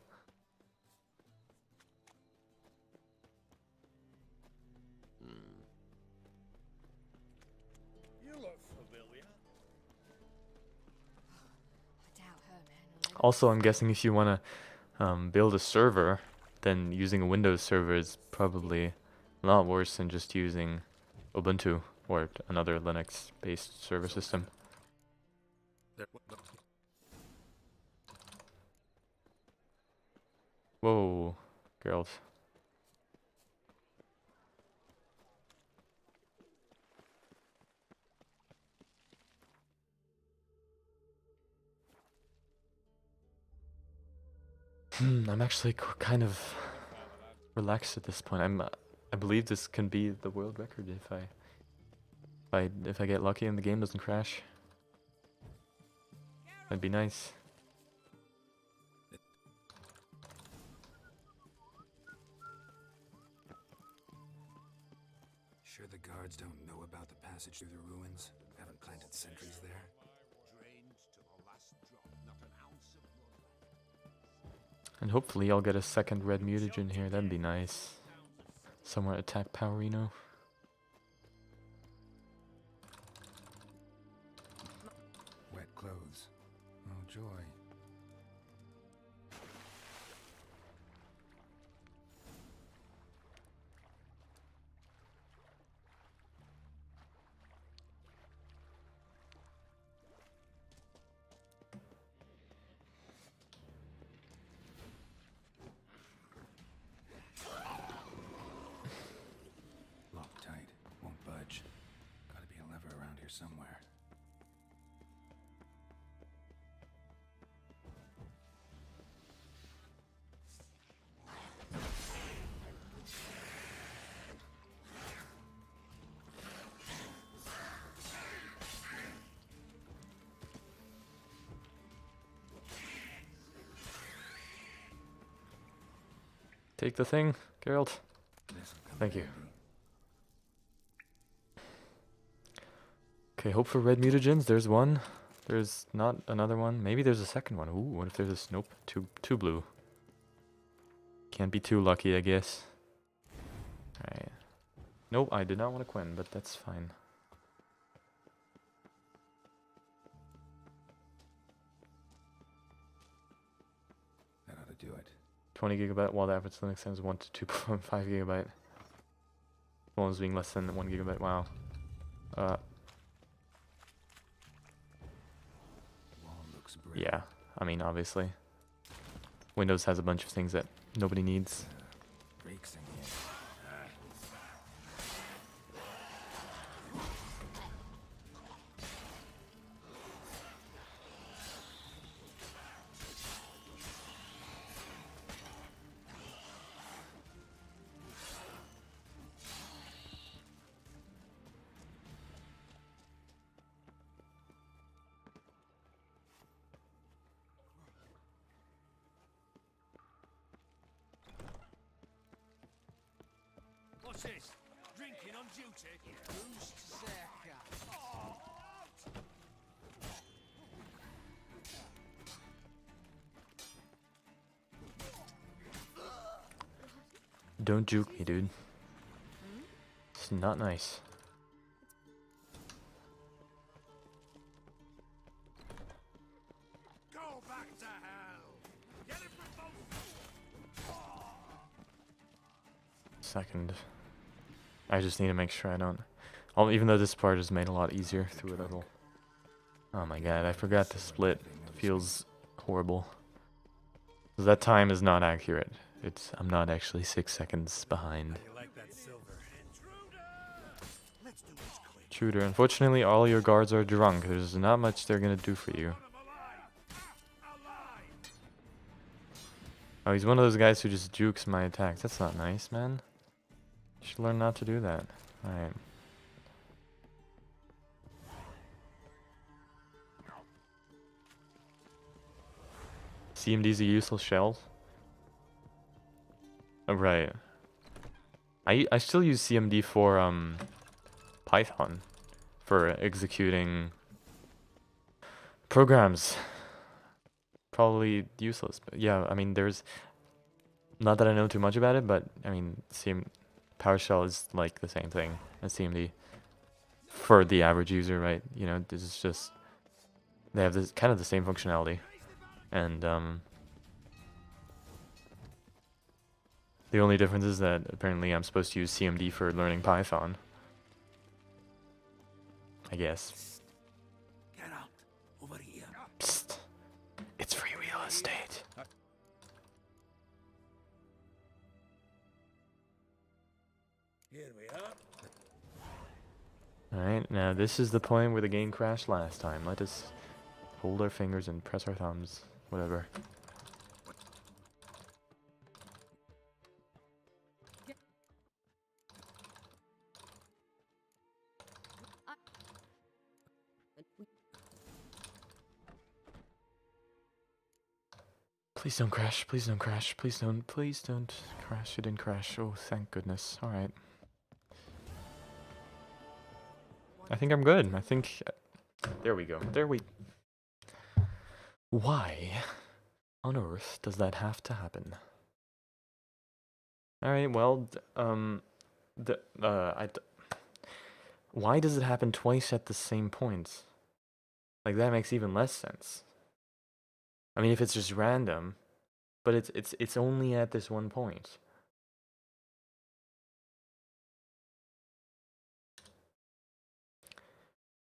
Also, I'm guessing if you want to build a server, then using a Windows server is probably a lot worse than just using Ubuntu or another Linux-based server system. Whoa, girls. I'm actually kind of relaxed at this point. I believe this can be the world record if I get lucky and the game doesn't crash. That'd be nice. Sure the guards don't know about the passage through the ruins? Haven't planted sentries there? And hopefully I'll get a second red mutagen here. That'd be nice. Somewhere attack Powerino. Wet clothes. Oh joy. Locked tight. Won't budge. Gotta be a lever around here somewhere. Take the thing, Geralt. Thank you. Okay, hope for red mutagens. There's one. There's not another one. Maybe there's a second one. Ooh, what if there's a... Nope. Two blue. Can't be too lucky, I guess. Alright. Nope, I did not want to Quinn, but that's fine. 20 gigabyte, while the average Linux time is 1 to 2.5 gigabyte. One is being less than 1 gigabyte. Wow. Yeah, I mean, obviously. Windows has a bunch of things that nobody needs. Breaks in the end. What's this? Drinking on duty? Who's Zerka? Don't juke me, dude. It's not nice. Go back to hell! Get it from both! Second. I just need to make sure I don't... even though this part is made a lot easier through a little... Oh my god, I forgot to split. Feels horrible. That time is not accurate. I'm not actually 6 seconds behind. Intruder. Unfortunately, all your guards are drunk. There's not much they're gonna do for you. Oh, he's one of those guys who just jukes my attacks. That's not nice, man. You should learn not to do that. Alright. CMD's a useless shell. Oh, right. I still use CMD for Python for executing programs. Probably useless, but yeah, I mean, there's not that I know too much about it, but I mean, PowerShell is like the same thing as CMD for the average user, right? You know, this is just they have this kind of the same functionality, and the only difference is that apparently I'm supposed to use CMD for learning Python. I guess. Get out. Over here. Psst. It's free real estate. Here we are. Alright, now this is the point where the game crashed last time. Let us hold our fingers and press our thumbs. Whatever. Please don't crash, please don't crash, please don't crash. It didn't crash. Oh, thank goodness. Alright. I think I'm good. I think... there we go. Why on earth does that have to happen? Alright, well, why does it happen twice at the same point? Like, that makes even less sense. I mean, if it's just random, but it's only at this one point.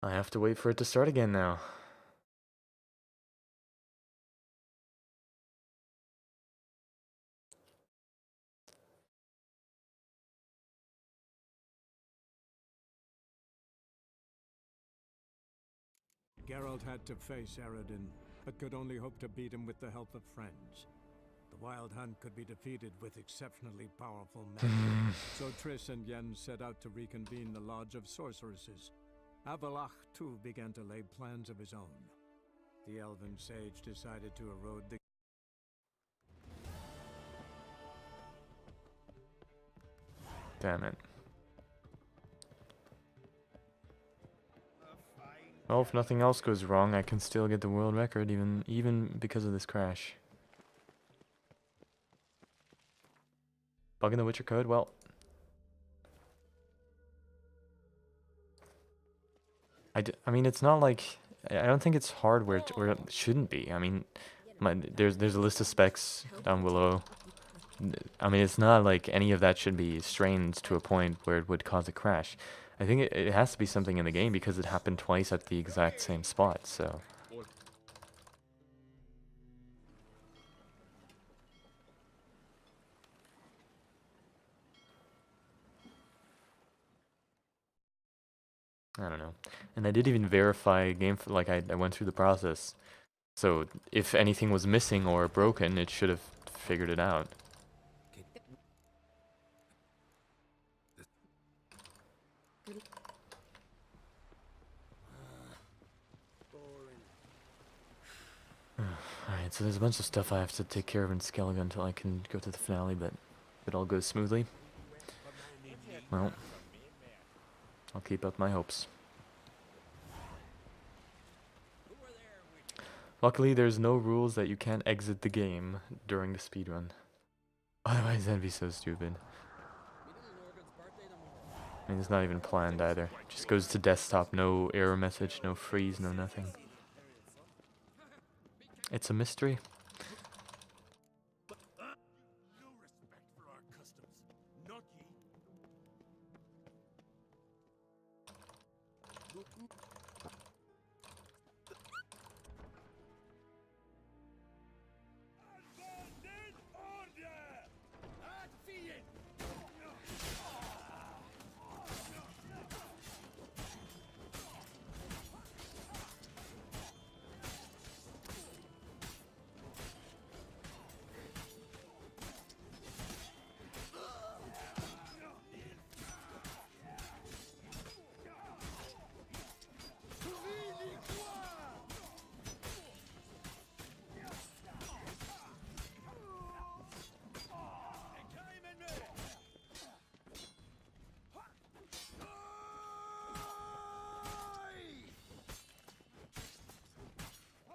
I have to wait for it to start again now. Geralt had to face Eredin, but could only hope to beat him with the help of friends. The Wild Hunt could be defeated with exceptionally powerful magic, so Triss and Yen set out to reconvene the Lodge of Sorceresses. Avalach, too, began to lay plans of his own. The elven sage decided to erode the... Damn it. Well, if nothing else goes wrong, I can still get the world record, even because of this crash. Bug in the Witcher code? Well... I mean, it's not like... I don't think it's hard where it shouldn't be. I mean, there's a list of specs down below I mean, it's not like any of that should be strained to a point where it would cause a crash. I think it has to be something in the game because it happened twice at the exact same spot, so... I don't know. And I did even verify game, like I went through the process. So if anything was missing or broken, it should have figured it out. Alright, so there's a bunch of stuff I have to take care of in Skellige until I can go to the finale, but if it all goes smoothly, well, I'll keep up my hopes. Luckily, there's no rules that you can't exit the game during the speedrun. Otherwise, that'd be so stupid. I mean, it's not even planned either. Just goes to desktop, no error message, no freeze, no nothing. It's a mystery.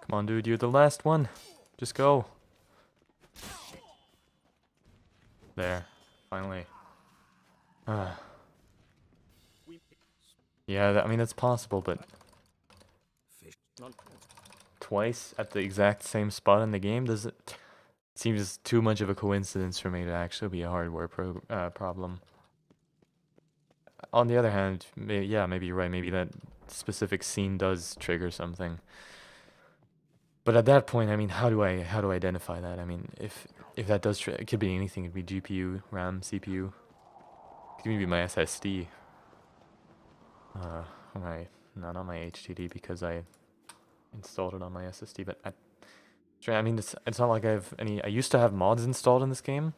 Come on, dude, you're the last one. Just go. There. Finally. Yeah, I mean, that's possible, but... Twice at the exact same spot in the game? Does it... Seems too much of a coincidence for me to actually be a hardware problem. On the other hand, yeah, maybe you're right. Maybe that specific scene does trigger something. But at that point, I mean, how do I identify that? I mean, if that does it could be anything. It could be GPU, RAM, CPU. It could even be my SSD. Not my HDD because I installed it on my SSD. But I mean, it's not like I have any. I used to have mods installed in this game,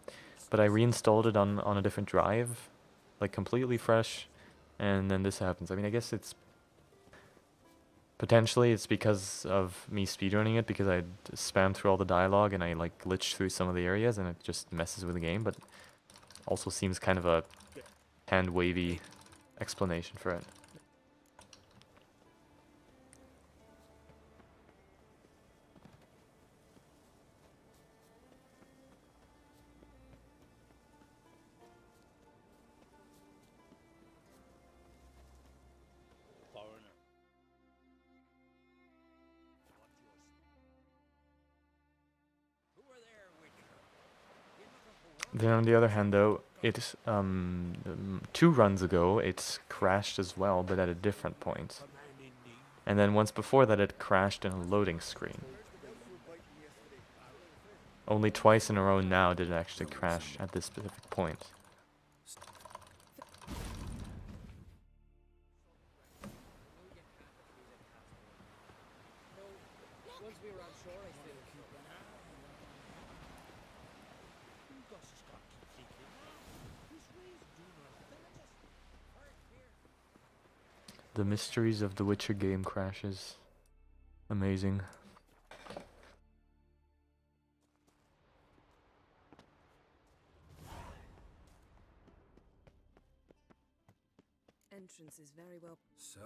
but I reinstalled it on a different drive, like completely fresh, and then this happens. I mean, I guess it's potentially it's because of me speedrunning it, because I spammed through all the dialogue and I like glitched through some of the areas and it just messes with the game, but also seems kind of a hand-wavy explanation for it. Then on the other hand, though, it's 2 runs ago it crashed as well, but at a different point. And then once before that, it crashed in a loading screen. Only twice in a row now did it actually crash at this specific point. The mysteries of the Witcher game crashes. Amazing. Entrance is very well. So.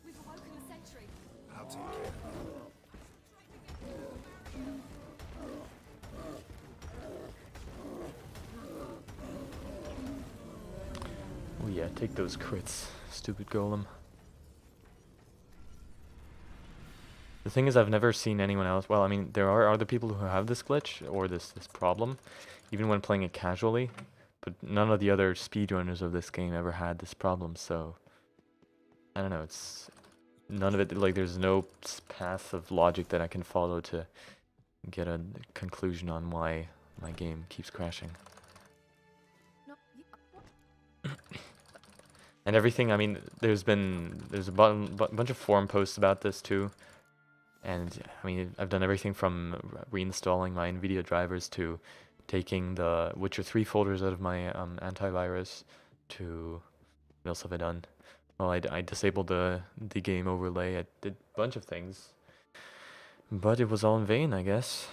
We've awoken the sentry. I'll take care of it. Oh yeah, take those crits, stupid golem. The thing is, I've never seen anyone else. Well, I mean, there are other people who have this glitch or this problem, even when playing it casually. But none of the other speedrunners of this game ever had this problem. So I don't know. It's none of it. Like, there's no path of logic that I can follow to get a conclusion on why my game keeps crashing. And everything. I mean, there's a bunch of forum posts about this too. And I mean, I've done everything from reinstalling my NVIDIA drivers to taking the Witcher 3 folders out of my antivirus to... What else have I done? Well, I disabled the game overlay. I did a bunch of things. But it was all in vain, I guess.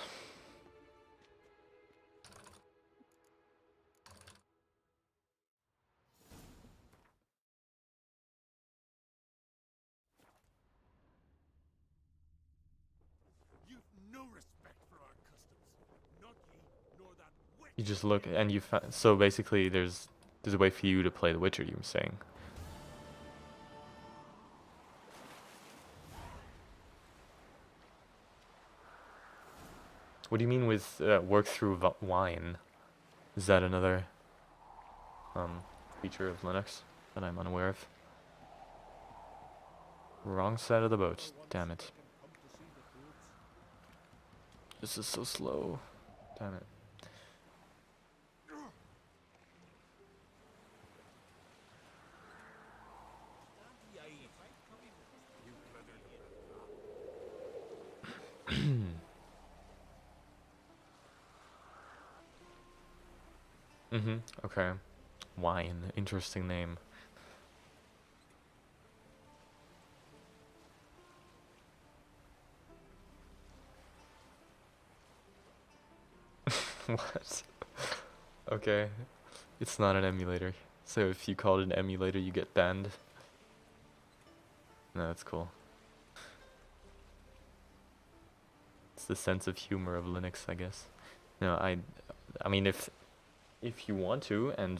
You just look and you so basically there's a way for you to play The Witcher, you were saying. What do you mean with work through wine? Is that another feature of Linux that I'm unaware of? Wrong side of the boat, damn it. This is so slow. Damn it. Okay. Wine. Interesting name. What? Okay. It's not an emulator. So if you call it an emulator, you get banned. No, that's cool. It's the sense of humor of Linux, I guess. No, I mean, if you want to, and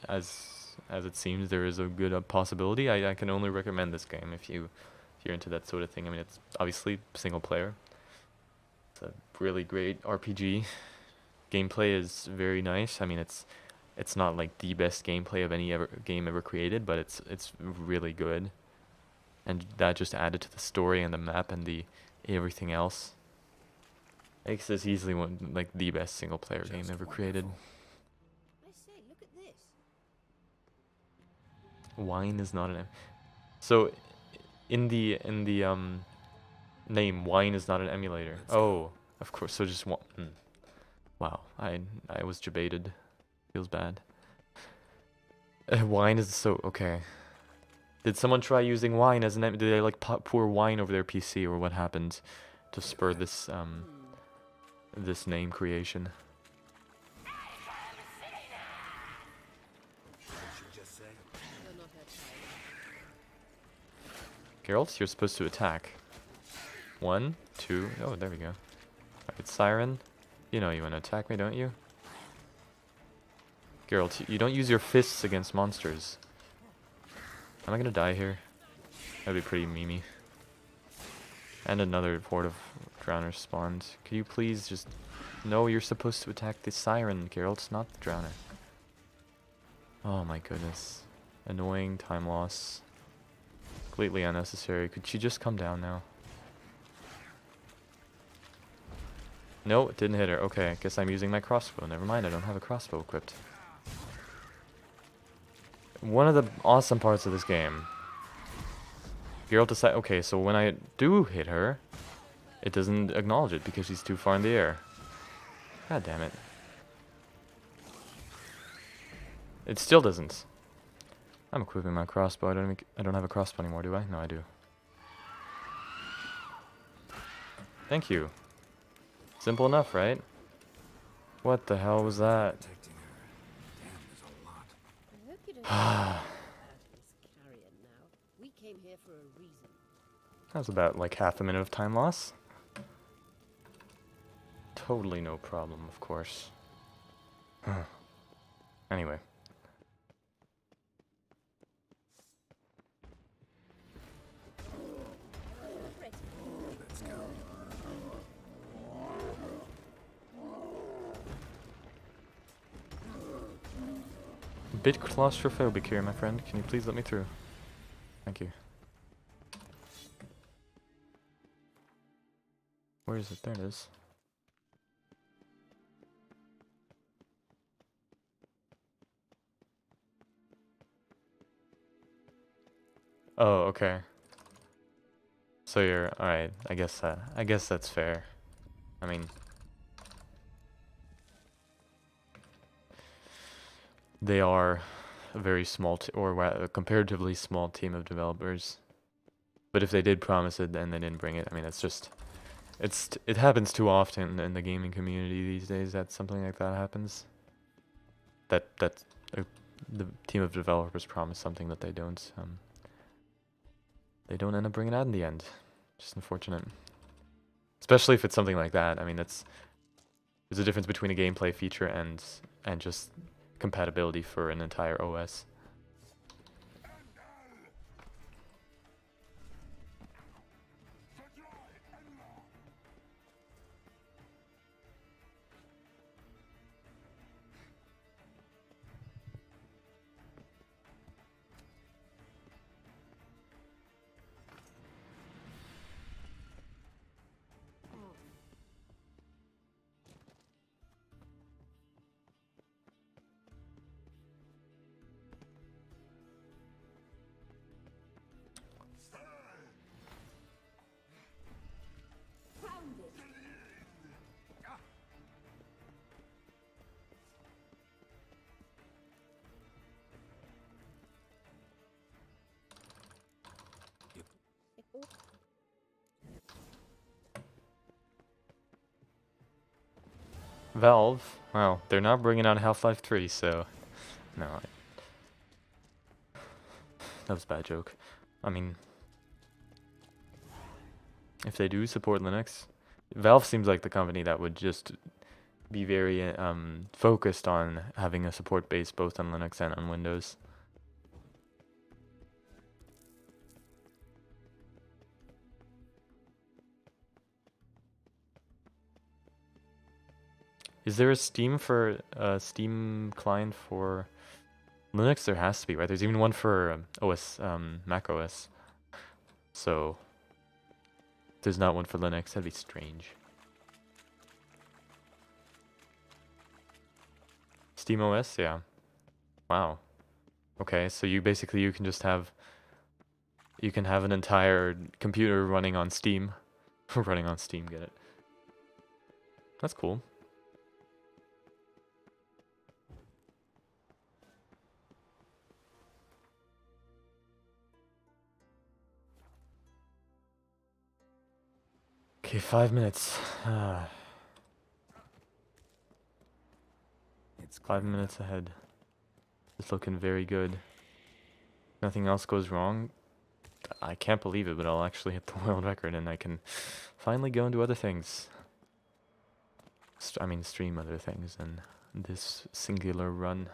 as it seems there is a good possibility, I can only recommend this game if you're into that sort of thing. I mean, it's obviously single player. It's a really great RPG. Gameplay is very nice. I mean, it's not like the best gameplay of any game ever created, but it's really good. And that just added to the story and the map and the everything else makes this easily like the best single player game ever created. I say, look at this. Wine is not an so in the name, wine is not an emulator. Oh, of course. So just one. Wow, I was debated. Feels bad. Wine is so okay. Did someone try using wine as an did they like pour wine over their PC, or what happened to spur this this name creation? Geralt, you're supposed to attack. 1, 2, oh, there we go. Alright, Siren, you know you want to attack me, don't you? Geralt, you don't use your fists against monsters. Am I gonna die here? That'd be pretty memey. And another horde of drowners spawned. Could you please just... No, you're supposed to attack the Siren, Geralt, not the drowner. Oh my goodness. Annoying, time loss. Completely unnecessary. Could she just come down now? No, it didn't hit her. Okay, I guess I'm using my crossbow. Never mind, I don't have a crossbow equipped. One of the awesome parts of this game. Geralt decide. Okay, so when I do hit her, it doesn't acknowledge it because she's too far in the air. God damn it. It still doesn't. I'm equipping my crossbow. I don't have a crossbow anymore, do I? No, I do. Thank you. Simple enough, right? What the hell was that? We came here for a reason. That was about like half a minute of time loss. Totally no problem, of course. Anyway. Let's go. bit claustrophobic here, my friend. Can you please let me through? Thank you. Where is it? There it is. Oh, okay. So you're alright. I guess that's fair. I mean, they are a very small, or a comparatively small team of developers. But if they did promise it and they didn't bring it, I mean, it's just, it happens too often in the gaming community these days that something like that happens. That the team of developers promise something that they don't. They don't end up bringing it out in the end. Just unfortunate. Especially if it's something like that. I mean, there's a difference between a gameplay feature and just compatibility for an entire OS. Valve, well, they're not bringing out Half-Life 3, so no. That was a bad joke. I mean, if they do support Linux, Valve seems like the company that would just be very focused on having a support base both on Linux and on Windows. Is there a Steam client for Linux? There has to be, right? There's even one for Mac OS. So there's not one for Linux. That'd be strange. Steam OS, yeah. Wow. Okay, so you can just have an entire computer running on Steam. Running on Steam, get it? That's cool. Okay, 5 minutes. It's 5 minutes ahead. It's looking very good. Nothing else goes wrong. I can't believe it, but I'll actually hit the world record and I can finally go into other things. I mean, stream other things than this singular run.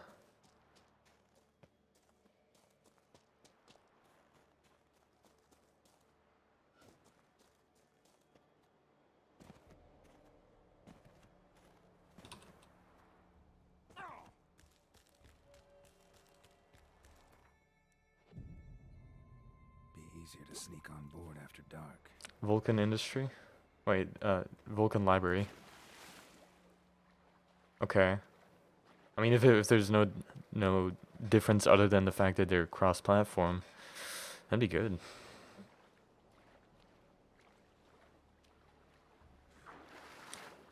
Easier to sneak on board after dark. Vulcan Industry? Wait, Vulcan Library. Okay. I mean, if there's no difference other than the fact that they're cross-platform, that'd be good.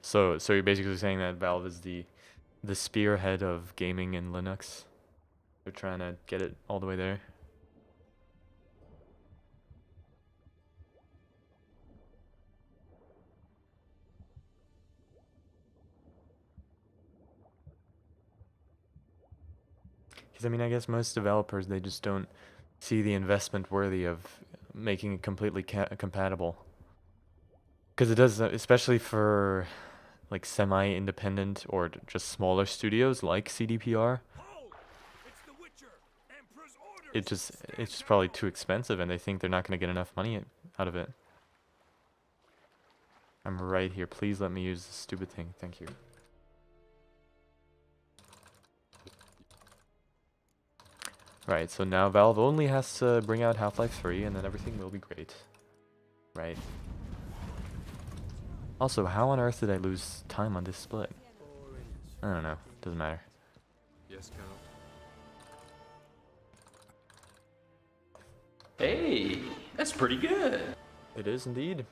So you're basically saying that Valve is the spearhead of gaming in Linux? They're trying to get it all the way there? I mean, I guess most developers, they just don't see the investment worthy of making it completely compatible. Because it does, especially for like semi-independent or just smaller studios like CDPR. It's just probably too expensive, and they think they're not going to get enough money out of it. I'm right here. Please let me use this stupid thing. Thank you. Right, so now Valve only has to bring out Half-Life 3 and then everything will be great. Right. Also, how on earth did I lose time on this split? I don't know. Doesn't matter. Yes, Count. Hey, that's pretty good. It is indeed.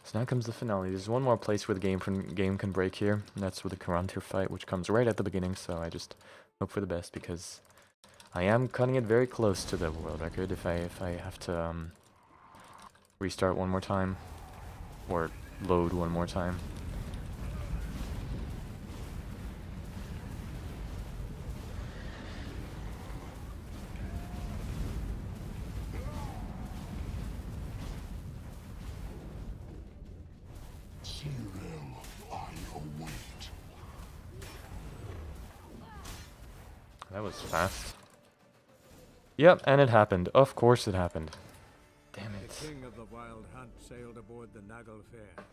So now comes the finale. There's one more place where the game can break here, and that's with the Karantir fight, which comes right at the beginning, so I just hope for the best, because I am cutting it very close to the world record if I have to restart one more time, or load one more time. That was fast. Yep, and it happened. Of course it happened. Damn it. The king of the wild hunt sailed aboard the Naglfare,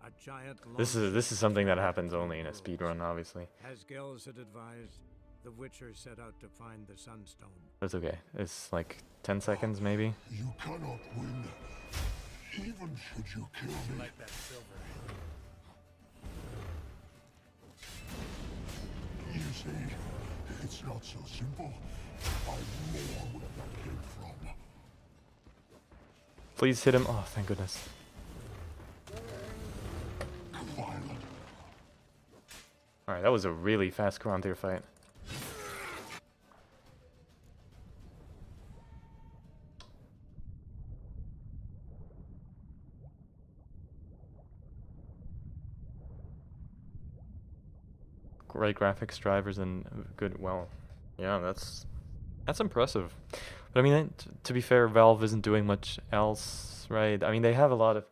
a giant This is something that happens only in a speedrun, obviously. As Gels had advised, the Witcher set out to find the Sunstone. That's okay. It's like 10 seconds, maybe. You cannot win, even should you kill me. Like that silver. You see, it's not so simple. I know where that came from. Please hit him. Oh, thank goodness. Alright, that was a really fast Karantir fight. Great graphics drivers and good, well, yeah, that's impressive. But I mean, to be fair, Valve isn't doing much else, right? I mean, they have a lot of,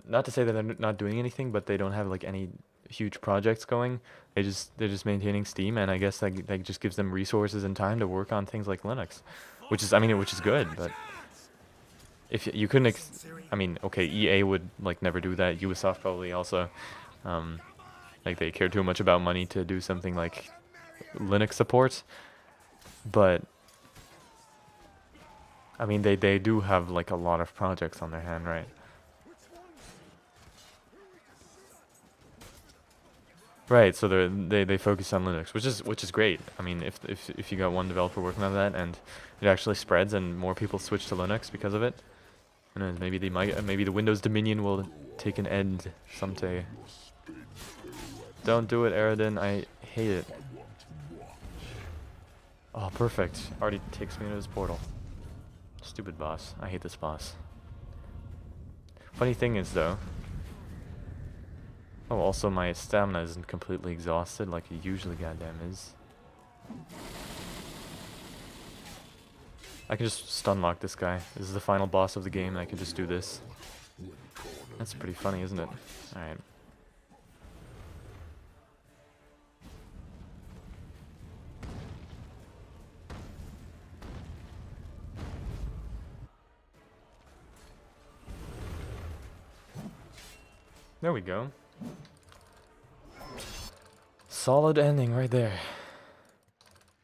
not to say that they're not doing anything, but they don't have like any huge projects going. They're just maintaining Steam, and I guess that just gives them resources and time to work on things like Linux, which is good. But if you couldn't, I mean, okay, EA would like never do that. Ubisoft probably also, like they care too much about money to do something like Linux support. But I mean, they do have like a lot of projects on their hand, right? Right, so they focus on Linux, which is great. I mean, if you got one developer working on that and it actually spreads and more people switch to Linux because of it, and maybe the Windows Dominion will take an end someday. Don't do it, Aradin. I hate it. Oh, perfect. Already takes me into this portal. Stupid boss. I hate this boss. Funny thing is, though. Oh, also my stamina isn't completely exhausted like it usually goddamn is. I can just stun lock this guy. This is the final boss of the game and I can just do this. That's pretty funny, isn't it? Alright. There we go. Solid ending right there.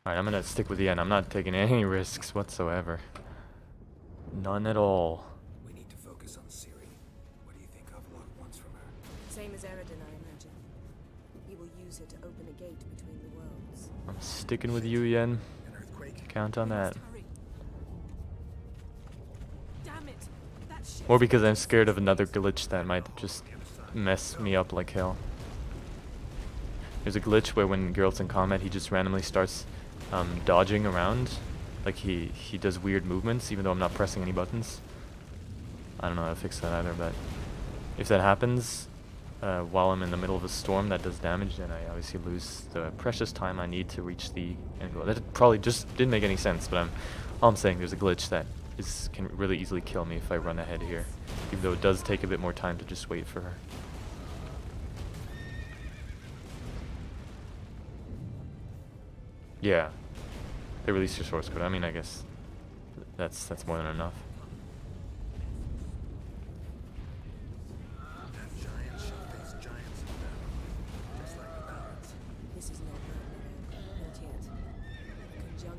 Alright, I'm gonna stick with the end. I'm not taking any risks whatsoever. None at all. We need to focus on Ciri. What do you think Avlok wants from her? Same as Eredin, I imagine. He will use her to open a gate between the worlds. I'm sticking with you, Yen. Count on that. Damn it! That shit. Or because I'm scared of another glitch that might just mess me up like hell. There's a glitch where when Geralt's in combat, he just randomly starts dodging around. Like he does weird movements even though I'm not pressing any buttons. I don't know how to fix that either, but if that happens while I'm in the middle of a storm that does damage, then I obviously lose the precious time I need to reach the end goal. That probably just didn't make any sense, but all I'm saying there's a glitch that can really easily kill me if I run ahead here, even though it does take a bit more time to just wait for her. Yeah, they released your source code. I mean, I guess that's more than enough. That giant shot these giants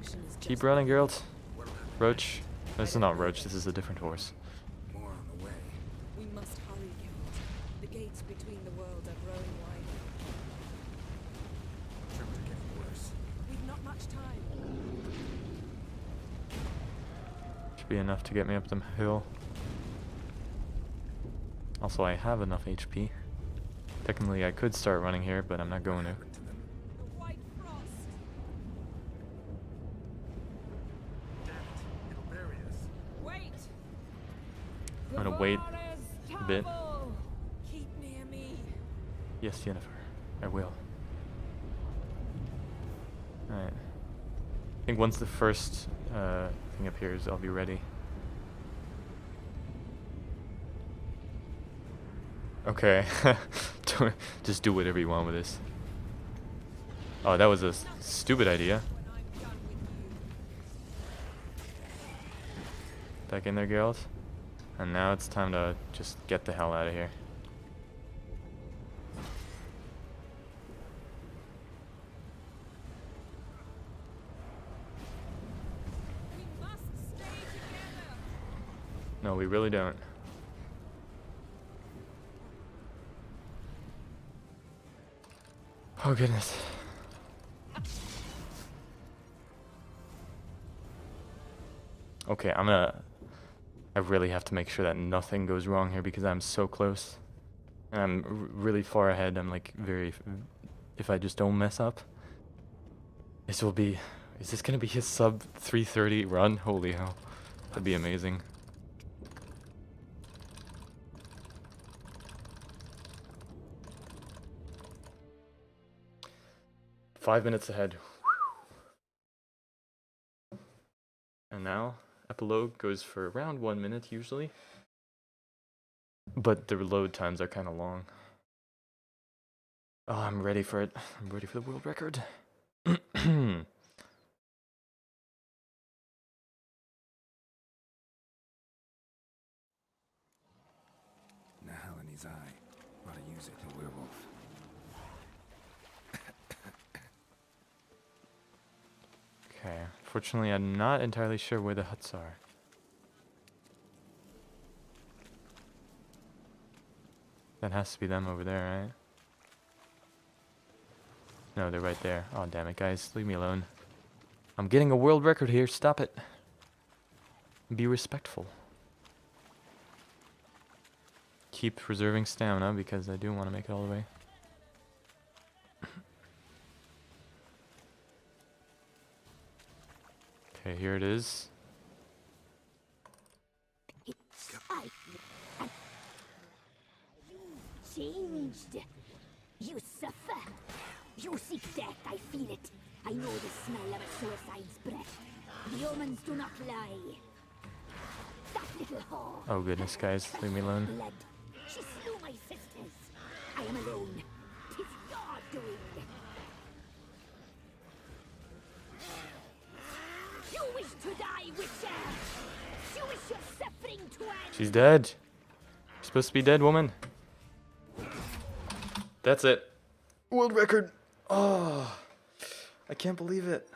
destruction is Keep just running, Geralt. Roach. This is not Roach, this is a different horse. More on the way. We must hurry, Geralt. The gates between the worlds are growing wider. Terms are getting worse. We've not much time. Should be enough to get me up the hill. Also, I have enough HP. Technically, I could start running here, but I'm not going to. The white frost. It'll bury us. Wait. I'm gonna wait a bit. Keep near me. Yes, Jennifer, I will. Alright. I think once the first thing appears, I'll be ready. Okay. Just do whatever you want with this. Oh, that was a stupid idea. Back in there, Geralt. And now it's time to just get the hell out of here. No, we really don't. Oh goodness. Okay, I really have to make sure that nothing goes wrong here because I'm so close. And I'm really far ahead. I'm like if I just don't mess up. Is this gonna be his sub 330 run? Holy hell. That'd be amazing. Five minutes ahead. And now, epilogue goes for around 1 minute usually. But the load times are kind of long. Oh, I'm ready for it. I'm ready for the world record. Nahalanie's eye. Ought to use it, a werewolf. Okay, fortunately I'm not entirely sure where the huts are. That has to be them over there, right? No, they're right there. Oh, damn it, guys. Leave me alone. I'm getting a world record here. Stop it. Be respectful. Keep preserving stamina because I do want to make it all the way. Okay, here it is. Changed. You suffer. You seek death, I feel it. I know the smell of a suicide's breath. The omens do not lie. That little whore. Oh goodness, guys, leave me alone. Blood. She slew my sisters. I am alone. 'Tis your doing. You wish to die, Witcher. You wish your suffering to end. She's dead. You're supposed to be dead, woman. That's it. World record. Oh, I can't believe it.